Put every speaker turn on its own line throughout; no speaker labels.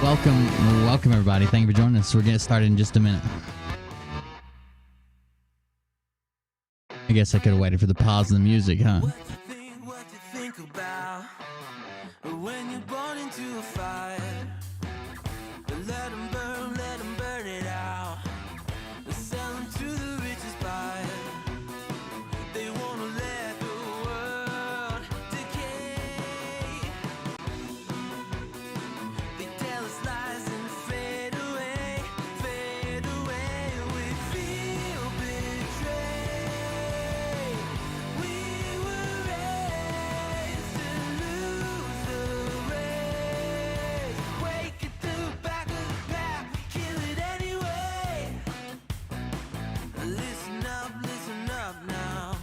Welcome everybody. Thank you for joining us. We're getting started in just a minute. I guess I could have waited for the pause in the music, huh?
What you think about when you're born into a fire? Let them burn it out. Sell them to the richest buyer. They want to let the world decay. They tell us lies and fade away. We feel betrayed. We were raised to lose the race. Wake at the back of the pack, kill it anyway. Listen up now.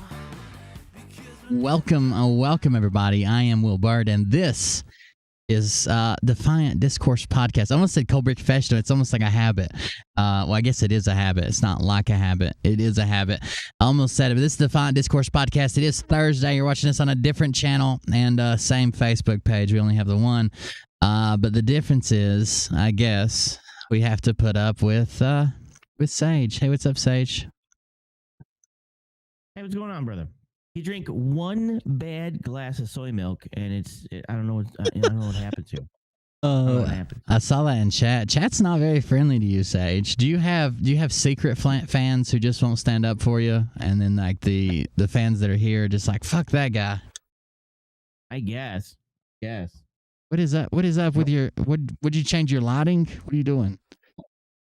Welcome everybody. I am Will Bard, and this is Defiant Discourse podcast. I almost said Cold Brick Professional. It's almost like a habit. Well, I guess it is a habit. It's not like a habit. It is a habit. I almost said it, but this is Defiant Discourse podcast. It is Thursday. You're watching this on a different channel and same Facebook page. We only have the one. But the difference is, I guess, we have to put up with Sage. Hey, what's up, Sage?
Hey, what's going on, brother? You drink one bad glass of soy milk, and I don't know what happened to.
I saw that in chat. Chat's not very friendly to you, Sage. Do you have secret fans who just won't stand up for you, and then like the fans that are here are just like, fuck that guy?
I guess.
What is up with your would you change your lighting? What are you doing?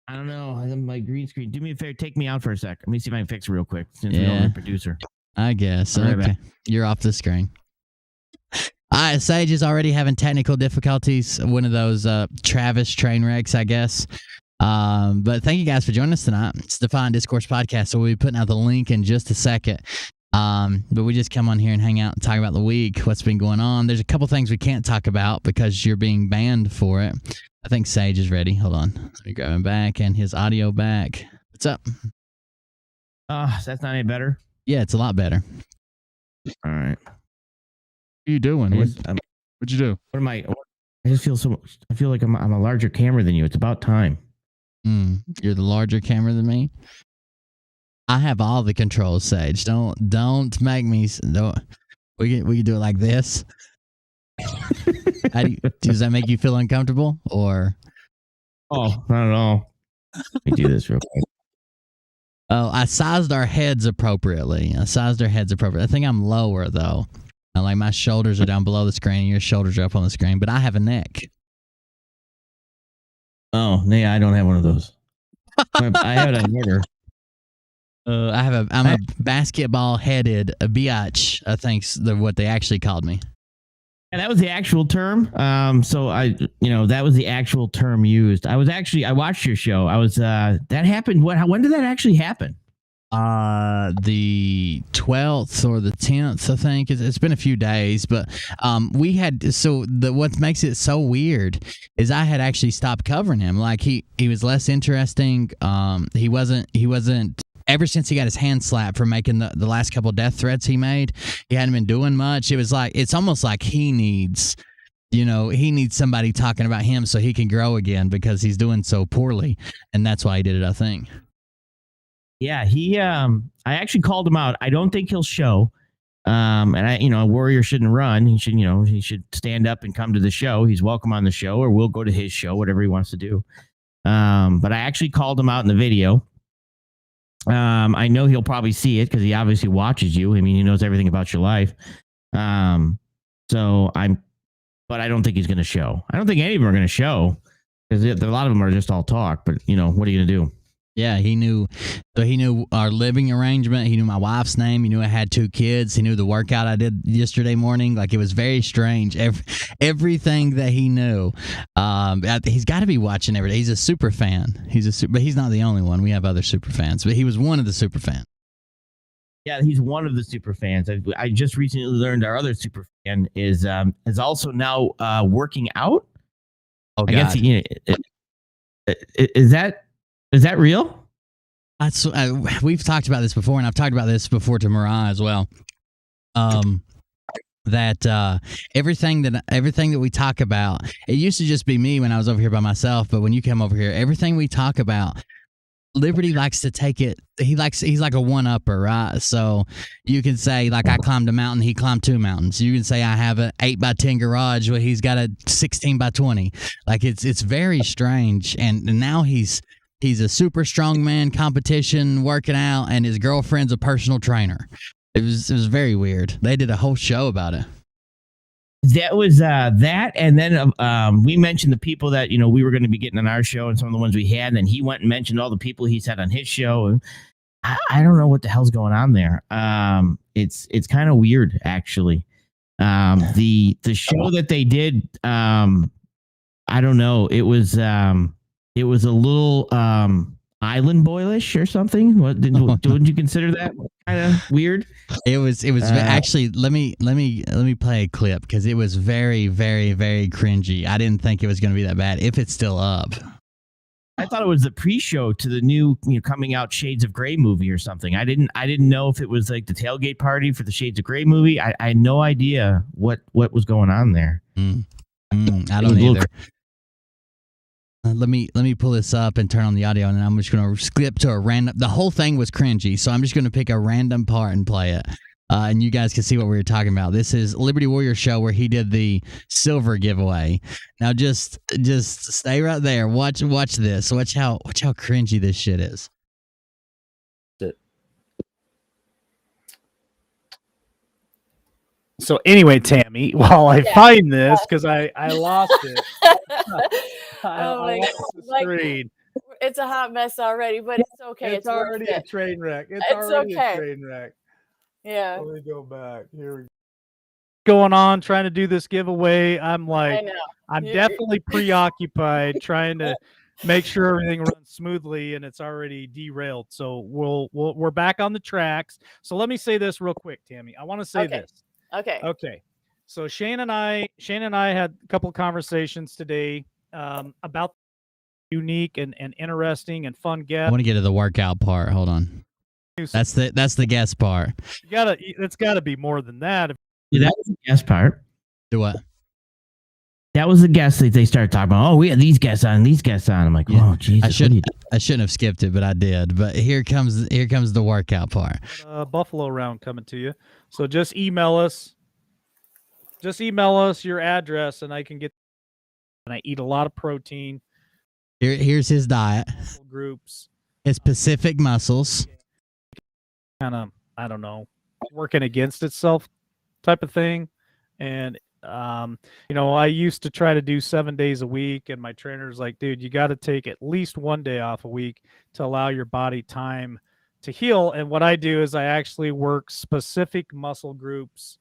I don't know. My green screen. Do me a favor, take me out for a sec. Let me see if I can fix it real quick. Since we don't have a producer.
I guess.
Right
okay.
back.
You're off the screen. All right, Sage is already having technical difficulties. One of those Travis train wrecks, I guess. But thank you guys for joining us tonight. It's the Defiant Discourse podcast, so we'll be putting out the link in just a second. But we just come on here and hang out and talk about the week, what's been going on. There's a couple things we can't talk about because you're being banned for it. I think Sage is ready. Hold on. Let me grab him back and his audio back. What's up?
That's not any better.
Yeah, it's a lot better.
All right.
What are you doing? What'd you do?
What am I? I just feel I feel like I'm a larger camera than you. It's about time.
You're the larger camera than me. I have all the controls, Sage. Don't make me. Don't. We can do it like this. Does that make you feel uncomfortable or?
Oh, not at all. Let me do this real quick.
Oh, I sized our heads appropriately. I think I'm lower though. Like my shoulders are down below the screen, and your shoulders are up on the screen. But I have a neck.
Oh, yeah, I don't have one of those. I have it on Twitter.
I'm a basketball-headed biatch, I think's what they actually called me.
And that was the actual term. So that was the actual term used. I watched your show. That happened. When did that actually happen?
The 12th or the 10th, I think. It's been a few days, but we had, what makes it so weird is I had actually stopped covering him. Like he was less interesting. He wasn't ever since he got his hand slapped for making the last couple of death threats he made. He hadn't been doing much. It was like, it's almost like he needs somebody talking about him so he can grow again because he's doing so poorly. And that's why he did it, I think.
Yeah, I actually called him out. I don't think he'll show. And a warrior shouldn't run. He should stand up and come to the show. He's welcome on the show, or we'll go to his show, whatever he wants to do. But I actually called him out in the video. I know he'll probably see it because he obviously watches you. I mean, he knows everything about your life. But I don't think he's going to show. I don't think any of them are going to show because a lot of them are just all talk. But what are you going to do?
Yeah, he knew our living arrangement. He knew my wife's name. He knew I had 2 kids. He knew the workout I did yesterday morning. Like, it was very strange. Everything that he knew. He's got to be watching every day. He's a super fan. But he's not the only one. We have other super fans, but he was one of the super fans.
Yeah, he's one of the super fans. I just recently learned our other super fan is also now working out.
Oh, God.
I guess is that real?
We've talked about this before, and I've talked about this before to Mariah as well. that everything that we talk about, it used to just be me when I was over here by myself, but when you come over here, everything we talk about, Liberty likes to take it. He's like a one-upper, right? So you can say, like, I climbed a mountain, he climbed 2 mountains. You can say I have an 8x10 garage, well, he's got a 16x20. Like, it's very strange. And now he's a super strong man, competition, working out, and his girlfriend's a personal trainer. It was very weird. They did a whole show about it.
That was that, and then we mentioned the people that we were going to be getting on our show, and some of the ones we had. And then he went and mentioned all the people he's had on his show, and I don't know what the hell's going on there. It's kind of weird, actually. The show that they did, I don't know. It was a little island boyish or something. Wouldn't you consider that kind of weird?
It was actually, let me play a clip, because it was very, very, very cringy. I didn't think it was going to be that bad, if it's still up.
I thought it was the pre-show to the new coming out Shades of Grey movie or something. I didn't know if it was like the tailgate party for the Shades of Grey movie. I had no idea what was going on there.
I don't either. Let me pull this up and turn on the audio, and then I'm just going to skip to a random. The whole thing was cringy, so I'm just going to pick a random part and play it, and you guys can see what we were talking about. This is Liberty Warrior show where he did the silver giveaway. Now just stay right there. Watch this. Watch how cringy this shit is.
So anyway, Tammy, while I find this, because I lost it. I lost the screen.
It's a hot mess already, but it's okay.
It's already a train wreck. It's already a train wreck.
Yeah.
Let me go back. Here we go. Going on, trying to do this giveaway. I'm like, I'm definitely preoccupied trying to make sure everything runs smoothly, and it's already derailed. So we're back on the tracks. So let me say this real quick, Tammy. I want to say this. Okay. So Shane and I had a couple of conversations today about unique and interesting and fun guests.
I want to get to the workout part. Hold on. That's the guest part.
It's gotta be more than that.
Yeah, that was the guest part.
Do what?
That was the guest that they started talking about. Oh, we had these guests on, I'm like, oh, Jesus.
I shouldn't have skipped it, but I did. But here comes the workout part.
Buffalo round coming to you. So just email us. Just email us your address, and I can get. And I eat a lot of protein.
Here's his diet.
Groups.
His Pacific muscles.
Kind of, I don't know, working against itself type of thing. And I used to try to do 7 days a week, and my trainer's like, dude, you got to take at least 1 day off a week to allow your body time to heal. And what I do is I actually work specific muscle groups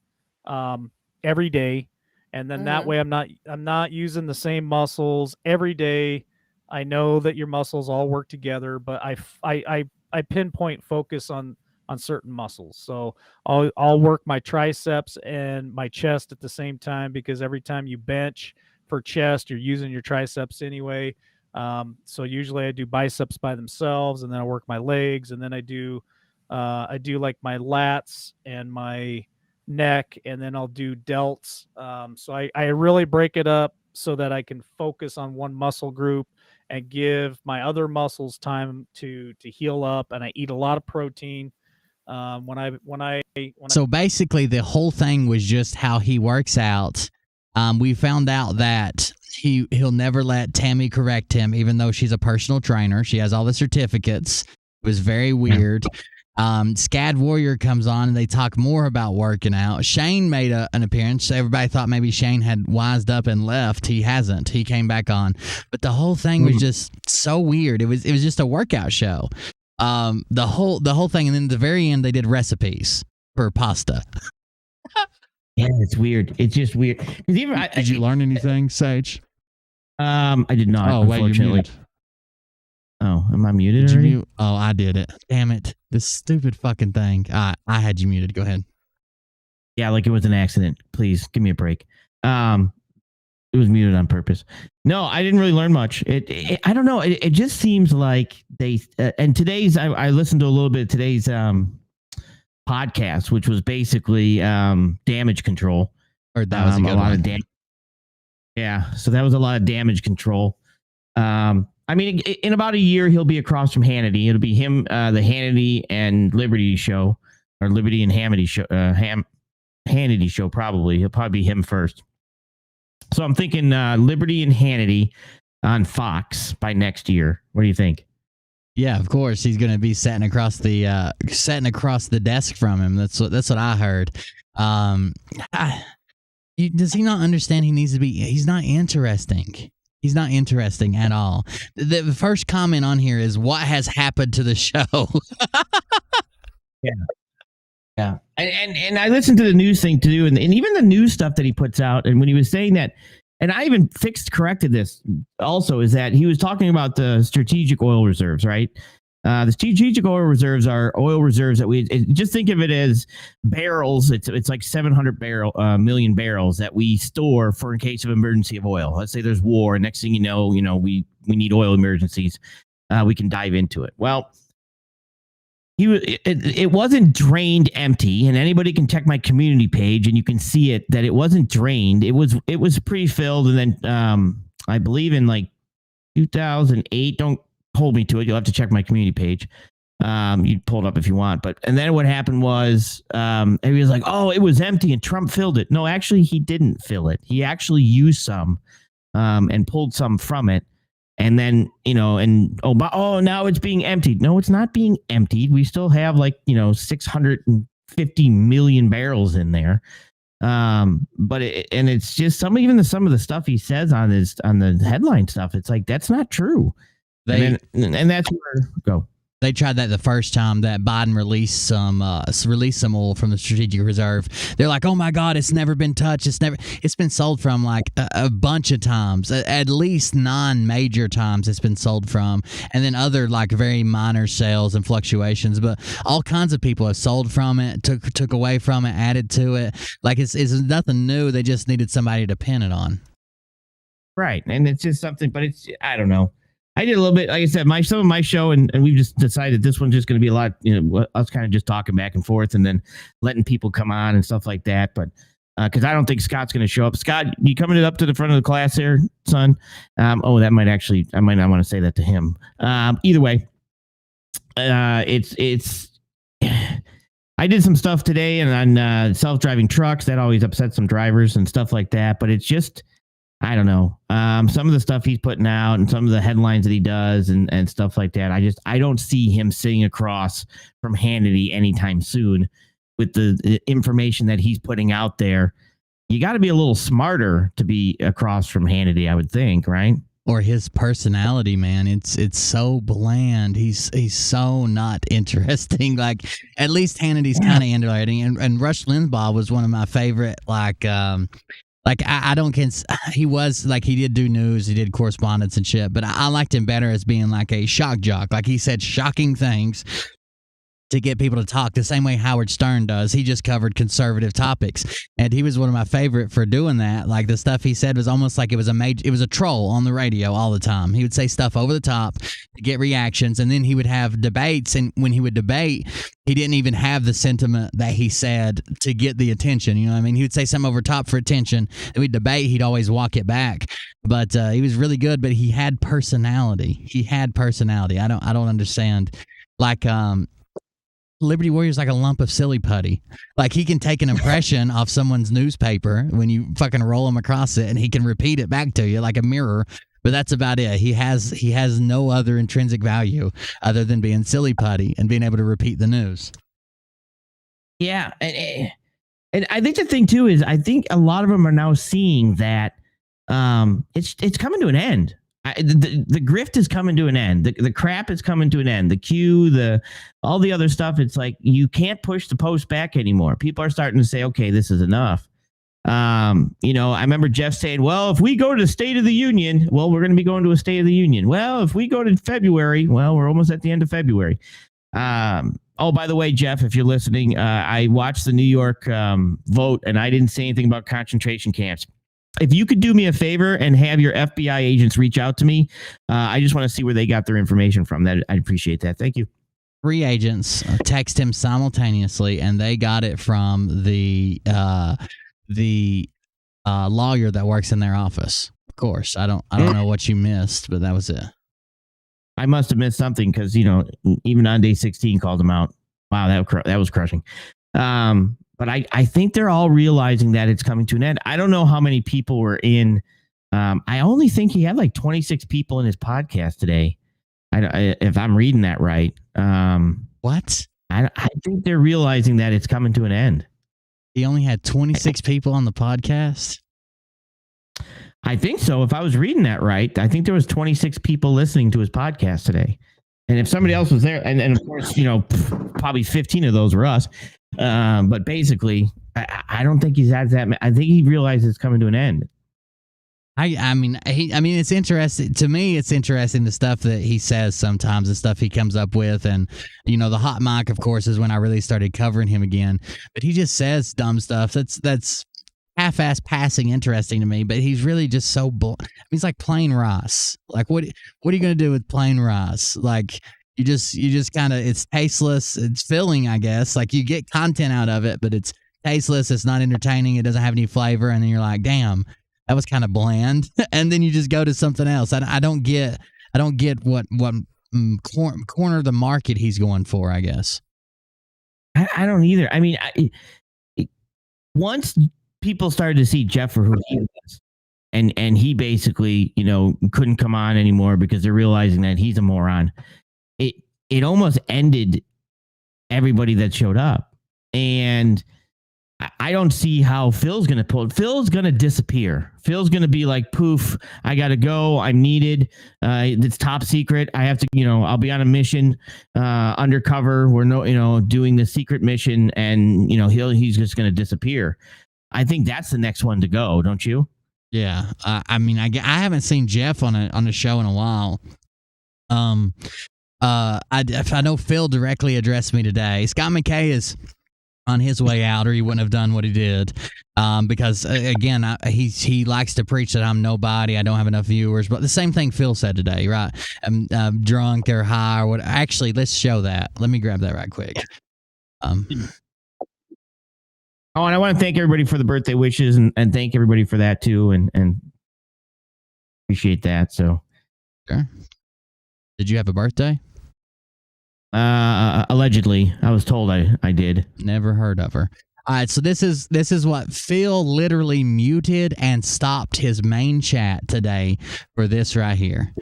every day, and then that way I'm not using the same muscles every day. I know that your muscles all work together, but I pinpoint focus on certain muscles. So I'll work my triceps and my chest at the same time, because every time you bench for chest, you're using your triceps anyway. So usually I do biceps by themselves, and then I work my legs, and then I do like my lats and my neck, and then I'll do delts. So I really break it up so that I can focus on one muscle group and give my other muscles time to heal up. And I eat a lot of protein.
So basically the whole thing was just how he works out. We found out that he'll never let Tammy correct him, even though she's a personal trainer. She has all the certificates. It was very weird. Scad Warrior comes on, and they talk more about working out. Shane made an appearance. Everybody thought maybe Shane had wised up and left. He hasn't. He came back on. But the whole thing was just so weird. It was just a workout show. The whole thing, and then at the very end they did recipes for pasta.
Yeah, it's weird. It's just weird.
Did you learn anything, Sage?
I did not.
Oh, wait, you're muted.
Oh, am I muted?
Did you mute? Oh, I did it. Damn it! This stupid fucking thing. I had you muted. Go ahead.
Yeah, like it was an accident. Please give me a break. It was muted on purpose. No, I didn't really learn much. I don't know. It just seems like they and today's. I listened to a little bit of today's podcast, which was basically damage control.
Heard that was a good
lot
one.
of damage. Yeah, so that was a lot of damage control. I mean, in about a year, he'll be across from Hannity. It'll be him, the Hannity and Liberty show, or Liberty and Hannity show. Hannity show, probably. He'll probably be him first. So I'm thinking Liberty and Hannity on Fox by next year. What do you think?
Yeah, of course he's going to be sitting across the desk from him. That's what I heard. Does he not understand he needs to be? He's not interesting. He's not interesting at all. The first comment on here is, what has happened to the show?
Yeah. And I listened to the news thing too, and even the news stuff that he puts out. And when he was saying that, and I even corrected this also, is that he was talking about the strategic oil reserves, right? The strategic oil reserves are oil reserves that we just think of it as barrels. It's like 700 million barrels that we store for in case of emergency of oil. Let's say there's war, and next thing you know, we need oil emergencies. We can dive into it. Well, it wasn't drained empty, and anybody can check my community page and you can see it that it wasn't drained. It was pre-filled, and then I believe in like 2008. Don't hold me to it. You'll have to check my community page. You pull it up if you want. And then what happened was he was like, "Oh, it was empty and Trump filled it." No, actually, he didn't fill it. He actually used some and pulled some from it. And then, now it's being emptied. No, it's not being emptied. We still have 650 million barrels in there. But it's just some of the stuff he says on the headline stuff. It's like, that's not true. And that's where go.
They tried that the first time that Biden released some oil from the strategic reserve. They're like, "Oh my God, it's never been touched. It's been sold from like a bunch of times, at least 9 major times it's been sold from, and then other like very minor sales and fluctuations. But all kinds of people have sold from it, took away from it, added to it. Like it's nothing new. They just needed somebody to pin it on."
Right, and it's just something. But I don't know. I did a little bit, like I said, some of my show, and we've just decided this one's just going to be a lot, us kind of just talking back and forth and then letting people come on and stuff like that. But because I don't think Scott's going to show up. Scott, you coming up to the front of the class there, son? I might not want to say that to him. Either way, it's. I did some stuff today and on self-driving trucks. That always upsets some drivers and stuff like that. But it's just, I don't know. Some of the stuff he's putting out and some of the headlines that he does and stuff like that. I don't see him sitting across from Hannity anytime soon with the information that he's putting out there. You got to be a little smarter to be across from Hannity, I would think, right?
Or his personality, man. It's so bland. He's so not interesting. Like, at least Hannity's kind of interesting. And Rush Limbaugh was one of my favorite, he was like, he did do news, he did correspondence and shit, but I liked him better as being like a shock jock. Like, he said shocking things to get people to talk the same way Howard Stern does. He just covered conservative topics, and he was one of my favorite for doing that. Like, the stuff he said was almost like it was a troll on the radio all the time. He would say stuff over the top to get reactions, and then he would have debates, and when he would debate, he didn't even have the sentiment that he said to get the attention. You know what I mean? He would say something over top for attention, and we'd debate, he'd always walk it back. But he was really good, but he had personality. I don't understand. Like, Liberty Warrior's like a lump of silly putty. Like, he can take an impression off someone's newspaper when you fucking roll him across it, and he can repeat it back to you like a mirror. But that's about it. He has no other intrinsic value other than being silly putty and being able to repeat the news.
Yeah, and I think the thing too is, I think a lot of them are now seeing that it's coming to an end. The grift is coming to an end. The crap is coming to an end. The Q, all the other stuff. It's like, you can't push the post back anymore. People are starting to say, okay, this is enough. I remember Jeff saying, well, if we go to the State of the Union, well, we're going to be going to a State of the Union. Well, if we go to February, well, we're almost at the end of February. Oh, by the way, Jeff, if you're listening, I watched the New York vote, and I didn't say anything about concentration camps. If you could do me a favor and have your FBI agents reach out to me, I just want to see where they got their information from. I'd appreciate that. Thank you.
3 agents text him simultaneously, and they got it from the lawyer that works in their office. Of course, I don't know what you missed, but that was it.
I must have missed something because, even on day 16 called him out. Wow, that was crushing. But I think they're all realizing that it's coming to an end. I don't know how many people were in. I only think he had like 26 people in his podcast today. If I'm reading that right.
What?
I think they're realizing that it's coming to an end.
He only had 26 people on the podcast?
I think so. If I was reading that right, I think there was 26 people listening to his podcast today. And if somebody else was there, and of course, probably 15 of those were us. But basically, I don't think he's had that. I think he realizes it's coming to an end.
I mean, it's interesting to me. It's interesting the stuff that he says sometimes, the stuff he comes up with, and the hot mic, of course, is when I really started covering him again. But he just says dumb stuff. That's half-ass passing interesting to me. But he's really just so he's like plain rice. Like what are you gonna do with plain rice? Like you just kind of, it's tasteless. It's filling, I guess. Like you get content out of it, but it's tasteless. It's not entertaining. It doesn't have any flavor, and then you're like, damn. That was kind of bland, and then you just go to something else. I don't get what corner of the market he's going for. I guess
I don't either. I mean, once people started to see Jeff for who he was, and he basically couldn't come on anymore because they're realizing that he's a moron. It almost ended everybody that showed up, and I don't see how Phil's going to pull it. Phil's going to disappear. Phil's going to be like, poof, I got to go. I'm needed. It's top secret. I have to, I'll be on a mission undercover. We're doing the secret mission, and, he's just going to disappear. I think that's the next one to go. Don't you?
Yeah. I mean, I haven't seen Jeff on a show in a while. I know Phil directly addressed me today. Scott McKay is on his way out, or he wouldn't have done what he did, because again, he likes to preach that I'm nobody, I don't have enough viewers. But the same thing Phil said today, right? I'm drunk or high or what. Actually, let's show that. Let me grab that right quick.
And I want to thank everybody for the birthday wishes, and thank everybody for that too, and appreciate that. So,
sure. Did you have a birthday?
Allegedly, I was told I did.
Never heard of her. All right, so this is what Phil literally muted and stopped his main chat today for this right here.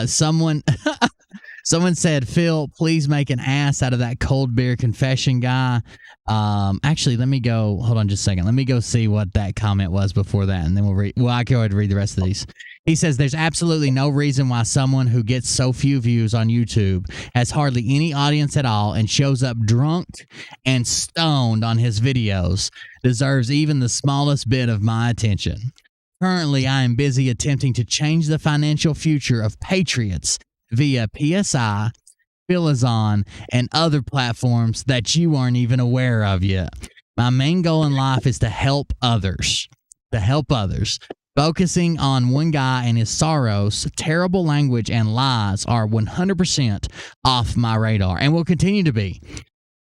Someone said, Phil, please make an ass out of that cold beer confession guy. Actually, let me go. Hold on just a second. Let me go see what that comment was before that, and then we'll read. Well, I can go ahead and read the rest of these. He says, there's absolutely no reason why someone who gets so few views on YouTube, has hardly any audience at all, and shows up drunk and stoned on his videos deserves even the smallest bit of my attention. Currently, I am busy attempting to change the financial future of patriots via PSI, Philizon, and other platforms that you aren't even aware of yet. My main goal in life is to help others. Focusing on one guy and his sorrows, terrible language, and lies are 100% off my radar and will continue to be.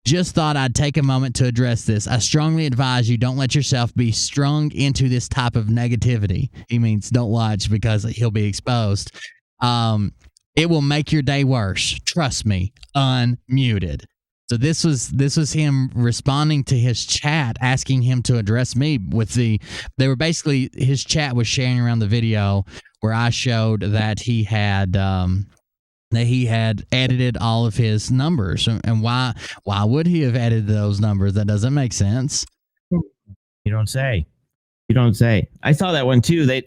Just thought I'd take a moment to address this. I strongly advise you don't let yourself be strung into this type of negativity. He means don't watch because he'll be exposed. It will make your day worse. Trust me. Unmuted. So this was him responding to his chat, asking him to address me with they were basically, his chat was sharing around the video where I showed that he had edited all of his numbers. And why would he have edited those numbers? That doesn't make sense.
You don't say. I saw that one too.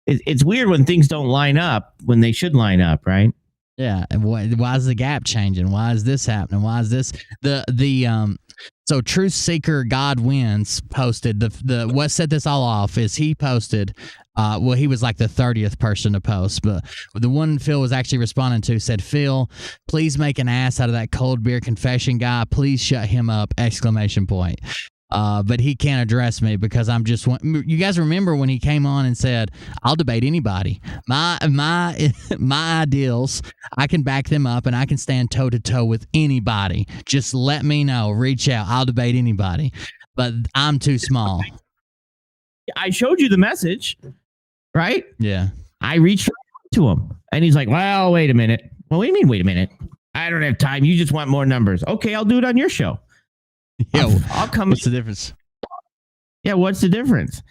It's weird when things don't line up when they should line up, right?
Yeah, and why is the gap changing? Why is this happening? Why is this so Truth Seeker God Wins posted the what set this all off is he posted he was like the 30th person to post, but the one Phil was actually responding to said, Phil, please make an ass out of that cold beer confession guy. Please shut him up! ! But he can't address me because I'm just. You guys remember when he came on and said, "I'll debate anybody. My ideals, I can back them up, and I can stand toe to toe with anybody. Just let me know. Reach out. I'll debate anybody." But I'm too small.
I showed you the message, right?
Yeah.
I reached out to him, and he's like, well, wait a minute. Well, what do you mean, wait a minute? I don't have time. You just want more numbers. Okay, I'll do it on your show.
Yeah.
I'll come.
What's the difference?
Yeah, what's the difference?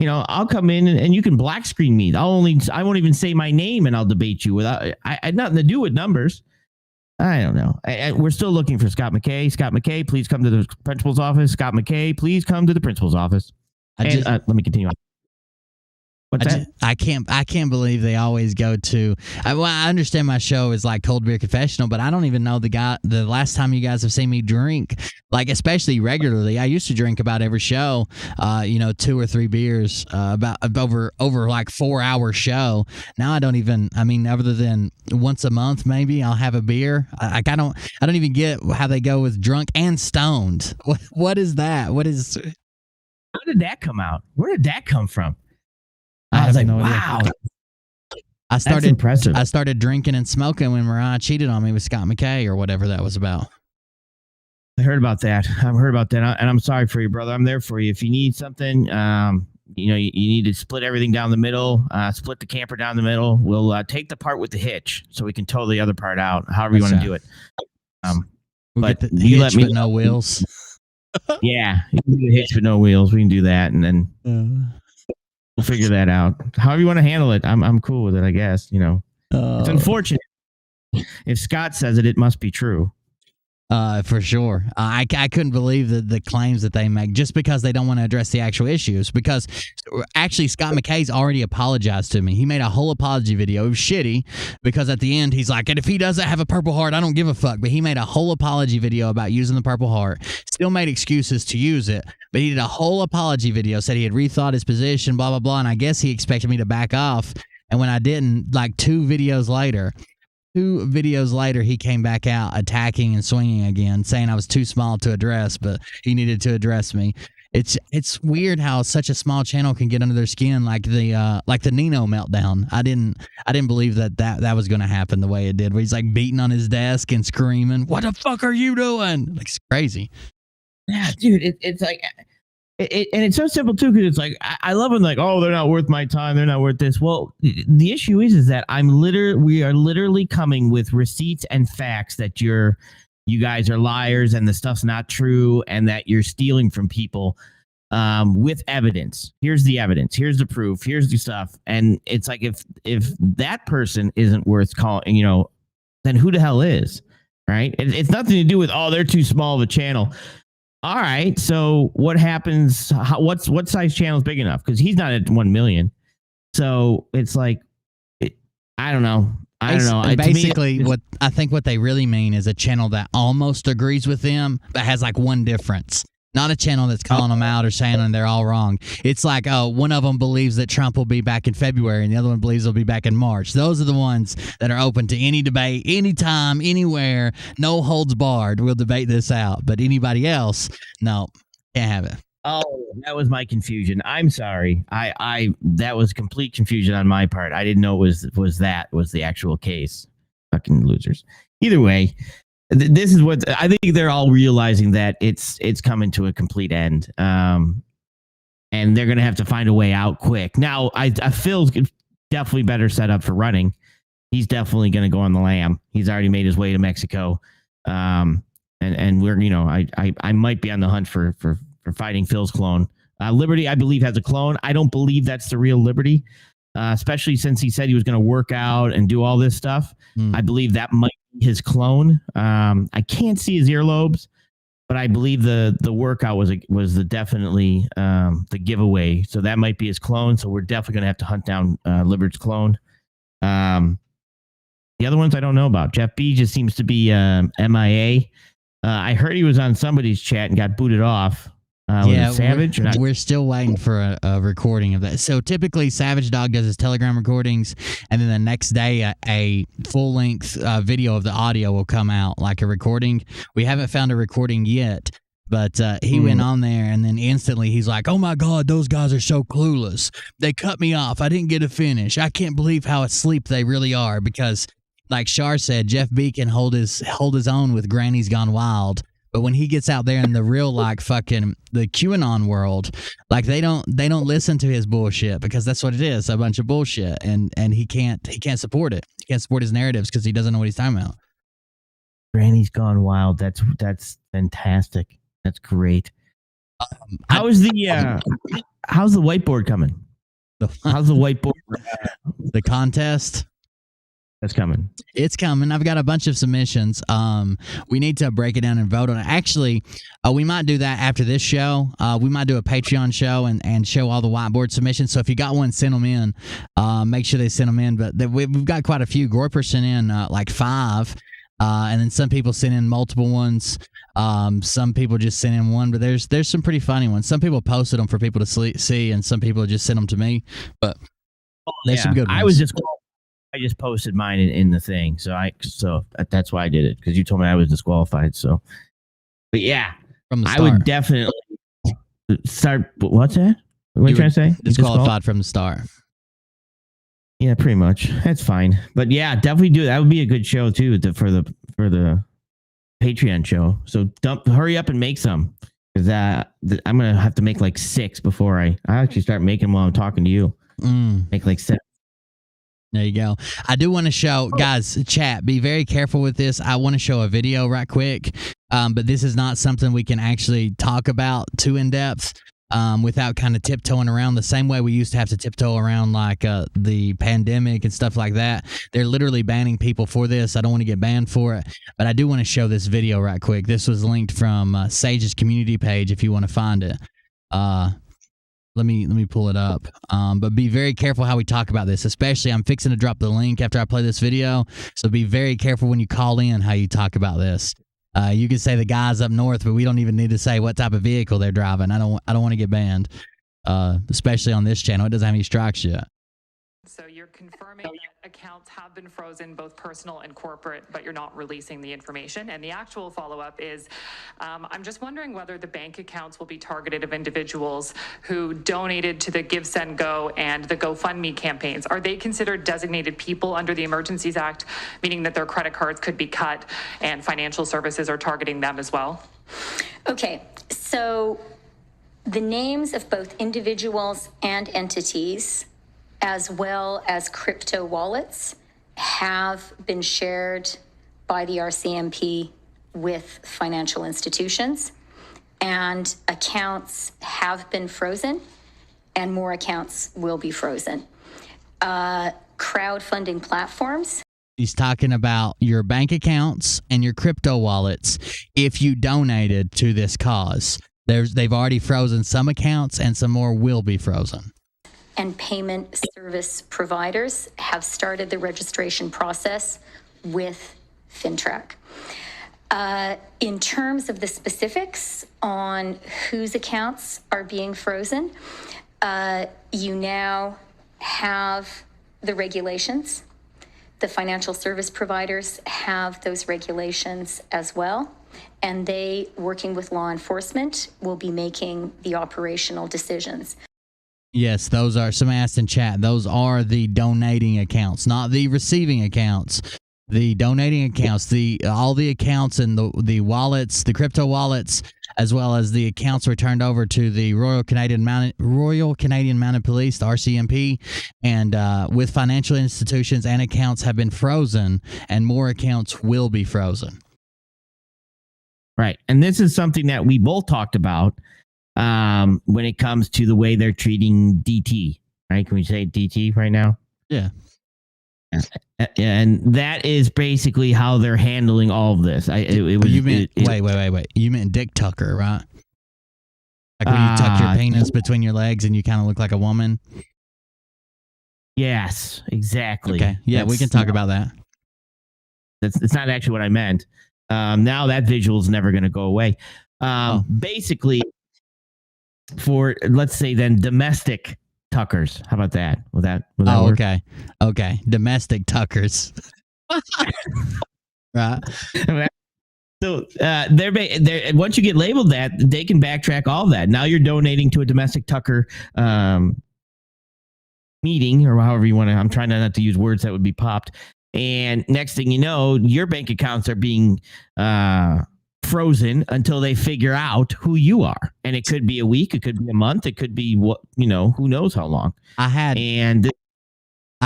I'll come in and you can black screen me. I won't even say my name, and I'll debate you without. I had nothing to do with numbers. I don't know. We're still looking for Scott McKay. Scott McKay, please come to the principal's office. Scott McKay, please come to the principal's office. Let me continue on. What's that?
I can't believe they always go to. I understand my show is like Cold Beer Confessional, but I don't even know the last time you guys have seen me drink, like especially regularly. I used to drink about every show, 2 or 3 beers, about over like 4-hour show. Now I don't even. I mean, other than once a month, maybe I'll have a beer. I don't even get how they go with drunk and stoned. What is that? What is?
How did that come out? Where did that come from?
I
was like,
have no
wow.
idea. That's
impressive.
I started drinking and smoking when Mariah cheated on me with Scott McKay or whatever that was about.
I heard about that. I've heard about that, and I'm sorry for you, brother. I'm there for you. If you need something, you need to split everything down the middle, split the camper down the middle. We'll take the part with the hitch so we can tow the other part out, however you want to do it.
We'll
but
get the
you
hitch
let me
but no wheels.
Yeah, you can do the hitch but no wheels. We can do that, and then we'll figure that out. However you want to handle it, I'm cool with it, I guess. It's unfortunate. If Scott says it, it must be true.
For sure. I couldn't believe the claims that they make just because they don't want to address the actual issues. Because actually, Scott McKay's already apologized to me. He made a whole apology video. It was shitty because at the end, he's like, and if he doesn't have a Purple Heart, I don't give a fuck. But he made a whole apology video about using the Purple Heart. Still made excuses to use it. But he did a whole apology video, said he had rethought his position, blah, blah, blah. And I guess he expected me to back off. And when I didn't, like 2 videos later, he came back out attacking and swinging again, saying I was too small to address, but he needed to address me. It's weird how such a small channel can get under their skin, like the Nino meltdown. I didn't believe that was going to happen the way it did, where he's like beating on his desk and screaming, "What the fuck are you doing?" Like, it's crazy.
Yeah, dude, it's like. And it's so simple too, because it's like I love it. Like, oh, they're not worth my time. They're not worth this. Well, the issue is that we are literally coming with receipts and facts that you guys are liars and the stuff's not true and that you're stealing from people with evidence. Here's the evidence. Here's the proof. Here's the stuff. And it's like if that person isn't worth calling, then who the hell is? Right? It's nothing to do with they're too small of a channel. All right, so what happens? What size channel is big enough? Because he's not at 1 million. So it's like, I don't know.
Basically, what they really mean is a channel that almost agrees with them, but has like one difference. Not a channel that's calling them out or saying they're all wrong. It's like, one of them believes that Trump will be back in February and the other one believes he'll be back in March. Those are the ones that are open to any debate, anytime, anywhere, no holds barred. We'll debate this out. But anybody else, no, can't have it.
Oh, that was my confusion. I'm sorry. That was complete confusion on my part. I didn't know it was the actual case. Fucking losers. Either way. This is what I think they're all realizing, that it's coming to a complete end, and they're going to have to find a way out quick. Now, Phil's definitely better set up for running. He's definitely going to go on the lam. He's already made his way to Mexico, and we're I might be on the hunt for fighting Phil's clone. Liberty, I believe, has a clone. I don't believe that's the real Liberty, especially since he said he was going to work out and do all this stuff. I believe that might be his clone. I can't see his earlobes, but I believe the workout was definitely the giveaway. So that might be his clone. So we're definitely going to have to hunt down Liberty's clone. The other ones I don't know about. Jeff B just seems to be MIA. I heard he was on somebody's chat and got booted off.
Yeah,
Savage.
We're still waiting for a recording of that. So typically, Savage Dog does his Telegram recordings, and then the next day, a full length video of the audio will come out, like a recording. We haven't found a recording yet, but he went on there, and then instantly he's like, "Oh my God, those guys are so clueless. They cut me off. I didn't get to finish. I can't believe how asleep they really are." Because, like Shar said, Jeff B can hold his own with Granny's Gone Wild. But when he gets out there in the real like fucking the QAnon world, like they don't listen to his bullshit because that's what it is, a bunch of bullshit, and he can't support it. He can't support his narratives because he doesn't know what he's talking about.
Granny's gone wild. That's fantastic. That's great. How's the whiteboard coming? How's the whiteboard?
The contest?
That's coming.
It's coming. I've got a bunch of submissions. We need to break it down and vote on it. Actually, we might do that after this show. We might do a Patreon show and show all the whiteboard submissions. So if you got one, send them in. Make sure they send them in. But we've got quite a few. Groyper sent in like 5. And then some people sent in multiple ones. Some people just sent in one. But there's some pretty funny ones. Some people posted them for people to see, and some people just sent them to me. But there's some good ones.
I just posted mine in the thing, so that's why I did it, because you told me I was disqualified. So, but yeah,
from the start.
I would definitely start. What's that? What are you trying to say?
Disqualified from the start.
Yeah, pretty much. That's fine. But yeah, definitely do. That would be a good show too for the Patreon show. So hurry up and make some, because I'm gonna have to make like 6 before I actually start making them while I'm talking to you. Make like 7.
There you go. I do want to show, guys, chat, be very careful with this. I want to show a video right quick, but this is not something we can actually talk about too in depth without kind of tiptoeing around the same way we used to have to tiptoe around like the pandemic and stuff like that. They're literally banning people for this. I don't want to get banned for it, but I do want to show this video right quick. This was linked from Sage's community page if you want to find it. Let me pull it up. But be very careful how we talk about this, especially I'm fixing to drop the link after I play this video. So be very careful when you call in how you talk about this. You can say the guys up north, but we don't even need to say what type of vehicle they're driving. I don't want to get banned, especially on this channel. It doesn't have any strikes yet.
So you're confirming that accounts have been frozen, both personal and corporate, but you're not releasing the information. And the actual follow-up is, I'm just wondering whether the bank accounts will be targeted of individuals who donated to the Give, Send, Go and the GoFundMe campaigns. Are they considered designated people under the Emergencies Act, meaning that their credit cards could be cut and financial services are targeting them as well?
Okay, so the names of both individuals and entities, as well as crypto wallets, have been shared by the RCMP with financial institutions, and accounts have been frozen, and more accounts will be frozen. Crowdfunding platforms.
He's talking about your bank accounts and your crypto wallets if you donated to this cause. They've already frozen some accounts, and some more will be frozen.
And payment service providers have started the registration process with FinTrack. In terms of the specifics on whose accounts are being frozen, you now have the regulations. The financial service providers have those regulations as well, and they, working with law enforcement, will be making the operational decisions.
Yes, those are, some asked in chat, those are the donating accounts, not the receiving accounts. The donating accounts, all the accounts and the wallets, the crypto wallets, as well as the accounts were turned over to the Royal Canadian Mounted Police, the RCMP, and with financial institutions and accounts have been frozen, and more accounts will be frozen.
Right, and this is something that we both talked about. When it comes to the way they're treating DT, right? Can we say DT right now?
Yeah.
And that is basically how they're handling all of this. Wait.
You meant Dick Tucker, right? Like when you tuck your penis between your legs and you kind of look like a woman?
Yes, exactly.
Okay. Yeah, we can talk about that.
It's not actually what I meant. Now that visual is never going to go away. Basically, for, let's say then, domestic tuckers. How about that? Will that work?
Okay. Domestic tuckers. Right.
So they're once you get labeled that, they can backtrack all that. Now you're donating to a domestic tucker meeting, or however you want to. I'm trying not to use words that would be popped. And next thing you know, your bank accounts are being frozen until they figure out who you are. And it could be a week, it could be a month, it could be what, who knows how long.
I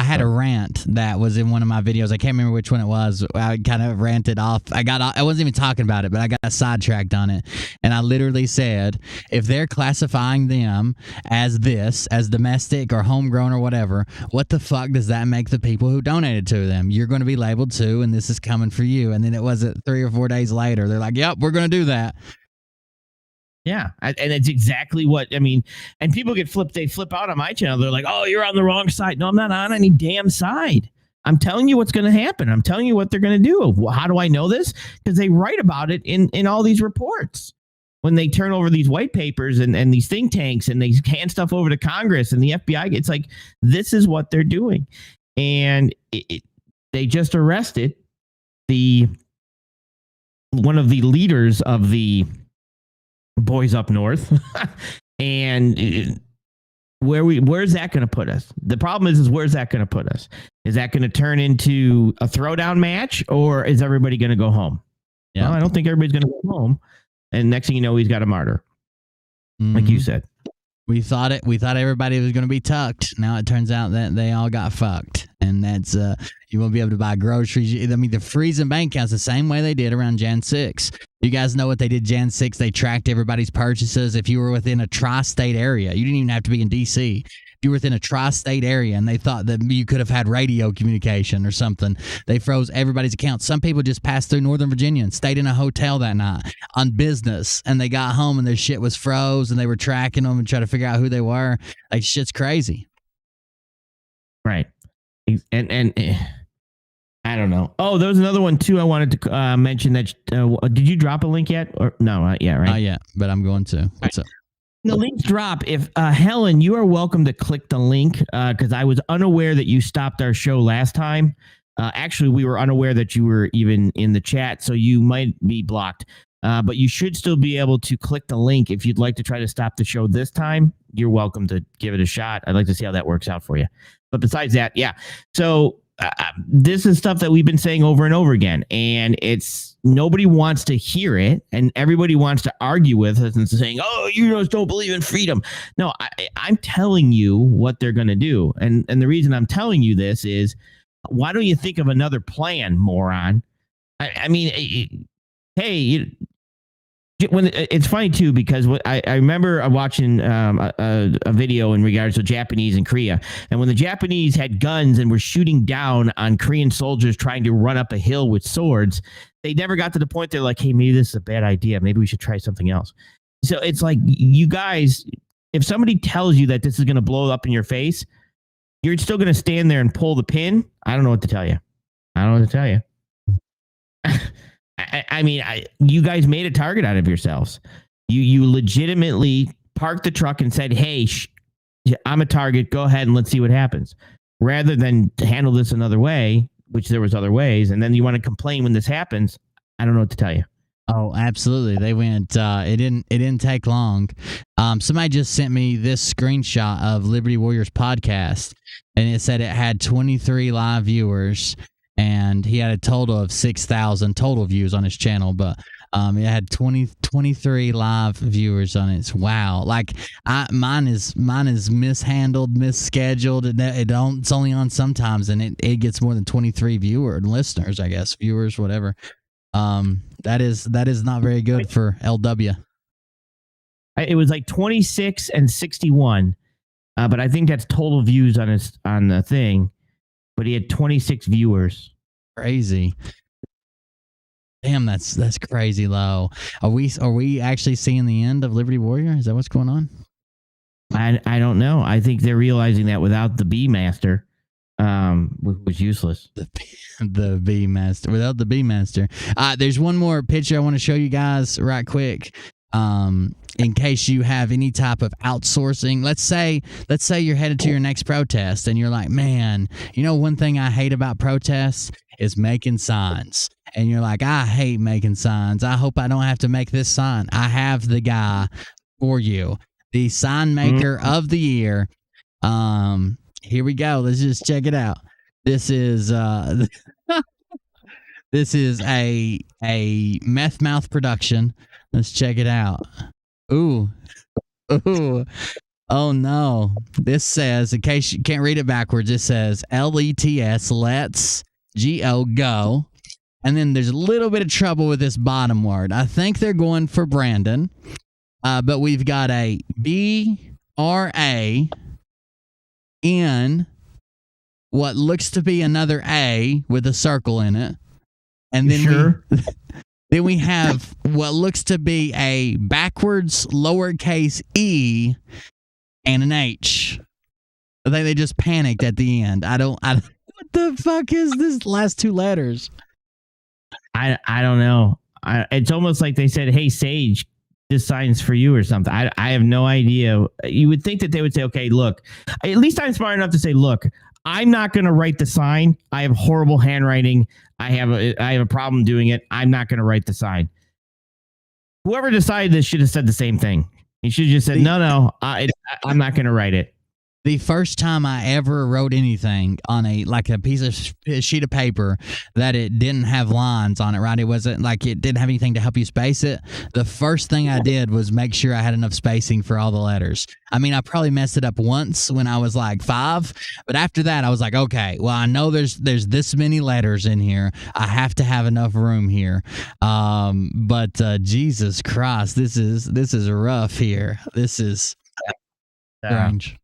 had a rant that was in one of my videos. I can't remember which one it was. I kind of ranted off. I wasn't even talking about it, but I got sidetracked on it. And I literally said, if they're classifying them as domestic or homegrown or whatever, what the fuck does that make the people who donated to them? You're going to be labeled too, and this is coming for you. And then it wasn't 3 or 4 days later. They're like, yep, we're going to do that.
Yeah, and it's exactly what I mean. And people they flip out on my channel. They're like, "Oh, you're on the wrong side." No, I'm not on any damn side. I'm telling you what's going to happen. I'm telling you what they're going to do. How do I know this? Because they write about it in all these reports. When they turn over these white papers and these think tanks and they hand stuff over to Congress and the FBI, it's like, this is what they're doing. And they just arrested one of the leaders of the Boys Up North. And where's that going to put us? The problem is where's that going to put us? Is that going to turn into a throwdown match, or is everybody going to go home? Yeah, well, I don't think everybody's going to go home. And next thing you know, he's got a martyr, like you said.
We thought everybody was going to be tucked. Now it turns out that they all got fucked, and that's you won't be able to buy groceries. I mean, the freezing bank accounts the same way they did around Jan 6. You guys know what they did Jan 6? They tracked everybody's purchases. If you were within a tri-state area, you didn't even have to be in D.C. If you were within a tri-state area and they thought that you could have had radio communication or something, they froze everybody's accounts. Some people just passed through Northern Virginia and stayed in a hotel that night on business, and they got home and their shit was froze, and they were tracking them and trying to figure out who they were. Like, shit's crazy.
Right. And I don't know. Oh, there was another one too. I wanted to mention that. Did you drop a link yet? Or no? Not yet, right?
Not yet, but I'm going to. What's up?
The links drop. If Helen, you are welcome to click the link because I was unaware that you stopped our show last time. Actually, we were unaware that you were even in the chat, so you might be blocked. But you should still be able to click the link if you'd like to try to stop the show this time. You're welcome to give it a shot. I'd like to see how that works out for you. But besides that, yeah. So this is stuff that we've been saying over and over again, and it's nobody wants to hear it, and everybody wants to argue with us and saying, "Oh, you just don't believe in freedom." No, I'm telling you what they're going to do, and the reason I'm telling you this is, why don't you think of another plan, moron? I mean, hey. When it's funny too, because I remember watching a video in regards to Japanese and Korea, and when the Japanese had guns and were shooting down on Korean soldiers trying to run up a hill with swords, they never got to the point they're like, hey, maybe this is a bad idea, maybe we should try something else. So it's like, you guys, if somebody tells you that this is going to blow up in your face, you're still going to stand there and pull the pin. I don't know what to tell you. I mean, you guys made a target out of yourselves. You legitimately parked the truck and said, hey, I'm a target. Go ahead and let's see what happens. Rather than to handle this another way, which there was other ways, and then you want to complain when this happens. I don't know what to tell you.
Oh, absolutely. They went, it didn't take long. Somebody just sent me this screenshot of Liberty Warriors podcast, and it said it had 23 live viewers. And he had a total of 6,000 total views on his channel, but it had 23 live viewers on it. Wow. Like mine is mishandled, misscheduled. It's only on sometimes, and it gets more than 23 listeners, I guess, viewers, whatever. That is not very good for LW.
It was like 26 and 61, but I think that's total views on the thing. But he had 26 viewers.
Crazy. Damn, that's crazy low. Are we actually seeing the end of Liberty Warrior? Is that what's going on?
I don't know. I think they're realizing that without the B Master, was useless.
The B Master. Without the B Master. There's one more picture I want to show you guys right quick. In case you have any type of outsourcing. Let's say you're headed to your next protest and you're like, man, one thing I hate about protests is making signs. And you're like, I hate making signs. I hope I don't have to make this sign. I have the guy for you, the sign maker of the year. Here we go. Let's just check it out. This is This is a Meth Mouth production. Let's check it out. Ooh. Oh no. This says, in case you can't read it backwards, it says LETS, let's, go. And then there's a little bit of trouble with this bottom word. I think they're going for Brandon. But we've got a BRA in what looks to be another A with a circle in it. And then then we have what looks to be a backwards lowercase e and an H. I think they just panicked at the end. What the fuck is this last two letters?
I don't know. It's almost like they said, "Hey, Sage, this sign's for you" or something. I have no idea. You would think that they would say, "Okay, look, at least I'm smart enough to say, look, I'm not going to write the sign. I have horrible handwriting. I have a problem doing it. I'm not going to write the sign." Whoever decided this should have said the same thing. He should have just said, "No, I'm not going to write it."
The first time I ever wrote anything on a sheet of paper that it didn't have lines on it, right? It wasn't like it didn't have anything to help you space it. The first thing I did was make sure I had enough spacing for all the letters. I mean, I probably messed it up once when I was like 5, but after that I was like, okay, well, I know there's this many letters in here. I have to have enough room here. But Jesus Christ, this is rough here. This is strange.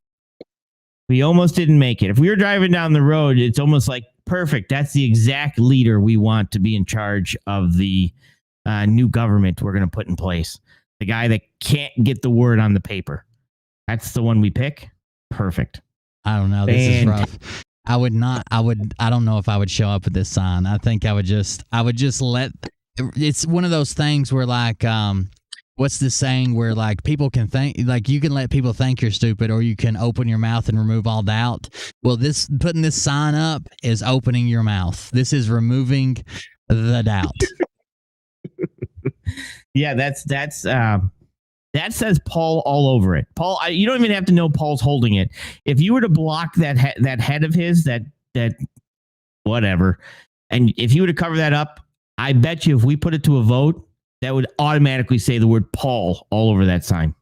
We almost didn't make it. If we were driving down the road, it's almost like perfect. That's the exact leader we want to be in charge of the new government we're going to put in place. The guy that can't get the word on the paper. That's the one we pick. Perfect.
I don't know. This is rough. I don't know if I would show up with this sign. I think I would just let, it's one of those things where like, what's the saying where like people can think, like you can let people think you're stupid, or you can open your mouth and remove all doubt. Well, putting this sign up is opening your mouth. This is removing the doubt.
Yeah, that says Paul all over it. Paul, you don't even have to know Paul's holding it. If you were to block that head of his, that whatever, and if you were to cover that up, I bet you if we put it to a vote, that would automatically say the word Paul all over that sign.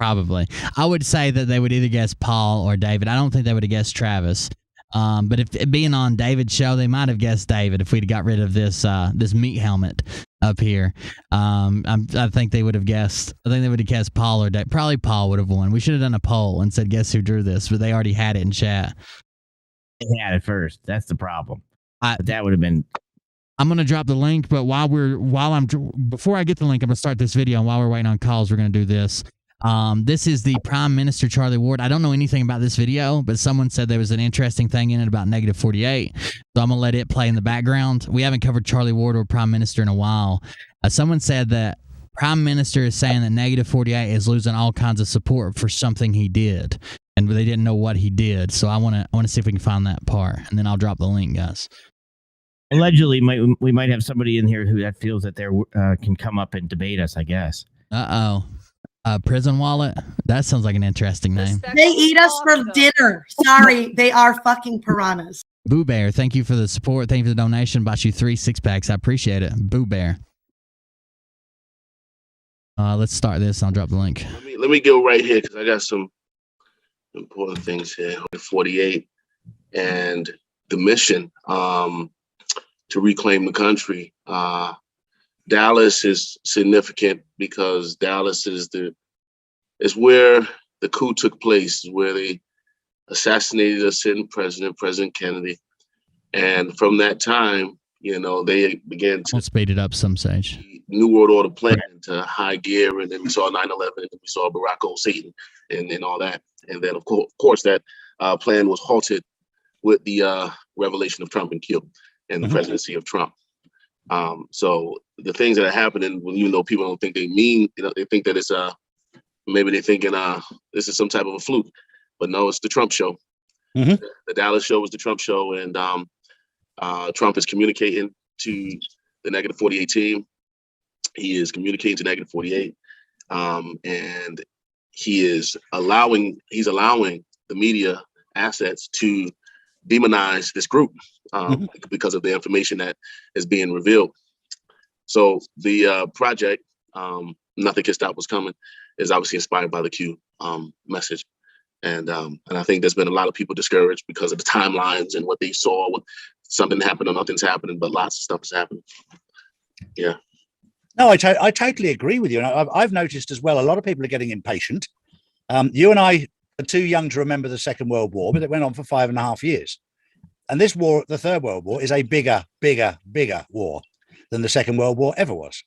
Probably. I would say that they would either guess Paul or David. I don't think they would have guessed Travis. But if it being on David's show, they might have guessed David if we'd got rid of this meat helmet up here. I think they would have guessed. I think they would have guessed Paul or David. Probably Paul would have won. We should have done a poll and said, guess who drew this? But they already had it in chat.
They had it first. That's the problem. But that would have been...
I'm going to drop the link, but before I get the link, I'm going to start this video. And while we're waiting on calls, we're going to do this. This is the Prime Minister Charlie Ward. I don't know anything about this video, but someone said there was an interesting thing in it about -48. So I'm going to let it play in the background. We haven't covered Charlie Ward or Prime Minister in a while. Someone said that Prime Minister is saying that -48 is losing all kinds of support for something he did, and they didn't know what he did. So I want to see if we can find that part, and then I'll drop the link, guys.
Allegedly, we might have somebody in here who feels that they can come up and debate us, I guess.
Prison Wallet? That sounds like an interesting name.
They eat us for dinner. Sorry, they are fucking piranhas.
Boo Bear, thank you for the support. Thank you for the donation. Bought you 3 6-packs. I appreciate it. Boo Bear. Let's start this. I'll drop the link.
Let me go right here because I got some important things here. 48 and the mission. To reclaim the country. Dallas is significant because Dallas is where the coup took place, where they assassinated a sitting President Kennedy. And from that time, they began to
speed it up some stage.
New World Order plan into high gear, and then we saw 9/11, and then we saw Barack Hussein and all that. And then of course that plan was halted with the revelation of Trump and Q. And the presidency of Trump. So the things that are happening, even though people don't think they mean, they think that it's maybe they're thinking this is some type of a fluke, but no, it's the Trump show. The Dallas show was the Trump show, and Trump is communicating to the -48 team. He is communicating to -48, and he's allowing the media assets to demonize this group because of the information that is being revealed. So the project, Nothing Can Stop What's Coming, is obviously inspired by the Q message. And I think there's been a lot of people discouraged because of the timelines and what they saw with something happened or nothing's happening, but lots of stuff is happening. Yeah.
No, I totally agree with you. And I've noticed as well, a lot of people are getting impatient. You and I are too young to remember the Second World War, but it went on for 5.5 years. And this war, the Third World War, is a bigger war than the Second World War ever was,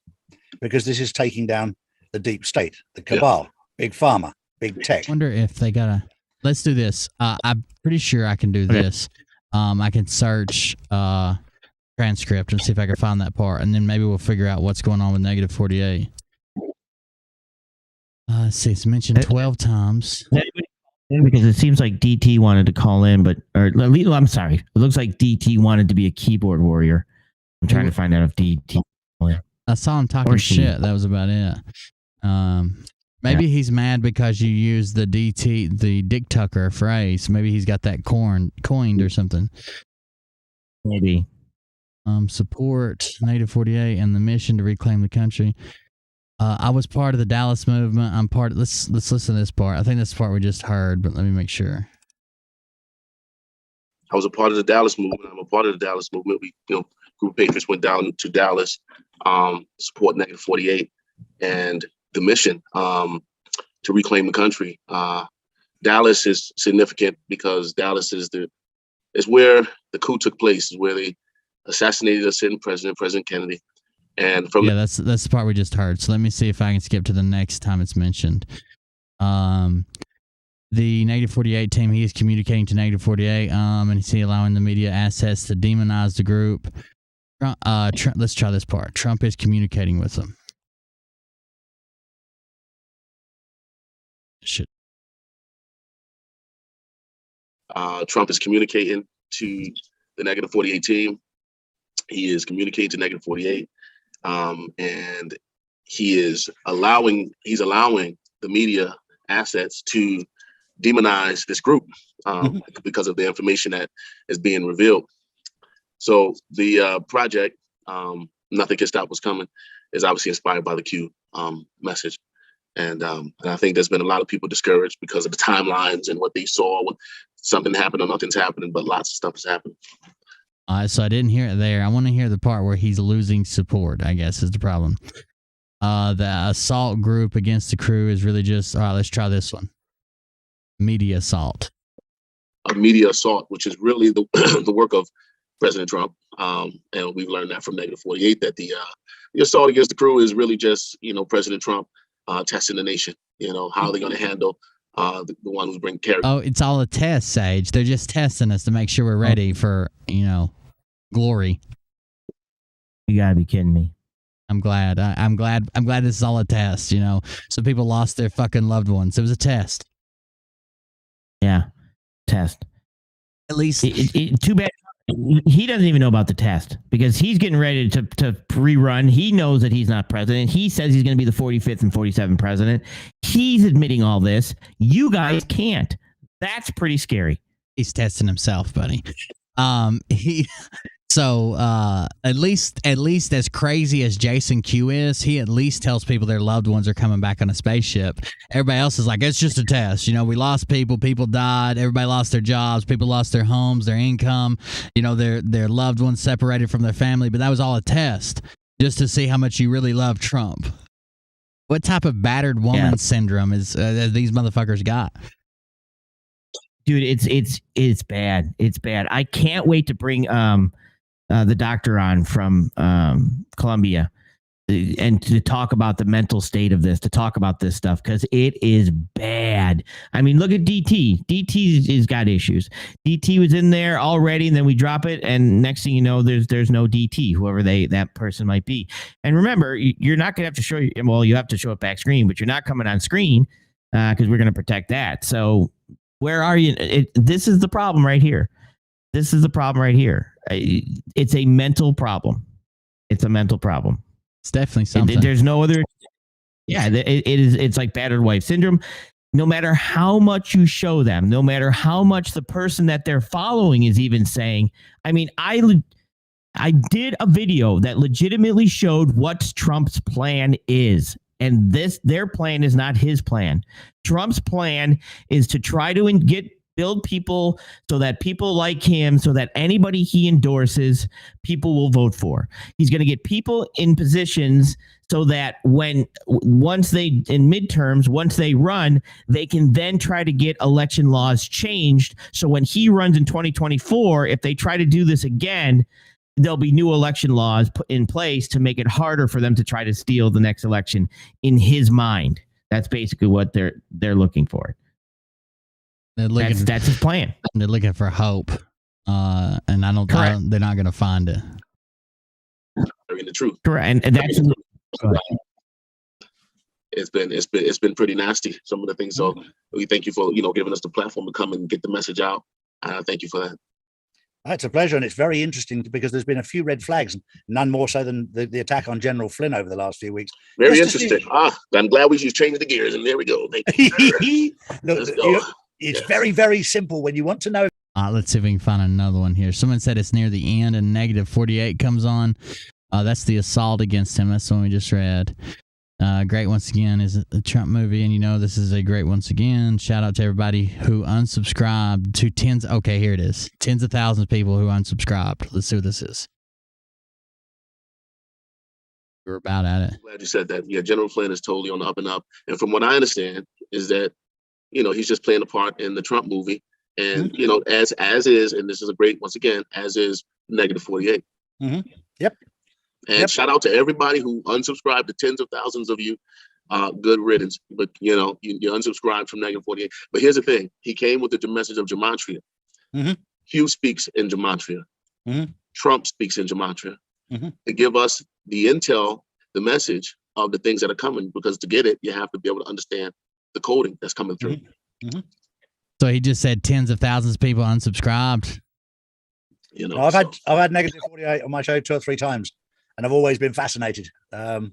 because this is taking down the deep state, the cabal, big pharma, big tech.
I wonder if they gotta. Let's do this. I'm pretty sure I can do this. I can search transcript and see if I can find that part, and then maybe we'll figure out what's going on with negative 48. Let's see. It's mentioned 12 times.
Because it seems like DT wanted to call in, I'm sorry. It looks like DT wanted to be a keyboard warrior. I'm trying to find out if DT.
I saw him talking shit. That was about it. Maybe he's mad because you used the Dick Tucker phrase. Maybe he's got that coined or something.
Maybe.
Support Native 48 and the mission to reclaim the country. I was part of the Dallas movement. I'm part of, let's listen to this part. I think that's the part we just heard, but let me make sure.
I was a part of the Dallas movement. I'm a part of the Dallas movement. We, group of patriots went down to Dallas, support negative 48 and the mission to reclaim the country. Dallas is significant because Dallas is where the coup took place, is where they assassinated a sitting President Kennedy. And
that's the part we just heard. So let me see if I can skip to the next time it's mentioned. The Negative 48 team, he is communicating to Negative 48, and he's allowing the media assets to demonize the group. Let's try this part. Trump is communicating with them. Shit.
Trump is communicating to the Negative 48 team. He is communicating to Negative 48. And he's allowing the media assets to demonize this group because of the information that is being revealed. So the project, Nothing Can Stop What's Coming, is obviously inspired by the Q message. And I think there's been a lot of people discouraged because of the timelines and what they saw with something happened or nothing's happening, but lots of stuff is happening.
So I didn't hear it there. I want to hear the part where he's losing support, I guess, is the problem. The assault group against the crew is really just, all right, let's try this one. Media assault.
A media assault, which is really the work of President Trump. And we've learned that from Negative 48, that the assault against the crew is really just, President Trump testing the nation. How are they going to handle the one who's bringing carry?
Oh, it's all a test, Sage. They're just testing us to make sure we're ready for, glory.
You gotta be kidding me.
I'm glad. I'm glad this is all a test, Some people lost their fucking loved ones. It was a test.
Yeah. Test.
At least
too bad he doesn't even know about the test, because he's getting ready to rerun. He knows that he's not president. He says he's going to be the 45th and 47th president. He's admitting all this. You guys can't. That's pretty scary.
He's testing himself, buddy. So at least as crazy as Jason Q is, he at least tells people their loved ones are coming back on a spaceship. Everybody else is like, it's just a test. We lost people died, everybody lost their jobs, people lost their homes, their income, their loved ones separated from their family, but that was all a test just to see how much you really love Trump. What type of battered woman syndrome is these motherfuckers got?
Dude, it's bad. It's bad. I can't wait to bring the doctor on from Columbia and to talk about the mental state of this, to talk about this stuff, because it is bad. I mean, look at DT. DT has got issues. DT was in there already, and then we drop it, and next thing you know, there's no DT, whoever that person might be. And remember, you're not going to have to show you have to show it back screen, but you're not coming on screen because we're going to protect that. So where are you? This is the problem right here. This is the problem right here. It's a mental problem. It's a mental problem.
It's definitely something.
There's no other. Yeah, it is. It's like battered wife syndrome. no matter how much you show them, no matter how much the person that they're following is even saying, I mean, I did a video that legitimately showed what Trump's plan is. And their plan is not his plan. Trump's plan is to try to build people so that people like him, so that anybody he endorses, people will vote for. He's going to get people in positions so that once they run, they can then try to get election laws changed. So when he runs in 2024, if they try to do this again, there'll be new election laws put in place to make it harder for them to try to steal the next election in his mind. That's basically what they're looking for. That's his plan.
They're looking for hope. And they're not going to find it.
The truth.
Correct. And that's
it's been pretty nasty, some of the things. So we thank you for, giving us the platform to come and get the message out. Thank you for that.
It's a pleasure, and it's very interesting because there's been a few red flags, none more so than the attack on General Flynn over the last few weeks.
Very interesting. I'm glad we changed the gears, and there we go. Thank you.
Look, it's very, very simple when you want to know.
Let's see if we can find another one here. Someone said it's near the end and negative 48 comes on. That's the assault against him. That's the one we just read. Great once again is the Trump movie, and this is a great once again. Shout out to everybody who unsubscribed to tens. Okay, here it is. Tens of thousands of people who unsubscribed. Let's see what this is. We're about at it.
Glad you said that. Yeah, General Flynn is totally on the up and up. And from what I understand is that, he's just playing a part in the Trump movie. And, as is, and this is a great, once again, as is negative 48.
Mm-hmm. Yep.
And shout out to everybody who unsubscribed, to tens of thousands of you. Good riddance. But, you unsubscribed from negative 48. But here's the thing. He came with the message of gematria.
Mm-hmm.
Hugh speaks in gematria.
Mm-hmm.
Trump speaks in gematria.
Mm-hmm.
To give us the intel, the message of the things that are coming. Because to get it, you have to be able to understand the coding that's coming through.
Mm-hmm.
So he just said tens of thousands of people unsubscribed.
I've had negative 48 on my show 2 or 3 times. And I've always been fascinated. And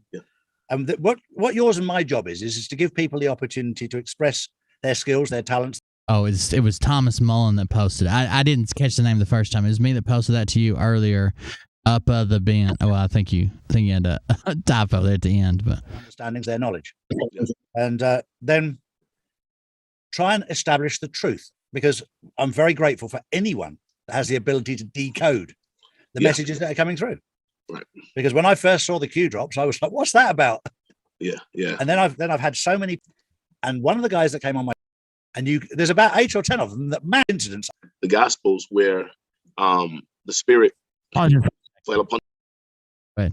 what yours and my job is to give people the opportunity to express their skills, their talents.
Oh, it was Thomas Mullen that posted. I didn't catch the name the first time. It was me that posted that to you earlier. Up the band. Oh, well, I think you had a typo there at the end, but
understanding's their knowledge, and then try and establish the truth. Because I'm very grateful for anyone that has the ability to decode the messages that are coming through.
Right.
Because when I first saw the Q drops, I was like, "What's that about?"
Yeah.
And then I've had so many, and one of the guys that came on my, and there's about 8 or 10 of them that mad incidents.
The Gospels where the Spirit fell upon.
Right.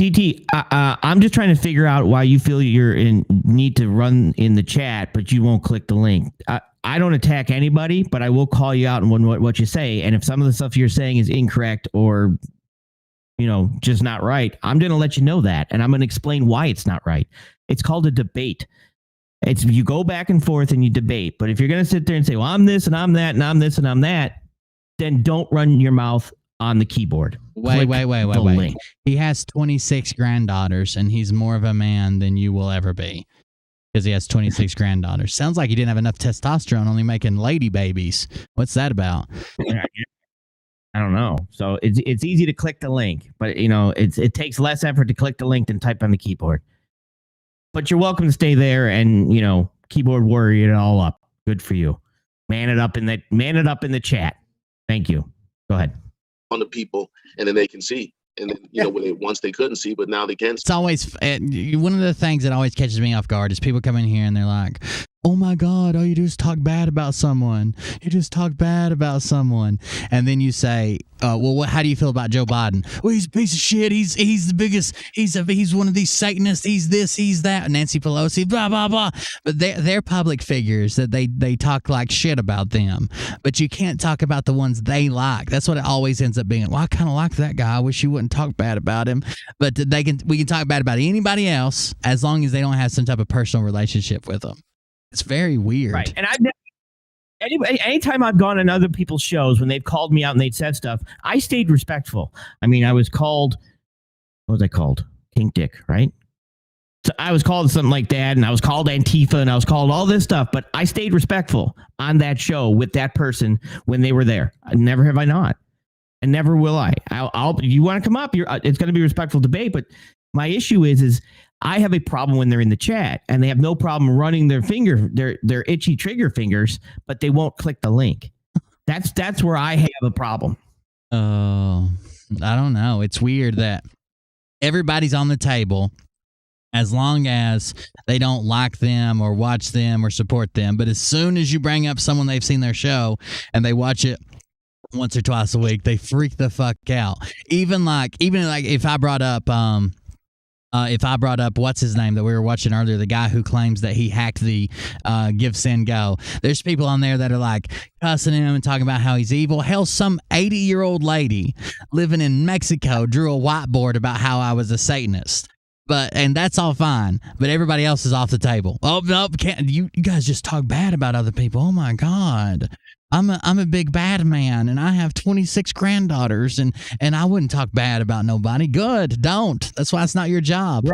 TT, I'm just trying to figure out why you feel need to run in the chat, but you won't click the link. I don't attack anybody, but I will call you out on what you say. And if some of the stuff you're saying is incorrect or, just not right, I'm going to let you know that. And I'm going to explain why it's not right. It's called a debate. You go back and forth and you debate. But if you're going to sit there and say, well, I'm this and I'm that and I'm this and I'm that, then don't run your mouth on the keyboard.
Wait. He has 26 granddaughters, and he's more of a man than you will ever be because he has 26 granddaughters. Sounds like he didn't have enough testosterone, only making lady babies. What's that about?
I don't know. So it's easy to click the link, but it takes less effort to click the link than type on the keyboard. But you're welcome to stay there and keyboard warrior it all up. Good for you. Man it up in the chat. Thank you. Go ahead.
On the people, and then they can see, and then once they couldn't see, but now they can see.
It's always one of the things that always catches me off guard is people come in here and they're like, oh my God, all you do is talk bad about someone. You just talk bad about someone. And then you say, well, how do you feel about Joe Biden? Well, he's a piece of shit. He's the biggest. He's one of these Satanists. He's this, he's that. Nancy Pelosi, blah, blah, blah. But they're public figures that they talk like shit about them. But you can't talk about the ones they like. That's what it always ends up being. Well, I kind of like that guy. I wish you wouldn't talk bad about him. But we can talk bad about anybody else as long as they don't have some type of personal relationship with them. It's very weird.
Right. And anytime I've gone on other people's shows when they've called me out and they'd said stuff, I stayed respectful. I mean, I was called, what was I called? King Dick, right? I was called something like that, and I was called Antifa, and I was called all this stuff, but I stayed respectful on that show with that person when they were there. Never have I not, and never will I. I'll you want to come up? It's going to be respectful debate, but my issue is I have a problem when they're in the chat, and they have no problem running their itchy trigger fingers, but they won't click the link. That's where I have a problem.
Oh, I don't know. It's weird that everybody's on the table as long as they don't like them or watch them or support them. But as soon as you bring up someone they've seen their show and they watch it once or twice a week, they freak the fuck out. Even like if I brought up what's his name that we were watching earlier, the guy who claims that he hacked the Give Send Go, there's people on there that are like cussing him and talking about how he's evil. Hell, some 80-year-old lady living in Mexico drew a whiteboard about how I was a Satanist. And that's all fine, but everybody else is off the table. Oh no, can't you guys just talk bad about other people? Oh my God. I'm a big bad man, and I have 26 granddaughters, and I wouldn't talk bad about nobody. Good, don't. That's why it's not your job.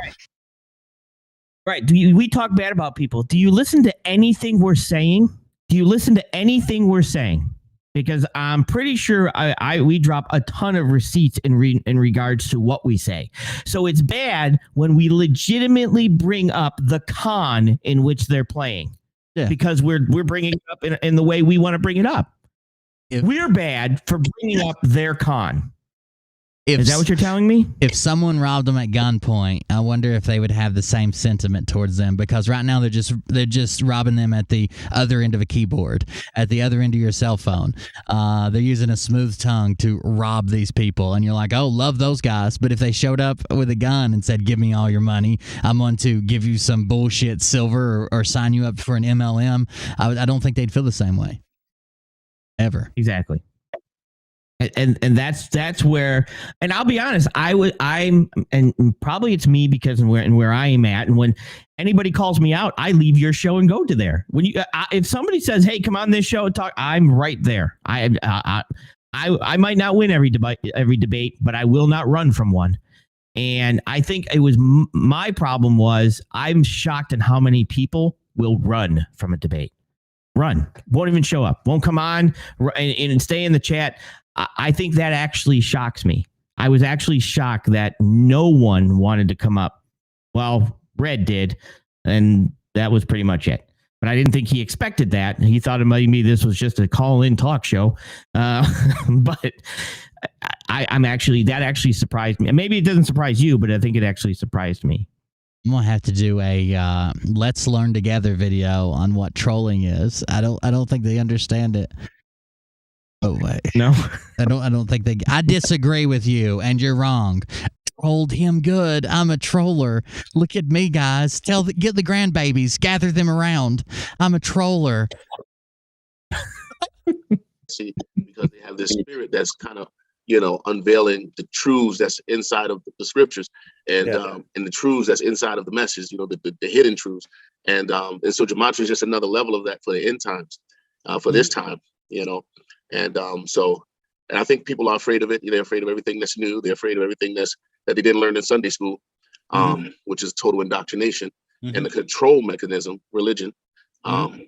Right. We talk bad about people? Do you listen to anything we're saying? Because I'm pretty sure we drop a ton of receipts in regards to what we say. So it's bad when we legitimately bring up the con in which they're playing. Yeah. Because we're bringing it up in the way we want to bring it up. We're bad for bringing up their con. Is that what you're telling me?
If someone robbed them at gunpoint, I wonder if they would have the same sentiment towards them, because right now they're just robbing them at the other end of a keyboard, at the other end of your cell phone. They're using a smooth tongue to rob these people, and you're like, oh, love those guys. But if they showed up with a gun and said, give me all your money, I'm going to give you some bullshit silver or sign you up for an MLM, I don't think they'd feel the same way. Ever.
Exactly. And that's where, and I'll be honest, I'm probably it's me because where I am at, and when anybody calls me out, I leave your show and go to there. When if somebody says, hey, come on this show and talk, I'm right there. I might not win every debate, but I will not run from one. And I think it was my problem was I'm shocked at how many people will run from a debate. Run, won't even show up, won't come on and stay in the chat. I think that actually shocks me. I was actually shocked that no one wanted to come up. Well, Red did, and that was pretty much it. But I didn't think he expected that. He thought maybe this was just a call-in talk show. But I'm actually, that actually surprised me. Maybe it doesn't surprise you, but I think it actually surprised me.
I'm gonna have to do a let's learn together video on what trolling is. I don't think they understand it. Oh wait,
no,
I don't think they. I disagree with you, and you're wrong. Trolled him good. I'm a troller. Look at me, guys. Get the grandbabies, gather them around. I'm a troller.
See, because they have this spirit that's kind of, unveiling the truths that's inside of the scriptures, and the truths that's inside of the message, the hidden truths. And so gematria is just another level of that for the end times, for this time, And and I think people are afraid of it. They're afraid of everything that's new. They're afraid of everything that they didn't learn in Sunday school, which is total indoctrination and the control mechanism, religion,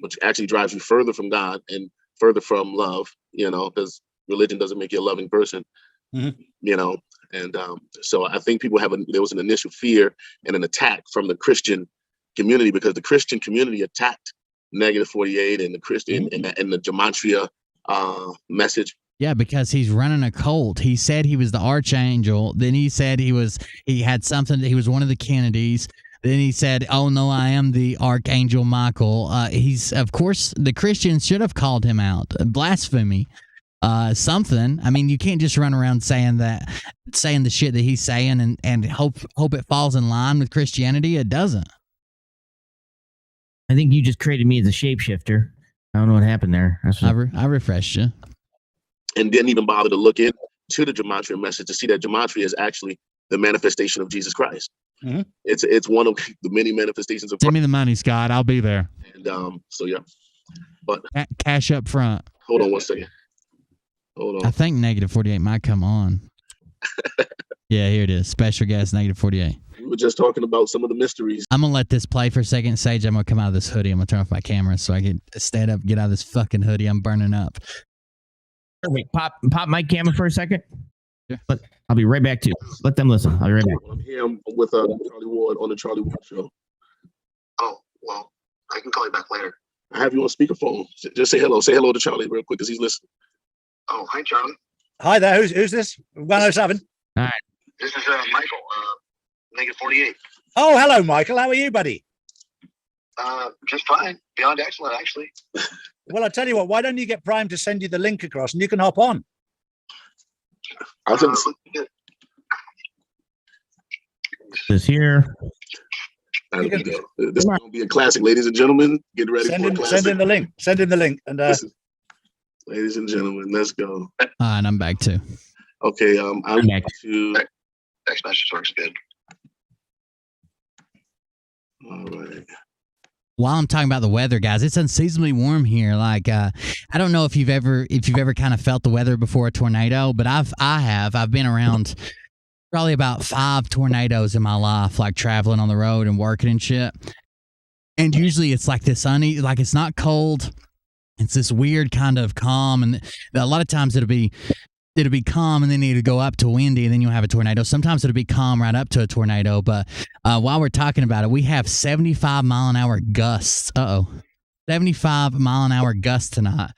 which actually drives you further from God and further from love, because religion doesn't make you a loving person, And so I think people there was an initial fear and an attack from the Christian community, because the Christian community attacked Negative 48 and the Christian and the gematria message.
Yeah, because he's running a cult. He said he was the archangel. Then he said he had something. He was one of the Kennedys. Then he said, "Oh no, I am the Archangel Michael." He's, of course, the Christians should have called him out, blasphemy, something. I mean, you can't just run around saying the shit that he's saying and hope it falls in line with Christianity. It doesn't.
I think you just created me as a shapeshifter. I don't know what happened there.
I refreshed you.
And didn't even bother to look into the gematria message to see that gematria is actually the manifestation of Jesus Christ. It's one of the many manifestations of Christ.
Send me the money, Scott. I'll be there.
And so yeah, but
cash up front.
Hold on one second. Hold on.
I think Negative 48 might come on. Yeah, here it is. Special guest Negative 48.
We were just talking about some of the mysteries.
I'm gonna let this play for a second. Sage, I'm gonna come out of this hoodie. I'm gonna turn off my camera so I can stand up, get out of this fucking hoodie. I'm burning up.
Wait, pop my camera for a second.
Yeah.
But I'll be right back to you. Let them listen. I'll be right back.
I'm here with Charlie Ward on the Charlie Ward Show. Oh, well, I can call you back later. I have you on speakerphone. Just say hello. Say hello to Charlie real quick because he's listening. Oh, hi, Charlie.
Hi there. Who's this? 107.
All right.
This is Michael, Negative 48.
Oh, hello, Michael. How are you, buddy?
Just fine. Beyond excellent, actually.
Well, I'll tell you what, why don't you get Prime to send you the link across and you can hop on?
I'll send
This here.
This is going to be a classic, ladies and gentlemen. Get ready for a classic.
Send in the link. Send in the link. And
ladies and gentlemen, let's go.
And I'm back too.
Okay, I'm going to text message works good. All right.
While I'm talking about the weather, guys, it's unseasonably warm here. Like, I don't know if you've ever kind of felt the weather before a tornado, but I have. I've been around probably about 5 tornadoes in my life, like traveling on the road and working and shit. And usually it's like this like it's not cold. It's this weird kind of calm, and a lot of times it'll be calm and then it'll go up to windy and then you'll have a tornado. Sometimes it'll be calm right up to a tornado. But while we're talking about it, we have 75 mile an hour gusts. 75 mile an hour gusts tonight.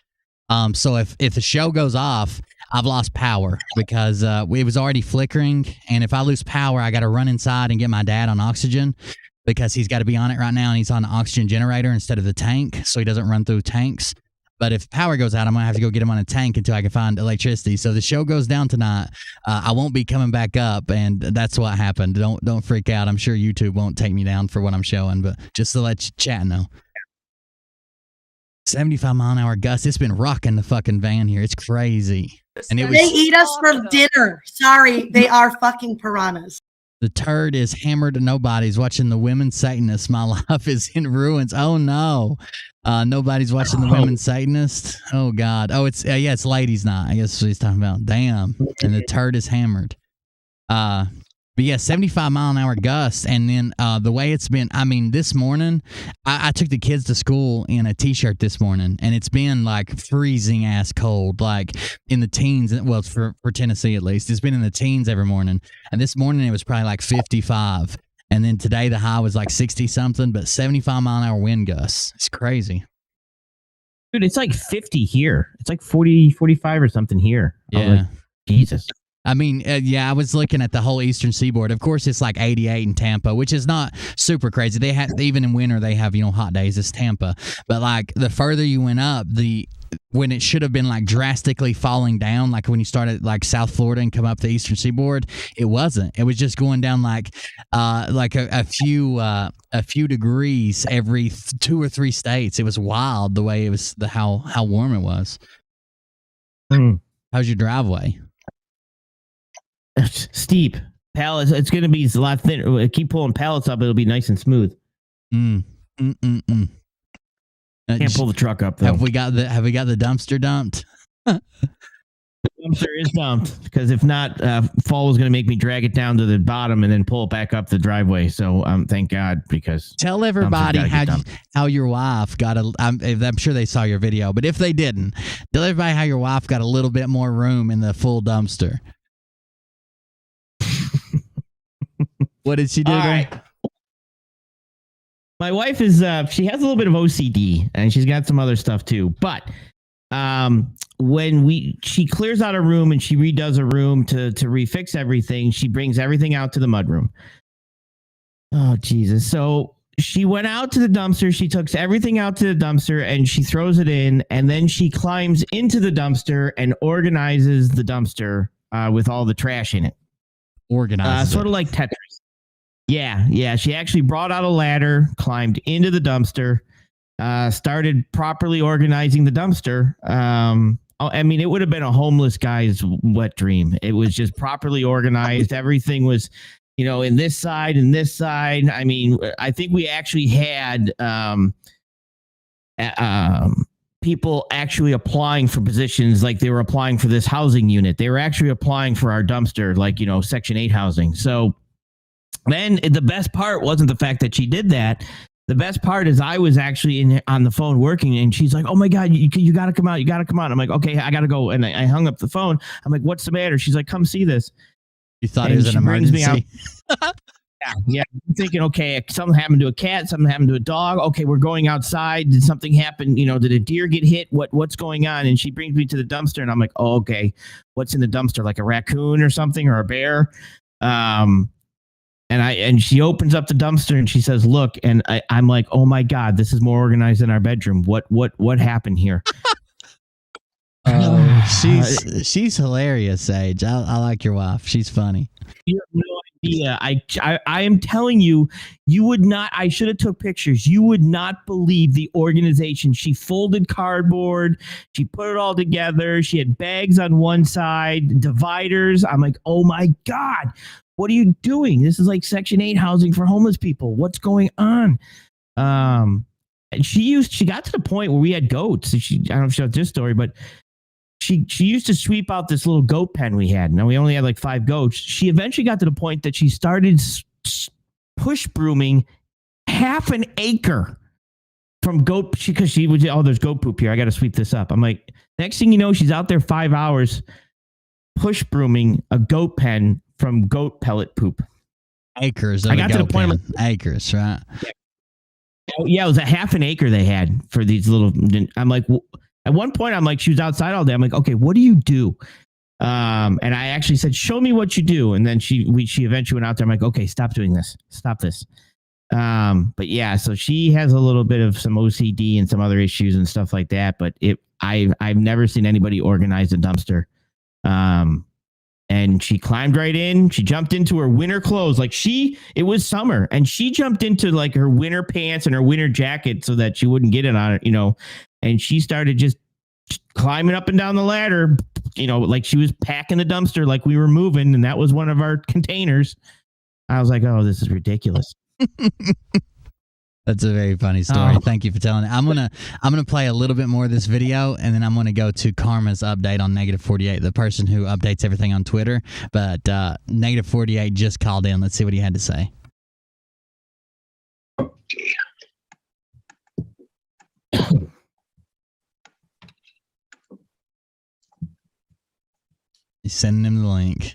So if the show goes off, I've lost power because it was already flickering. And if I lose power, I got to run inside and get my dad on oxygen because he's got to be on it right now. And he's on the oxygen generator instead of the tank. So he doesn't run through tanks. But if power goes out, I'm going to have to go get him on a tank until I can find electricity. So the show goes down tonight. I won't be coming back up, and that's what happened. Don't freak out. I'm sure YouTube won't take me down for what I'm showing, but just to let you chat know. 75 mile an hour gust. It's been rocking the fucking van here. It's crazy.
And they eat us for dinner. Sorry, they are fucking piranhas.
The turd is hammered to nobody's watching the Women Satanists. My life is in ruins. Oh, no. Nobody's watching the Women Satanists. Oh, God. Oh, it's it's ladies' night. I guess that's what he's talking about. Damn. And the turd is hammered. But yeah, 75 mile an hour gusts. And then the way it's been, I mean, this morning, I took the kids to school in a t-shirt this morning, and it's been like freezing ass cold, like in the teens. Well, for Tennessee at least, it's been in the teens every morning. And this morning it was probably like 55. And then today the high was like 60 something, but 75 mile an hour wind gusts. It's crazy.
Dude, it's like 50 here. It's like 40, 45 or something here.
Yeah.
Like, Jesus.
I mean, I was looking at the whole Eastern Seaboard. Of course, it's like 88 in Tampa, which is not super crazy. They have, even in winter, they have, hot days. It's Tampa. But like the further you went up, when it should have been like drastically falling down, like when you started like South Florida and come up the Eastern Seaboard, it wasn't. It was just going down like a few degrees every 2 or 3 states. It was wild the way it was, how warm it was. How's your driveway?
Steep pallets. It's going to be a lot thinner. Keep pulling pallets up. It'll be nice and smooth.
Can't
pull the truck up though.
Have we got the dumpster dumped?
The dumpster is dumped because if not, fall was going to make me drag it down to the bottom and then pull it back up the driveway. So thank God, because
tell everybody how your wife got I'm sure they saw your video, but if they didn't, tell everybody how your wife got a little bit more room in the full dumpster. What did she do?
All right. My wife is she has a little bit of OCD and she's got some other stuff too. But when she clears out a room and she redoes a room to refix everything, she brings everything out to the mudroom. Oh Jesus. So she went out to the dumpster, she took everything out to the dumpster and she throws it in, and then she climbs into the dumpster and organizes the dumpster with all the trash in it.
Organized.
Sort of like Tetris. Yeah. She actually brought out a ladder, climbed into the dumpster, started properly organizing the dumpster. I mean, it would have been a homeless guy's wet dream. It was just properly organized. Everything was, in this side and this side. I mean, I think we actually had people actually applying for positions, like they were applying for this housing unit. They were actually applying for our dumpster, like, Section 8 housing. So Then the best part wasn't the fact that she did that. The best part is I was actually on the phone working, and she's like, "Oh my God, you got to come out. You got to come out." I'm like, "Okay, I got to go." And I hung up the phone. I'm like, "What's the matter?" She's like, "Come see this."
You thought it was an emergency?
Yeah. I'm thinking, okay, something happened to a cat, something happened to a dog. Okay, we're going outside. Did something happen? Did a deer get hit? What's going on? And she brings me to the dumpster, and I'm like, oh, okay, what's in the dumpster? Like a raccoon or something, or a bear? And she opens up the dumpster and she says, "Look," and I'm like, "Oh my God, this is more organized than our bedroom. What happened here?"
She's hilarious, Sage. I like your wife. She's funny.
You have no idea. I am telling you, you would not. I should have took pictures. You would not believe the organization. She folded cardboard. She put it all together. She had bags on one side, dividers. I'm like, oh my God. What are you doing? This is like Section 8 housing for homeless people. What's going on? And she got to the point where we had goats. I don't know if she knows this story, but she used to sweep out this little goat pen we had. Now we only had like 5 goats. She eventually got to the point that she started push brooming half an acre from goat, because she was, oh, there's goat poop here. I got to sweep this up. I'm like, next thing you know, she's out there 5 hours push brooming a goat pen from goat pellet poop.
Acres. I got to the point of acres, right?
Yeah, it was a half an acre they had for these little. I'm like, at one point, I'm like, she was outside all day. I'm like, okay, what do you do? And I actually said, show me what you do. And then she eventually went out there. I'm like, okay, stop doing this. Stop this. But yeah, so she has a little bit of some OCD and some other issues and stuff like that. But I've never seen anybody organize a dumpster. And she climbed right in. She jumped into her winter clothes. It was summer, and she jumped into like her winter pants and her winter jacket so that she wouldn't get it on it, and she started just climbing up and down the ladder, like she was packing the dumpster, like we were moving. And that was one of our containers. I was like, oh, this is ridiculous.
That's a very funny story. Thank you for telling it. I'm gonna play a little bit more of this video, and then I'm gonna go to Karma's update on -48, the person who updates everything on Twitter. But -48 just called in. Let's see what he had to say. He's sending him the link.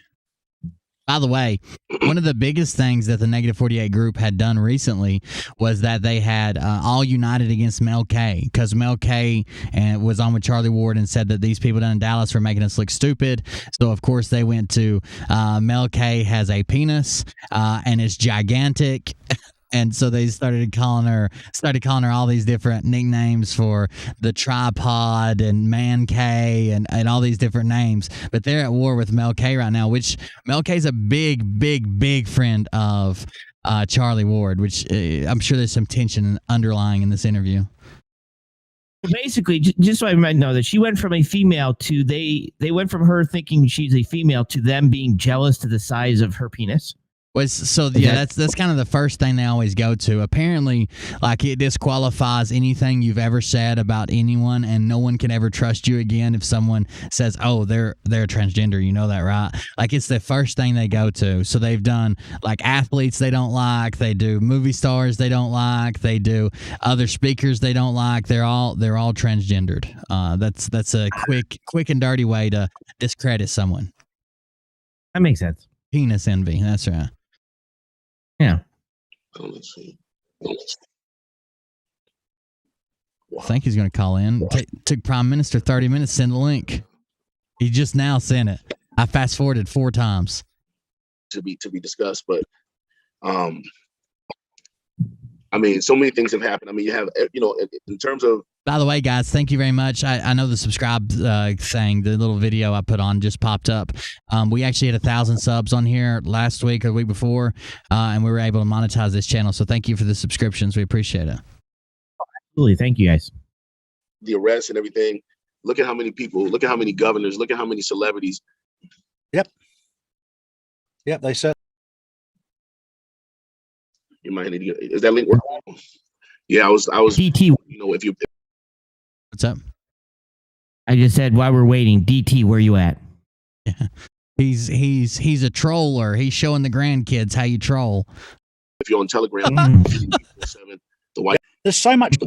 By the way, one of the biggest things that the -48 group had done recently was that they had all united against Mel K, because Mel K was on with Charlie Ward and said that these people down in Dallas were making us look stupid. So, of course, they went to Mel K has a penis and it's gigantic. And so they started calling her all these different nicknames for the tripod and Man K and all these different names. But they're at war with Mel K right now, which Mel K's a big friend of Charlie Ward, which I'm sure there's some tension underlying in this interview.
Basically, just so I might know that she went from a female to they went from her thinking she's a female to them being jealous to the size of her penis.
That's kind of the first thing they always go to. Apparently, like, it disqualifies anything you've ever said about anyone, and no one can ever trust you again if someone says, "Oh, they're transgender." You know that, right? Like, it's the first thing they go to. So they've done like athletes they don't like, they do movie stars they don't like, they do other speakers they don't like. They're all transgendered. That's a quick and dirty way to discredit someone.
That makes sense.
Penis envy. That's right.
Yeah.
Let's see.
I think he's going to call in. Took Prime Minister 30 minutes to send the link. He just now sent it. I fast forwarded 4 times.
To be discussed, but I mean, so many things have happened. I mean, you have, in terms of.
By the way, guys, thank you very much. I know the subscribe thing, the little video I put on just popped up. We actually had 1,000 subs on here last week or the week before, and we were able to monetize this channel. So thank you for the subscriptions. We appreciate it.
Absolutely. Thank you, guys.
The arrests and everything. Look at how many people, look at how many governors, look at how many celebrities.
Yep, they said.
You might need to get, is that link working? Yeah, I was
DT.
If you.
What's up?
I just said while we're waiting, DT, where you at?
Yeah. He's a troller. He's showing the grandkids how you troll.
If you're on Telegram, the white.
There's so much.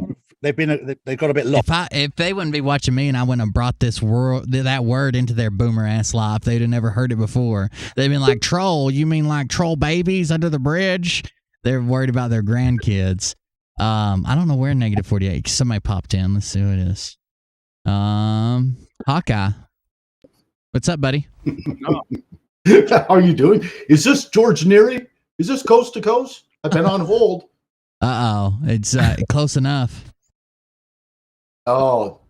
They've got a bit lost.
If they wouldn't be watching me and I wouldn't have brought that word into their boomer ass life, they'd have never heard it before. They've been like, troll, you mean like troll babies under the bridge? They're worried about their grandkids. I don't know where negative 48. Somebody popped in. Let's see who it is. Hawkeye. What's up, buddy?
How are you doing? Is this George Neary? Is this coast to coast? I've been on hold.
It's close enough.
Oh,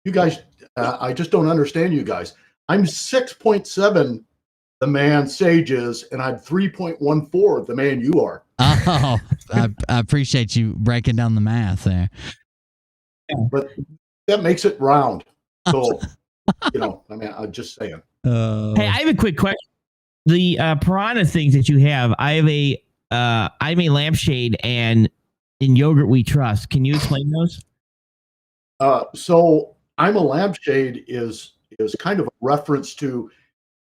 you guys, I just don't understand you guys. I'm 6.7 the man Sage is, and I'm 3.14 the man you are.
Oh, I appreciate you breaking down the math there.
But that makes it round. So, I mean, I'm just saying.
Hey, I have a quick question. The piranha things that you have, I'm a lampshade, and in yogurt we trust. Can you explain those?
So I'm a lampshade is kind of a reference to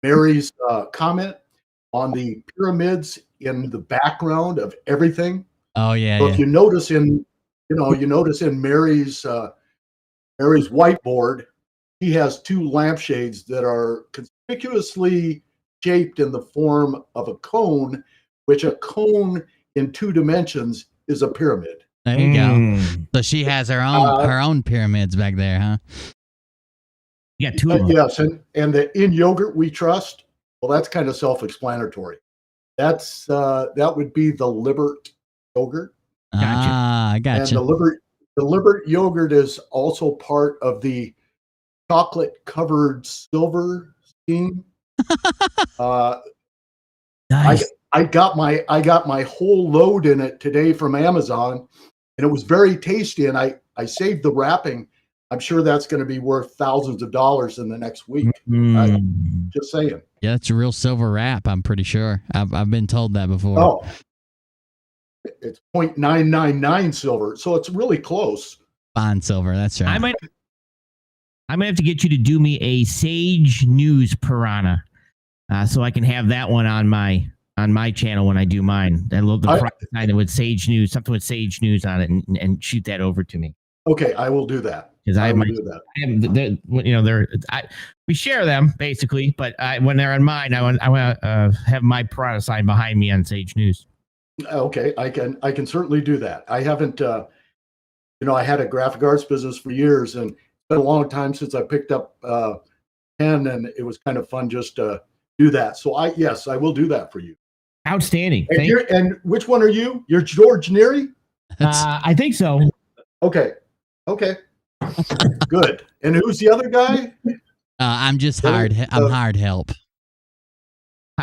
Mary's comment on the pyramids in the background of everything.
Oh yeah.
So if you notice in Mary's whiteboard, he has two lampshades that are conspicuously shaped in the form of a cone, which a cone in 2 dimensions is a pyramid.
There you go. So she has her own pyramids back there, huh?
Yeah, 2 of them.
Yes, and the in yogurt we trust. Well, that's kind of self-explanatory. That would be the Libert yogurt.
Gotcha.
I gotcha.
And the Libert yogurt is also part of the chocolate covered silver scheme.
Nice.
I got my whole load in it today from Amazon, and it was very tasty. And I saved the wrapping. I'm sure that's going to be worth thousands of dollars in the next week. Just saying.
Yeah, it's a real silver wrap. I'm pretty sure. I've been told that before.
Oh, it's 0.999 silver, so it's really close.
Fine silver. That's right.
I might have to get you to do me a Sage News piranha, so I can have that one on my channel when I do mine. I love the piranha with Sage News, something with Sage News on it, and shoot that over to me.
Okay, I will do that.
Because we share them basically, but when they're on mine, I want to have my piranha sign behind me on Sage News.
Okay, I can certainly do that. I haven't, I had a graphic arts business for years, and it's been a long time since I picked up pen, and it was kind of fun just to do that. So I will do that for you.
Outstanding.
And which one are you? You're George Neary?
I think so.
Okay. Good. And who's the other guy?
I'm just hired. I'm hired help.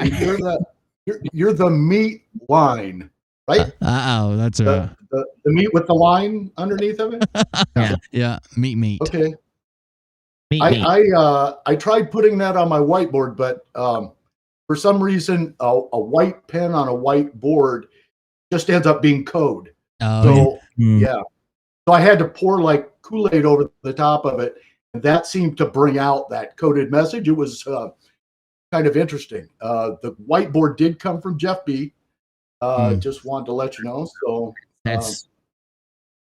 You're the meat line, right?
That's right.
The meat with the line underneath of it.
Yeah. Meat.
Okay. I tried putting that on my whiteboard, but for some reason, a white pen on a white board just ends up being code. So I had to pour like Kool-Aid over the top of it, and that seemed to bring out that coded message. It was kind of interesting. The whiteboard did come from Jeff B. Just wanted to let you know. So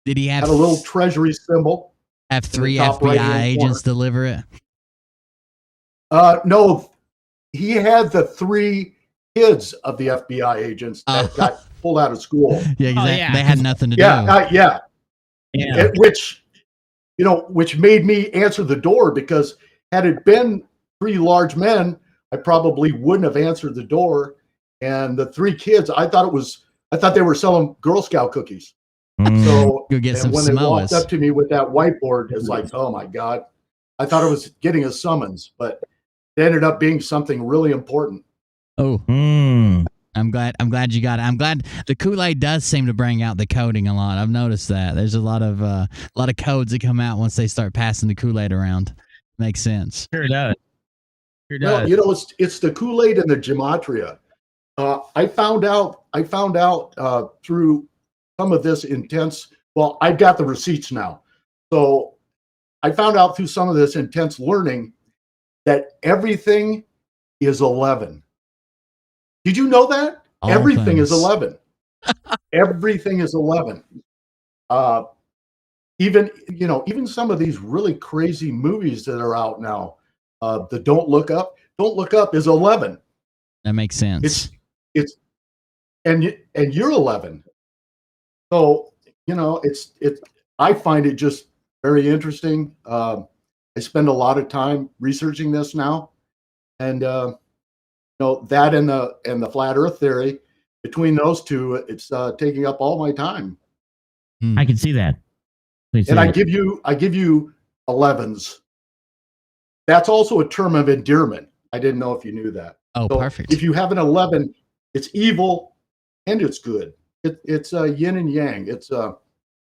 did he have
a little treasury symbol?
Have 3 FBI agents deliver it?
No, he had the 3 kids of the FBI agents that got pulled out of school.
Yeah, they had nothing to do.
Yeah. Which made me answer the door, because had it been 3 large men, I probably wouldn't have answered the door. And the 3 kids, I thought they were selling Girl Scout cookies. So
go get some
when
Samoas.
They walked up to me with that whiteboard, it's like, oh my God. I thought I was getting a summons, but it ended up being something really important.
Oh. I'm glad you got it. I'm glad the Kool-Aid does seem to bring out the coding a lot. I've noticed that. There's a lot of codes that come out once they start passing the Kool-Aid around. Makes sense.
Sure does.
Well, it's the Kool-Aid and the gematria. I found out through some of this intense. Well, I've got the receipts now, so I found out through some of this intense learning that everything is 11. Did you know that?
All
Everything is
things.
11. Everything is 11. Even some of these really crazy movies that are out now, the Don't Look Up is 11.
That makes sense.
And you're 11. So, I find it just very interesting. I spend a lot of time researching this now, and that and the flat Earth theory. Between those two, it's taking up all my time.
I can see that.
And I give you 11s. That's also a term of endearment. I didn't know if you knew that.
Oh,
So
perfect.
If you have an 11, it's evil and it's good. It's yin and yang. It's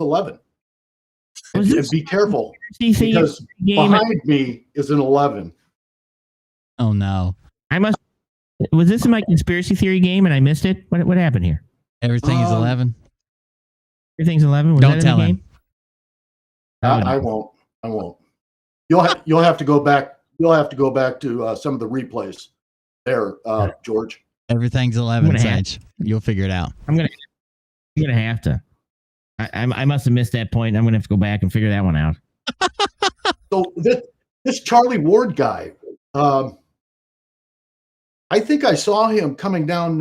11. And be careful because behind me is an 11.
Oh no.
Was this in my conspiracy theory game and I missed it? What happened here?
Everything is 11.
Everything's 11. Was
Don't
that in
tell
the
him.
game?
I won't. You'll have to go back. You'll have to go back to some of the replays there, George.
Everything's 11, Sage. You'll figure it out.
I'm gonna have to. I must have missed that point. I'm gonna have to go back and figure that one out.
So this Charlie Ward guy, I think I saw him coming down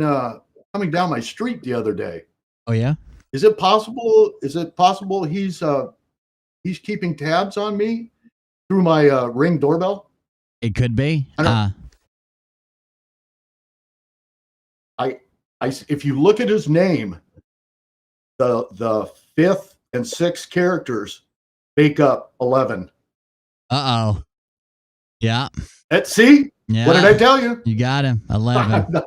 my street the other day.
Oh yeah.
Is it possible? He's keeping tabs on me through my Ring doorbell?
It could be.
If you look at his name, the 5th and 6th characters make up 11.
Uh-oh. Yeah.
Let's see.
Yeah.
What did I tell you?
You got him. 11.